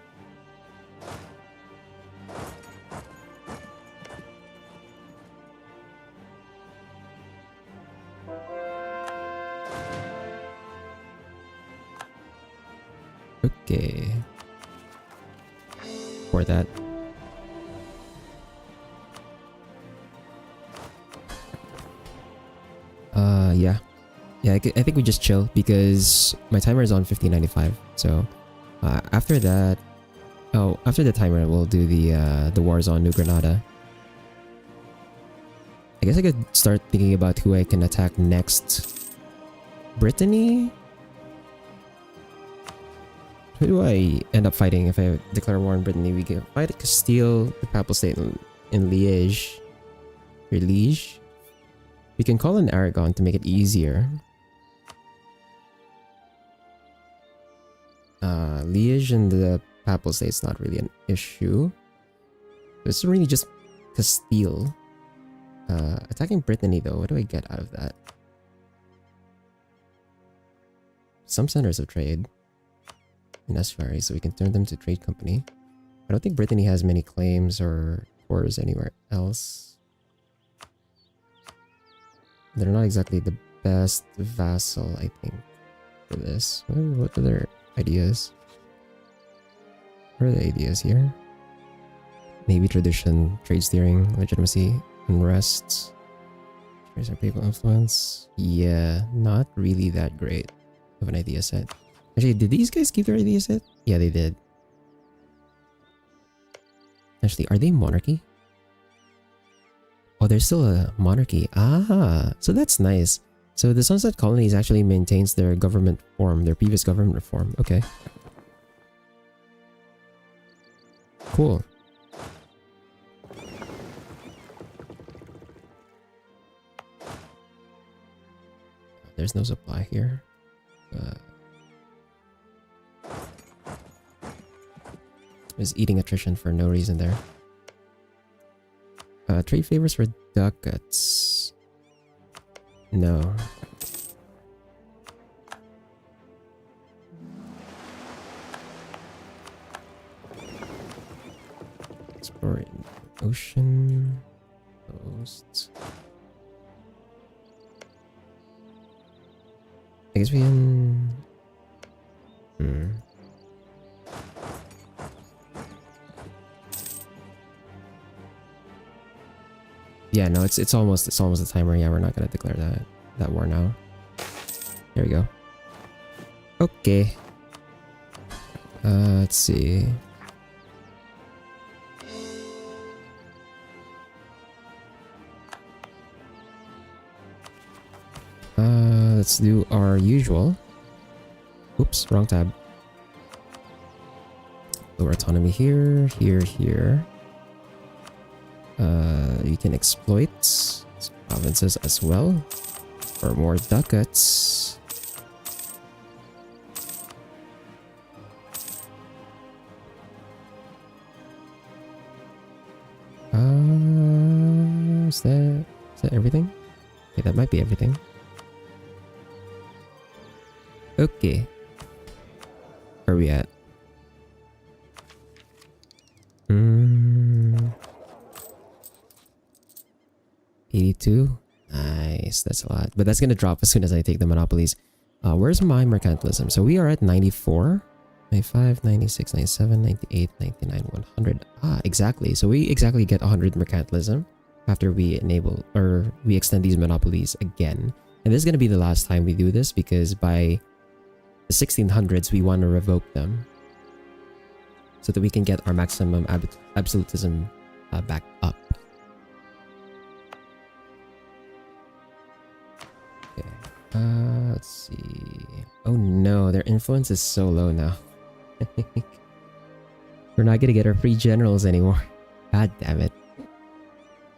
Okay. For that. Yeah, I think we just chill because my timer is on 1595. So, after that... Oh, after the timer, we'll do the wars on New Granada. I guess I could start thinking about who I can attack next. Brittany? Who do I end up fighting if I declare war on Brittany? We can fight Castile, the Papal State in Liège. Or Liège? We can call in Aragon to make it easier. Liège and the Papal State is not really an issue. It's really just Castile. Attacking Brittany though, what do I get out of that? Some centers of trade. Necessary, so we can turn them to trade company. I don't think Brittany has many claims or wars anywhere else. They're not exactly the best vassal, I think, for this. What are their ideas? What are the ideas here? Navy tradition, trade steering, legitimacy, unrest. Trace our papal influence. Yeah, not really that great of an idea set. Actually, did these guys keep their idea set? Yeah, they did. Actually, are they monarchy? Oh, they're still a monarchy. Ah, so that's nice. So the Sunset Colonies actually maintains their government form, their previous government form. Okay. Cool. There's no supply here. Is eating attrition for no reason there. Trade favors for ducats. No. Explore ocean. Coast. I guess we can... Yeah, no, it's almost the timer. Yeah, we're not gonna declare that war now. There we go. Okay. Let's see. Let's do our usual. Oops, wrong tab. Lower autonomy here, here. You can exploit provinces as well for more ducats. Is that everything? Okay, that might be everything. Okay. Where are we at? 82. Nice, that's a lot. But that's gonna drop as soon as I take the monopolies. Where's my mercantilism? So we are at 94, 95, 96, 97, 98, 99, 100. Exactly. So we exactly get 100 mercantilism after we enable or we extend these monopolies again. And this is gonna be the last time we do this because by the 1600s we want to revoke them so that we can get our maximum absolutism back up. Okay. Let's see. Oh no, their influence is so low now. We're not gonna get our free generals anymore. God damn it.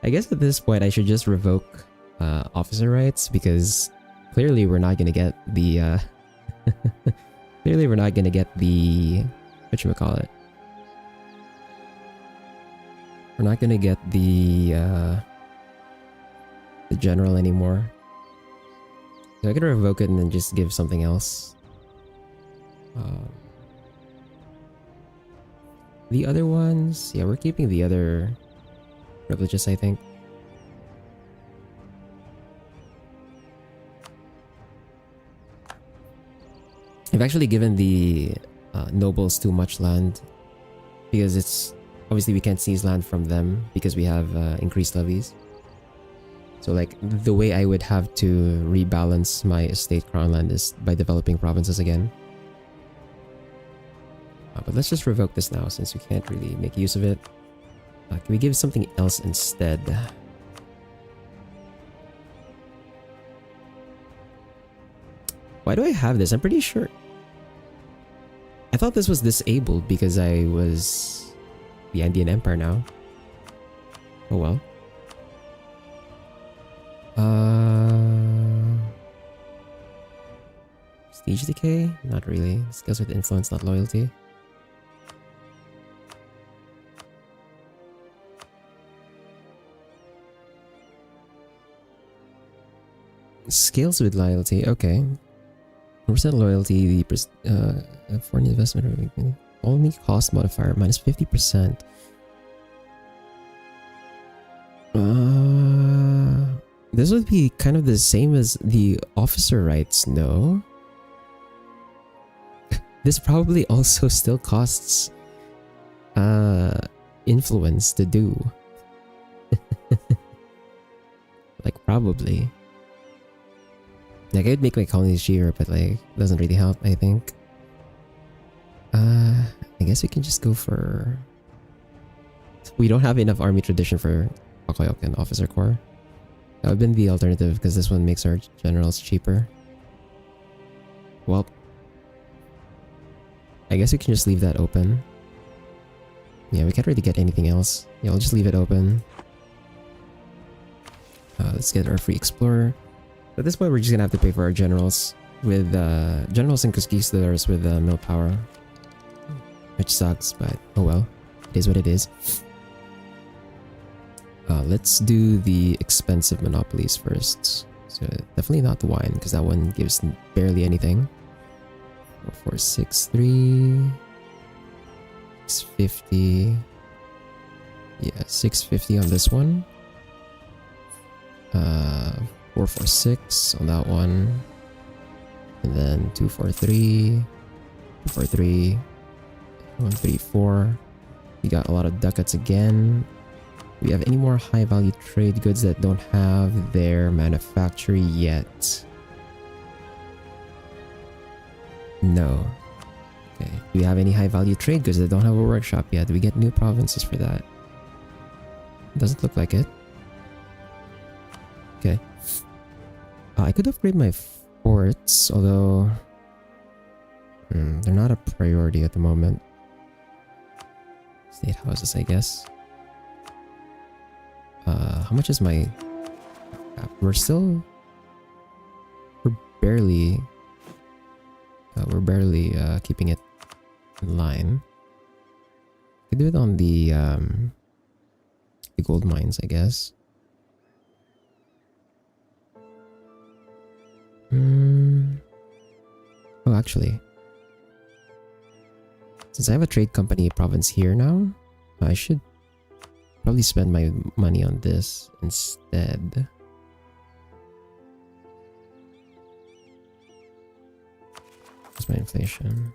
I guess at this point I should just revoke officer rights because clearly we're not gonna get the clearly we're not gonna get the whatchamacallit. We're not gonna get the general anymore. So I could revoke it and then just give something else. The other ones, yeah, we're keeping the other privileges, I think. I've actually given the nobles too much land because it's obviously we can't seize land from them because we have increased levies. So like the way I would have to rebalance my estate crown land is by developing provinces again. But let's just revoke this now since we can't really make use of it. Can we give something else instead? Why do I have this? I'm pretty sure. I thought this was disabled because I was the Andean Empire now. Oh well. Prestige decay? Not really. This goes with influence, not loyalty. Scales with loyalty, okay. Percent loyalty, the foreign investment only cost modifier minus 50%. This would be kind of the same as the officer rights, no? This probably also still costs influence to do. Like probably. Like, I could make my colonies cheaper, but like, it doesn't really help, I think. I guess we can just go for... We don't have enough army tradition for Okoyok and Officer Corps. That would have been the alternative, because this one makes our generals cheaper. Well... I guess we can just leave that open. Yeah, we can't really get anything else. Yeah, I'll just leave it open. Let's get our free explorer. At this point, we're just gonna have to pay for our generals with generals and conquistadors with mill power, which sucks, but oh well, it is what it is. Let's do the expensive monopolies first. So definitely not the wine because that one gives barely anything. 4463, 650. Yeah, 650 on this one. 446 on that one, and then 243, 243, 134. We got a lot of ducats again. Do we have any more high value trade goods that don't have their manufacturer yet? No. Okay. Do we have any high value trade goods that don't have a workshop yet? Do we get new provinces for that? Doesn't look like it. Okay. I could upgrade my forts, although they're not a priority at the moment. State houses, I guess. How much is my... We're barely... we're barely keeping it in line. I could do it on the gold mines, I guess. Oh, actually, since I have a trade company province here now, I should probably spend my money on this instead. What's my inflation?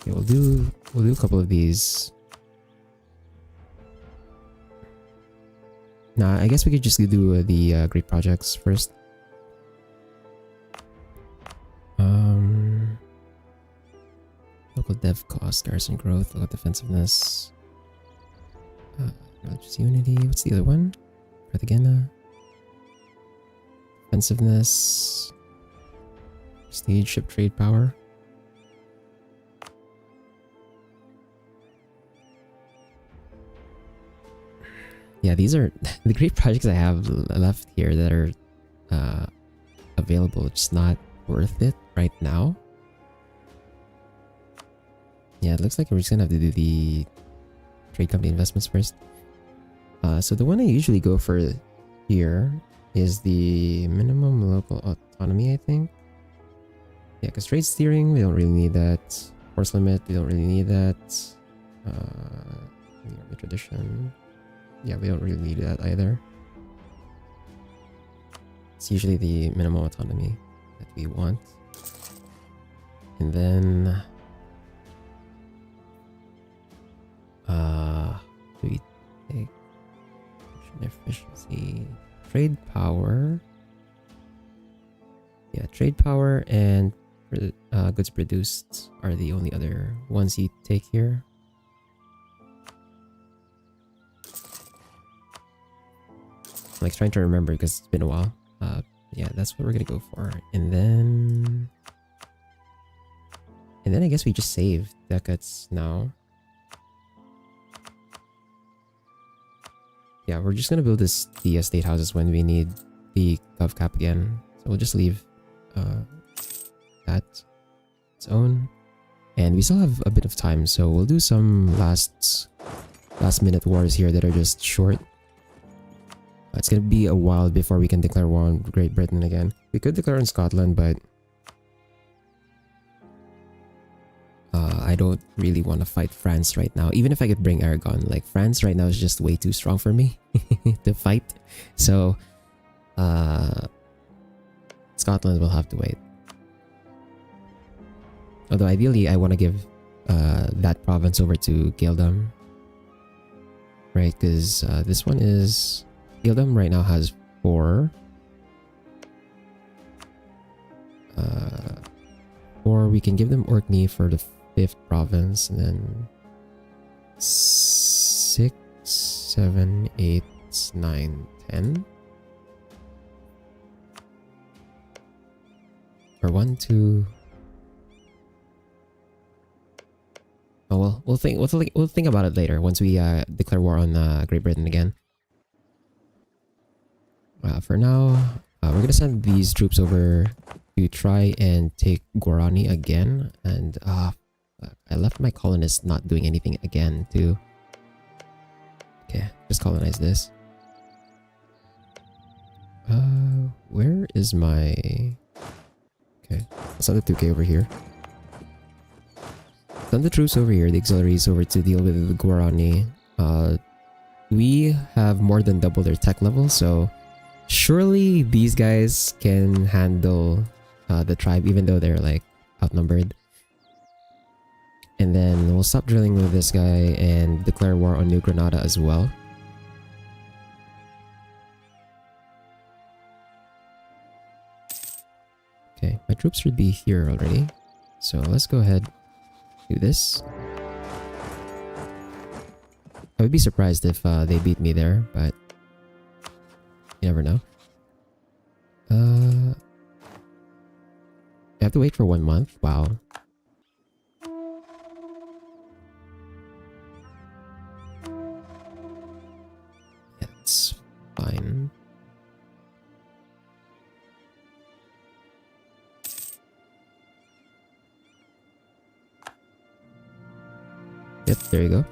Okay, we'll do a couple of these. Nah, I guess we could just do the great projects first. Local dev cost, garrison growth, local defensiveness, religious unity. What's the other one? Cartagena. Defensiveness, prestige, ship trade power. Yeah, these are the great projects I have left here that are available. It's not worth it right now. Yeah, it looks like we're just gonna have to do the trade company investments first. So the one I usually go for here is the minimum local autonomy, I think. Yeah, because trade steering, we don't really need that. Force limit, we don't really need that. The tradition. Yeah, we don't really need that either. It's usually the minimum autonomy that we want. And then... do we take efficiency, trade power? Yeah, trade power and goods produced are the only other ones you take here. I'm like trying to remember because it's been a while. Yeah, that's what we're gonna go for. And then I guess we just save decades now. Yeah, we're just gonna build the estate houses when we need the gov cap again. So we'll just leave that its own. And we still have a bit of time, so we'll do some last minute wars here that are just short. It's gonna be a while before we can declare war on Great Britain again. We could declare on Scotland, but I don't really want to fight France right now. Even if I could bring Aragon, like France right now is just way too strong for me to fight. So Scotland will have to wait. Although ideally I want to give that province over to Gaeldom. Right, because this one is... Gaeldom right now has 4. 4. We can give them Orkney for the 5th province, and then 6, 7, 8, 9, 10. Or 1, 2. Oh well, we'll think about it later once we declare war on Great Britain again. For now, we're gonna send these troops over to try and take Guarani again. And I left my colonists not doing anything again too. Okay, just colonize this. Where is my... Okay, I'll send the 2K over here. Send the troops over here, the auxiliaries over to deal with the Guarani. We have more than double their tech level, so surely these guys can handle the tribe, even though they're like outnumbered. And then we'll stop drilling with this guy and declare war on New Granada as well. Okay, my troops should be here already. So let's go ahead, do this. I would be surprised if they beat me there, but you never know. I have to wait for 1 month. Wow. Yeah, it's fine. Yep, there you go.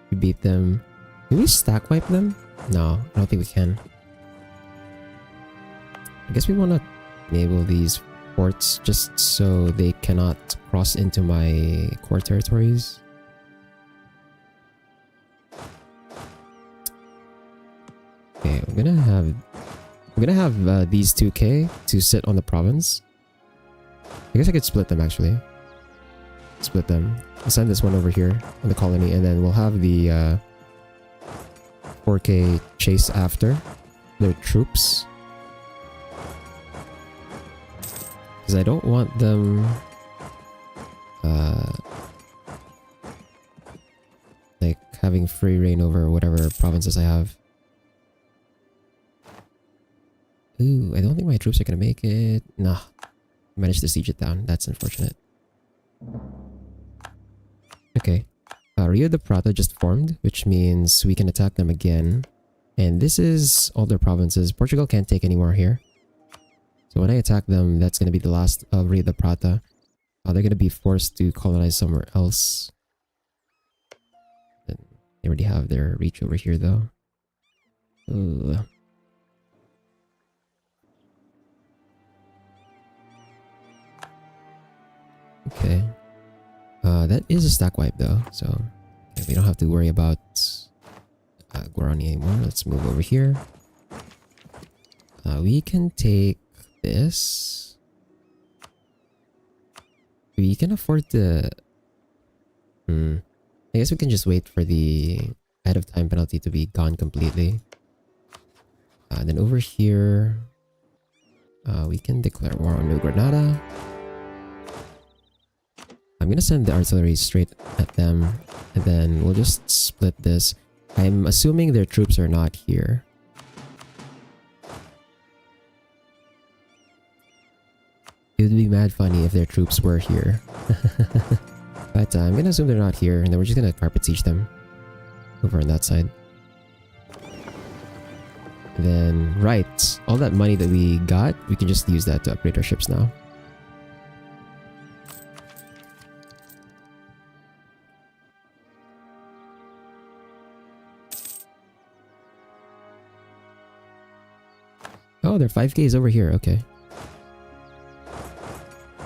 We beat them. Can we stack wipe them? No, I don't think we can. I guess we want to enable these forts just so they cannot cross into my core territories. Okay, I'm gonna have these 2k to sit on the province. I guess I could split them actually. Split them. I'll send this one over here on the colony, and then we'll have the 4k chase after their troops. Because I don't want them like having free reign over whatever provinces I have. Ooh, I don't think my troops are gonna make it. Nah, managed to siege it down. That's unfortunate. Okay, Rio de Prata just formed, which means we can attack them again. And this is all their provinces. Portugal can't take any more here. So when I attack them, that's going to be the last of Rio de Prata. They're going to be forced to colonize somewhere else. And they already have their reach over here though. Ooh. Okay. That is a stack wipe though, so okay, we don't have to worry about Guarani anymore. Let's move over here. We can take this. We can afford to... I guess we can just wait for the ahead of time penalty to be gone completely. And then over here, we can declare war on New Granada. I'm gonna send the artillery straight at them, and then we'll just split this. I'm assuming their troops are not here. It would be mad funny if their troops were here. But I'm gonna assume they're not here, and then we're just gonna carpet siege them over on that side. And then, right, all that money that we got, we can just use that to upgrade our ships now. Oh, their 5k is over here. Okay.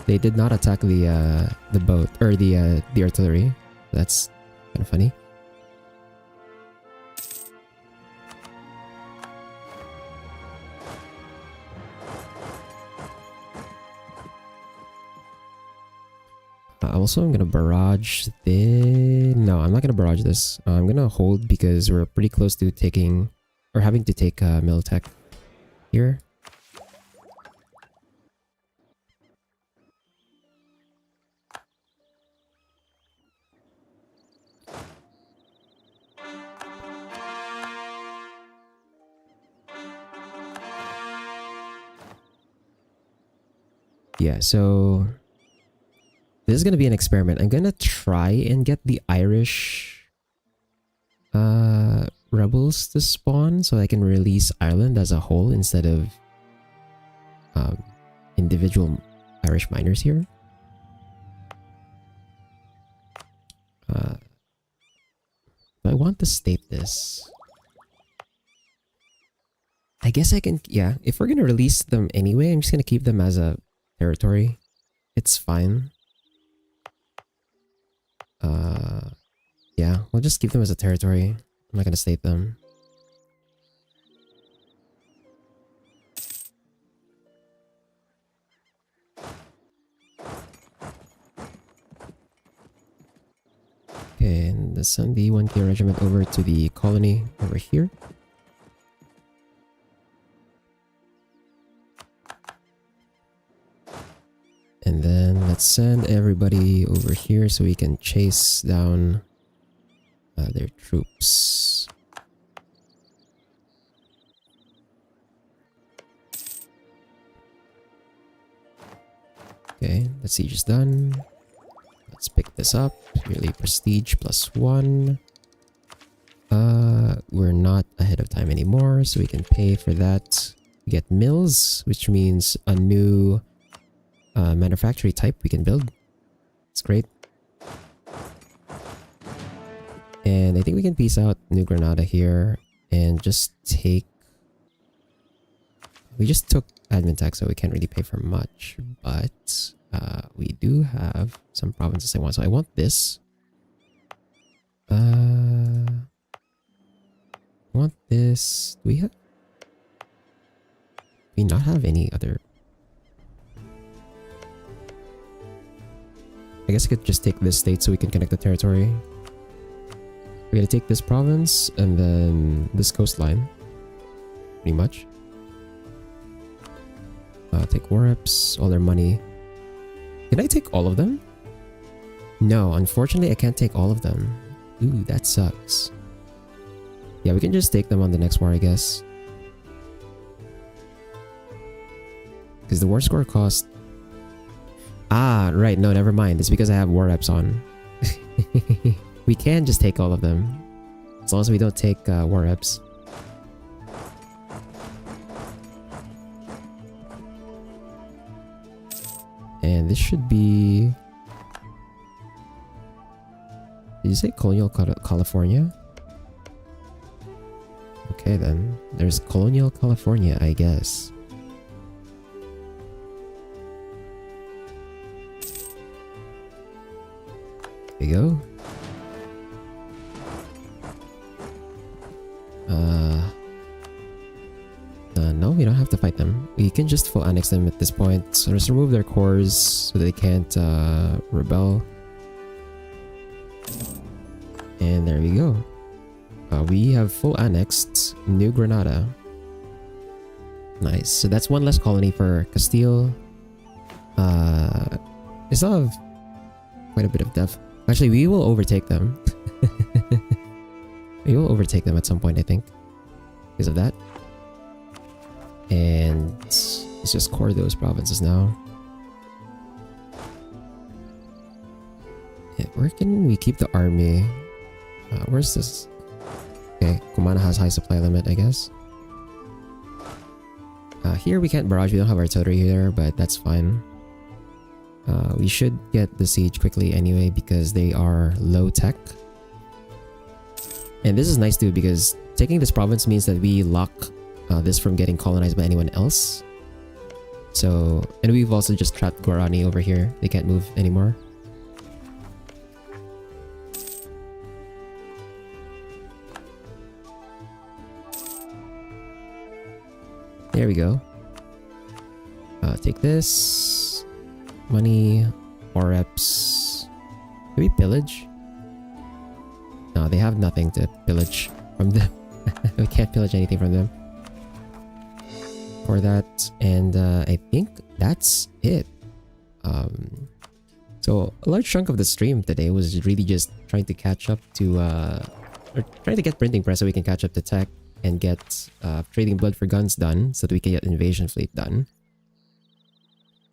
They did not attack the boat or the artillery. That's kind of funny. Also, I'm gonna barrage this. No, I'm not gonna barrage this. I'm gonna hold because we're pretty close to taking or having to take Militech here. Yeah, so this is gonna be an experiment. I'm gonna try and get the Irish rebels to spawn so I can release Ireland as a whole instead of individual Irish miners here. I want to state this. I guess I can, yeah, if we're gonna release them anyway, I'm just gonna keep them as a territory. It's fine. Yeah, we'll just keep them as a territory. I'm not gonna state them. Okay, and let's send the 1k regiment over to the colony over here. And then let's send everybody over here so we can chase down their troops. Okay, the siege is done. Let's pick this up. Yearly prestige +1. We're not ahead of time anymore, so we can pay for that. We get mills, which means a new manufacturing type we can build. It's great. And I think we can peace out New Granada here and just take... We just took admin tax, so we can't really pay for much, but we do have some provinces I want. So I want this. I want this. Do we have... Do we not have any other... I guess I could just take this state so we can connect the territory. We're gonna take this province and then this coastline. Pretty much. Take war reps, all their money. Can I take all of them? No, unfortunately I can't take all of them. Ooh, that sucks. Yeah, we can just take them on the next war, I guess. Because the war score cost... Ah, right, no, never mind. It's because I have war reps on. We can just take all of them. As long as we don't take war reps. And this should be... Did you say Colonial California? Okay then. There's Colonial California, I guess. There you go. No, we don't have to fight them. We can just full annex them at this point. So just remove their cores so they can't rebel. And there we go. We have full annexed New Granada. Nice. So that's one less colony for Castile. They still have quite a bit of depth. Actually, we will overtake them. We will overtake them at some point, I think. Because of that. And let's just core those provinces now. Yeah, where can we keep the army? Where's this? Okay, Kumana has high supply limit, I guess. Here we can't barrage, we don't have artillery here, but that's fine. We should get the siege quickly anyway because they are low tech. And this is nice too because taking this province means that we lock this from getting colonized by anyone else. So, and we've also just trapped Guarani over here. They can't move anymore. There we go. Take this. Money. War reps. Do we pillage? No, they have nothing to pillage from them. We can't pillage anything from them. For that, and I think that's it. So a large chunk of the stream today was really just trying to catch up to or trying to get printing press so we can catch up to tech and get trading blood for guns done so that we can get invasion fleet done.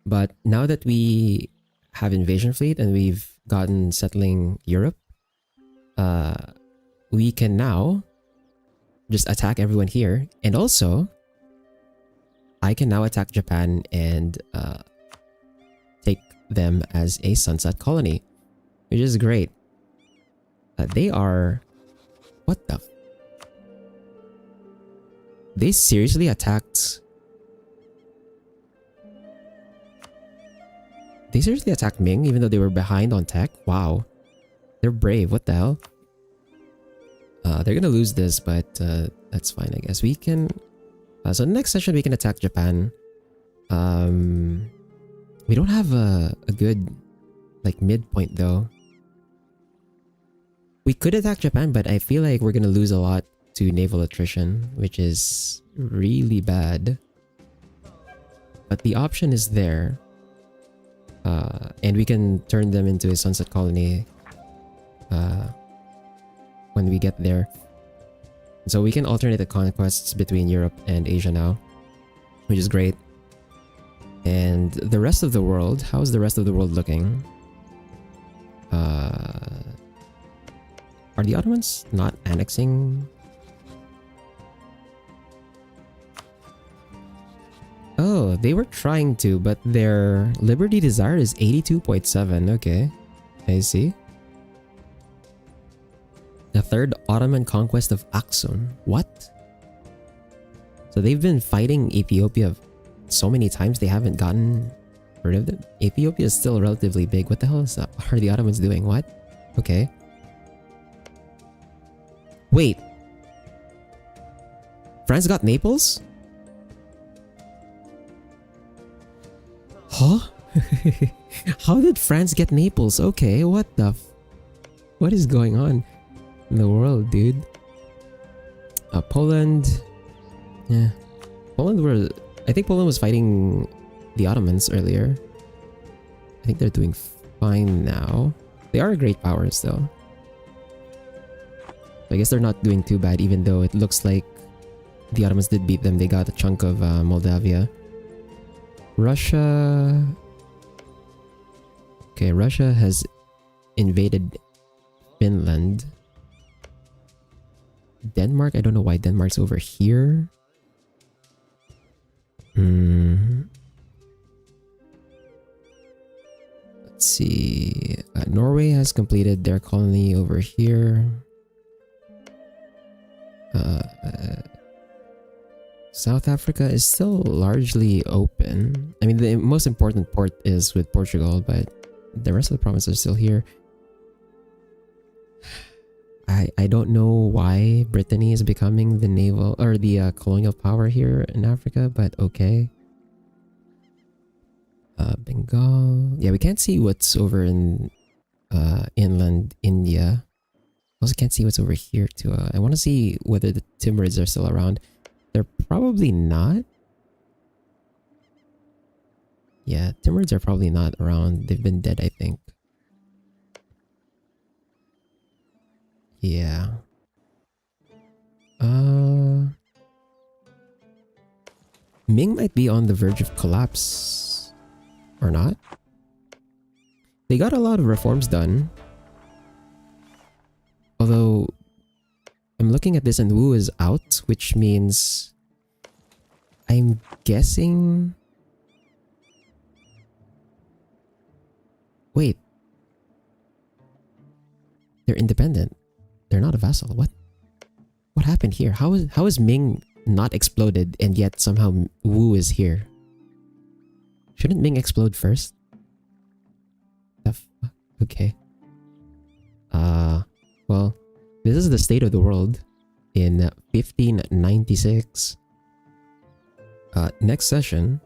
But now that we have invasion fleet and we've gotten settling Europe, we can now just attack everyone here. And also, I can now attack Japan and take them as a sunset colony, which is great. They are... What the... They seriously attacked... They seriously attacked Ming even though they were behind on tech? Wow. They're brave. What the hell? They're gonna lose this, but that's fine, I guess. We can... so next session we can attack Japan. We don't have a good like midpoint though. We could attack Japan, but I feel like we're gonna lose a lot to naval attrition, which is really bad. But the option is there. And we can turn them into a sunset colony. when we get there. So we can alternate the conquests between Europe and Asia now, which is great. And the rest of the world, how's the rest of the world looking? Are the Ottomans not annexing? Oh, they were trying to, but their liberty desire is 82.7. Okay, I see. The third Ottoman conquest of Aksum. What? So they've been fighting Ethiopia so many times they haven't gotten rid of them. Ethiopia is still relatively big. What the hell are the Ottomans doing? What? Okay. Wait. France got Naples? Huh? How did France get Naples? Okay, what what is going on in the world, dude? Poland. Yeah. I think Poland was fighting the Ottomans earlier. I think they're doing fine now. They are a great power still. I guess they're not doing too bad, even though it looks like the Ottomans did beat them. They got a chunk of Moldavia. Russia... Okay, Russia has invaded Finland. Denmark? I don't know why Denmark's over here. Let's see. Norway has completed their colony over here. South Africa is still largely open. I mean, the most important port is with Portugal, but the rest of the provinces are still here. I don't know why Brittany is becoming the naval or the colonial power here in Africa, but okay. Bengal. Yeah, we can't see what's over in inland India. Also can't see what's over here too. I want to see whether the Timurids are still around. They're probably not. Yeah, Timurids are probably not around. They've been dead, I think. Yeah. Ming might be on the verge of collapse. Or not. They got a lot of reforms done. Although, I'm looking at this and Wu is out, which means... I'm guessing... Wait. They're independent. They're not a vassal. What? What happened here? How is Ming not exploded and yet somehow Wu is here? Shouldn't Ming explode first? The fuck? Okay. Well, this is the state of the world in 1596. Next session.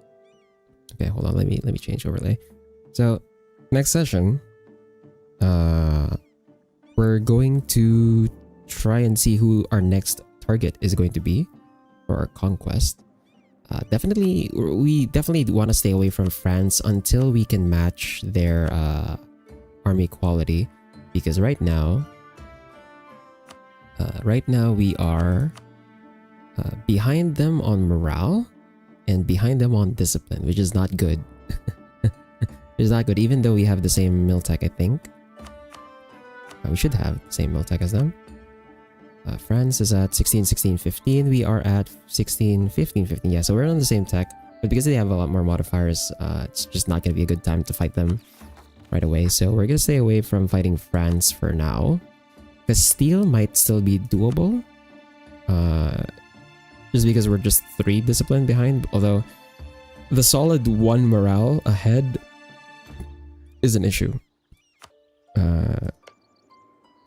Okay, hold on. Let me change overlay. So, next session, we're going to try and see who our next target is going to be for our conquest. We definitely want to stay away from France until we can match their army quality, because right now we are behind them on morale and behind them on discipline, which is not good. It's not good, even though we have the same Miltech, I think. We should have the same Miltech as them. France is at 16, 16, 15. We are at 16, 15, 15. Yeah, so we're on the same tech. But because they have a lot more modifiers, it's just not going to be a good time to fight them right away. So we're going to stay away from fighting France for now. Castile might still be doable. Just because we're just 3 discipline behind. Although, the solid 1 morale ahead is an issue.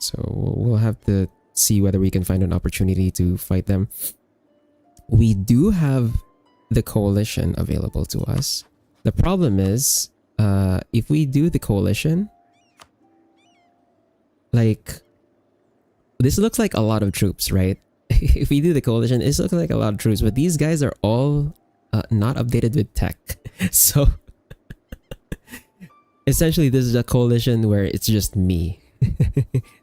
So we'll have to see whether we can find an opportunity to fight them. We do have the coalition available to us. The problem is, if we do the coalition, like, this looks like a lot of troops, right? If we do the coalition, this looks like a lot of troops, but these guys are all not updated with tech. So, essentially, this is a coalition where it's just me.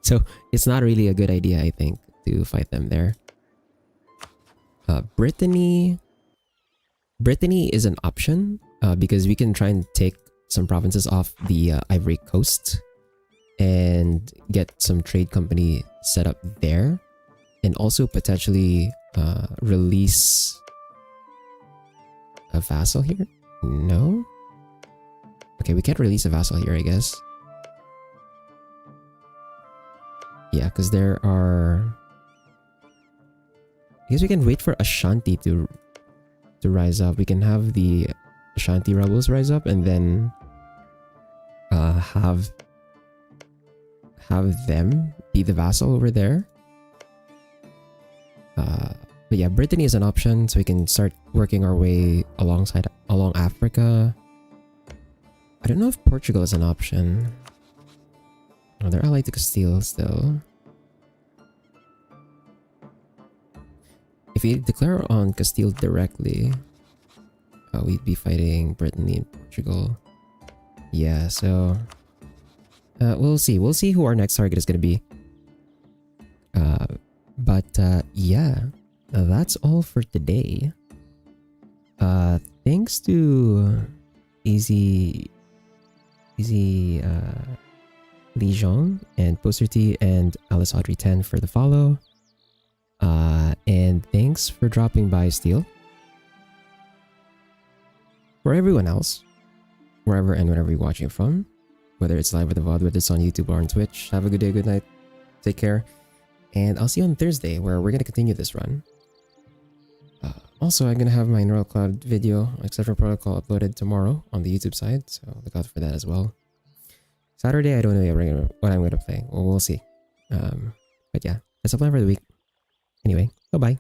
So it's not really a good idea, I think, to fight them there. Brittany is an option because we can try and take some provinces off the Ivory Coast and get some trade company set up there, and also potentially release a vassal here. No? Okay, we can't release a vassal here, I guess. Yeah, because there are... I guess we can wait for Ashanti to rise up. We can have the Ashanti rebels rise up and then have them be the vassal over there. But yeah, Brittany is an option, so we can start working our way along Africa. I don't know if Portugal is an option. Oh, they're allied to Castile still. If we declare on Castile directly, we'd be fighting Brittany and Portugal. Yeah, so we'll see. We'll see who our next target is going to be. Yeah, that's all for today. Thanks to Easy Lijon and Poster T and Alice Audrey 10 for the follow. And thanks for dropping by, Steel. For everyone else, wherever and whenever you're watching from, whether it's live or the VOD, whether it's on YouTube or on Twitch, have a good day, good night, take care, and I'll see you on Thursday where we're going to continue this run. Also, I'm going to have my Neural Cloud video, Etc. Protocol, uploaded tomorrow on the YouTube side, so look out for that as well. Saturday, I don't know what I'm going to play. Well, we'll see. But yeah, that's the plan for the week. Anyway, bye-bye.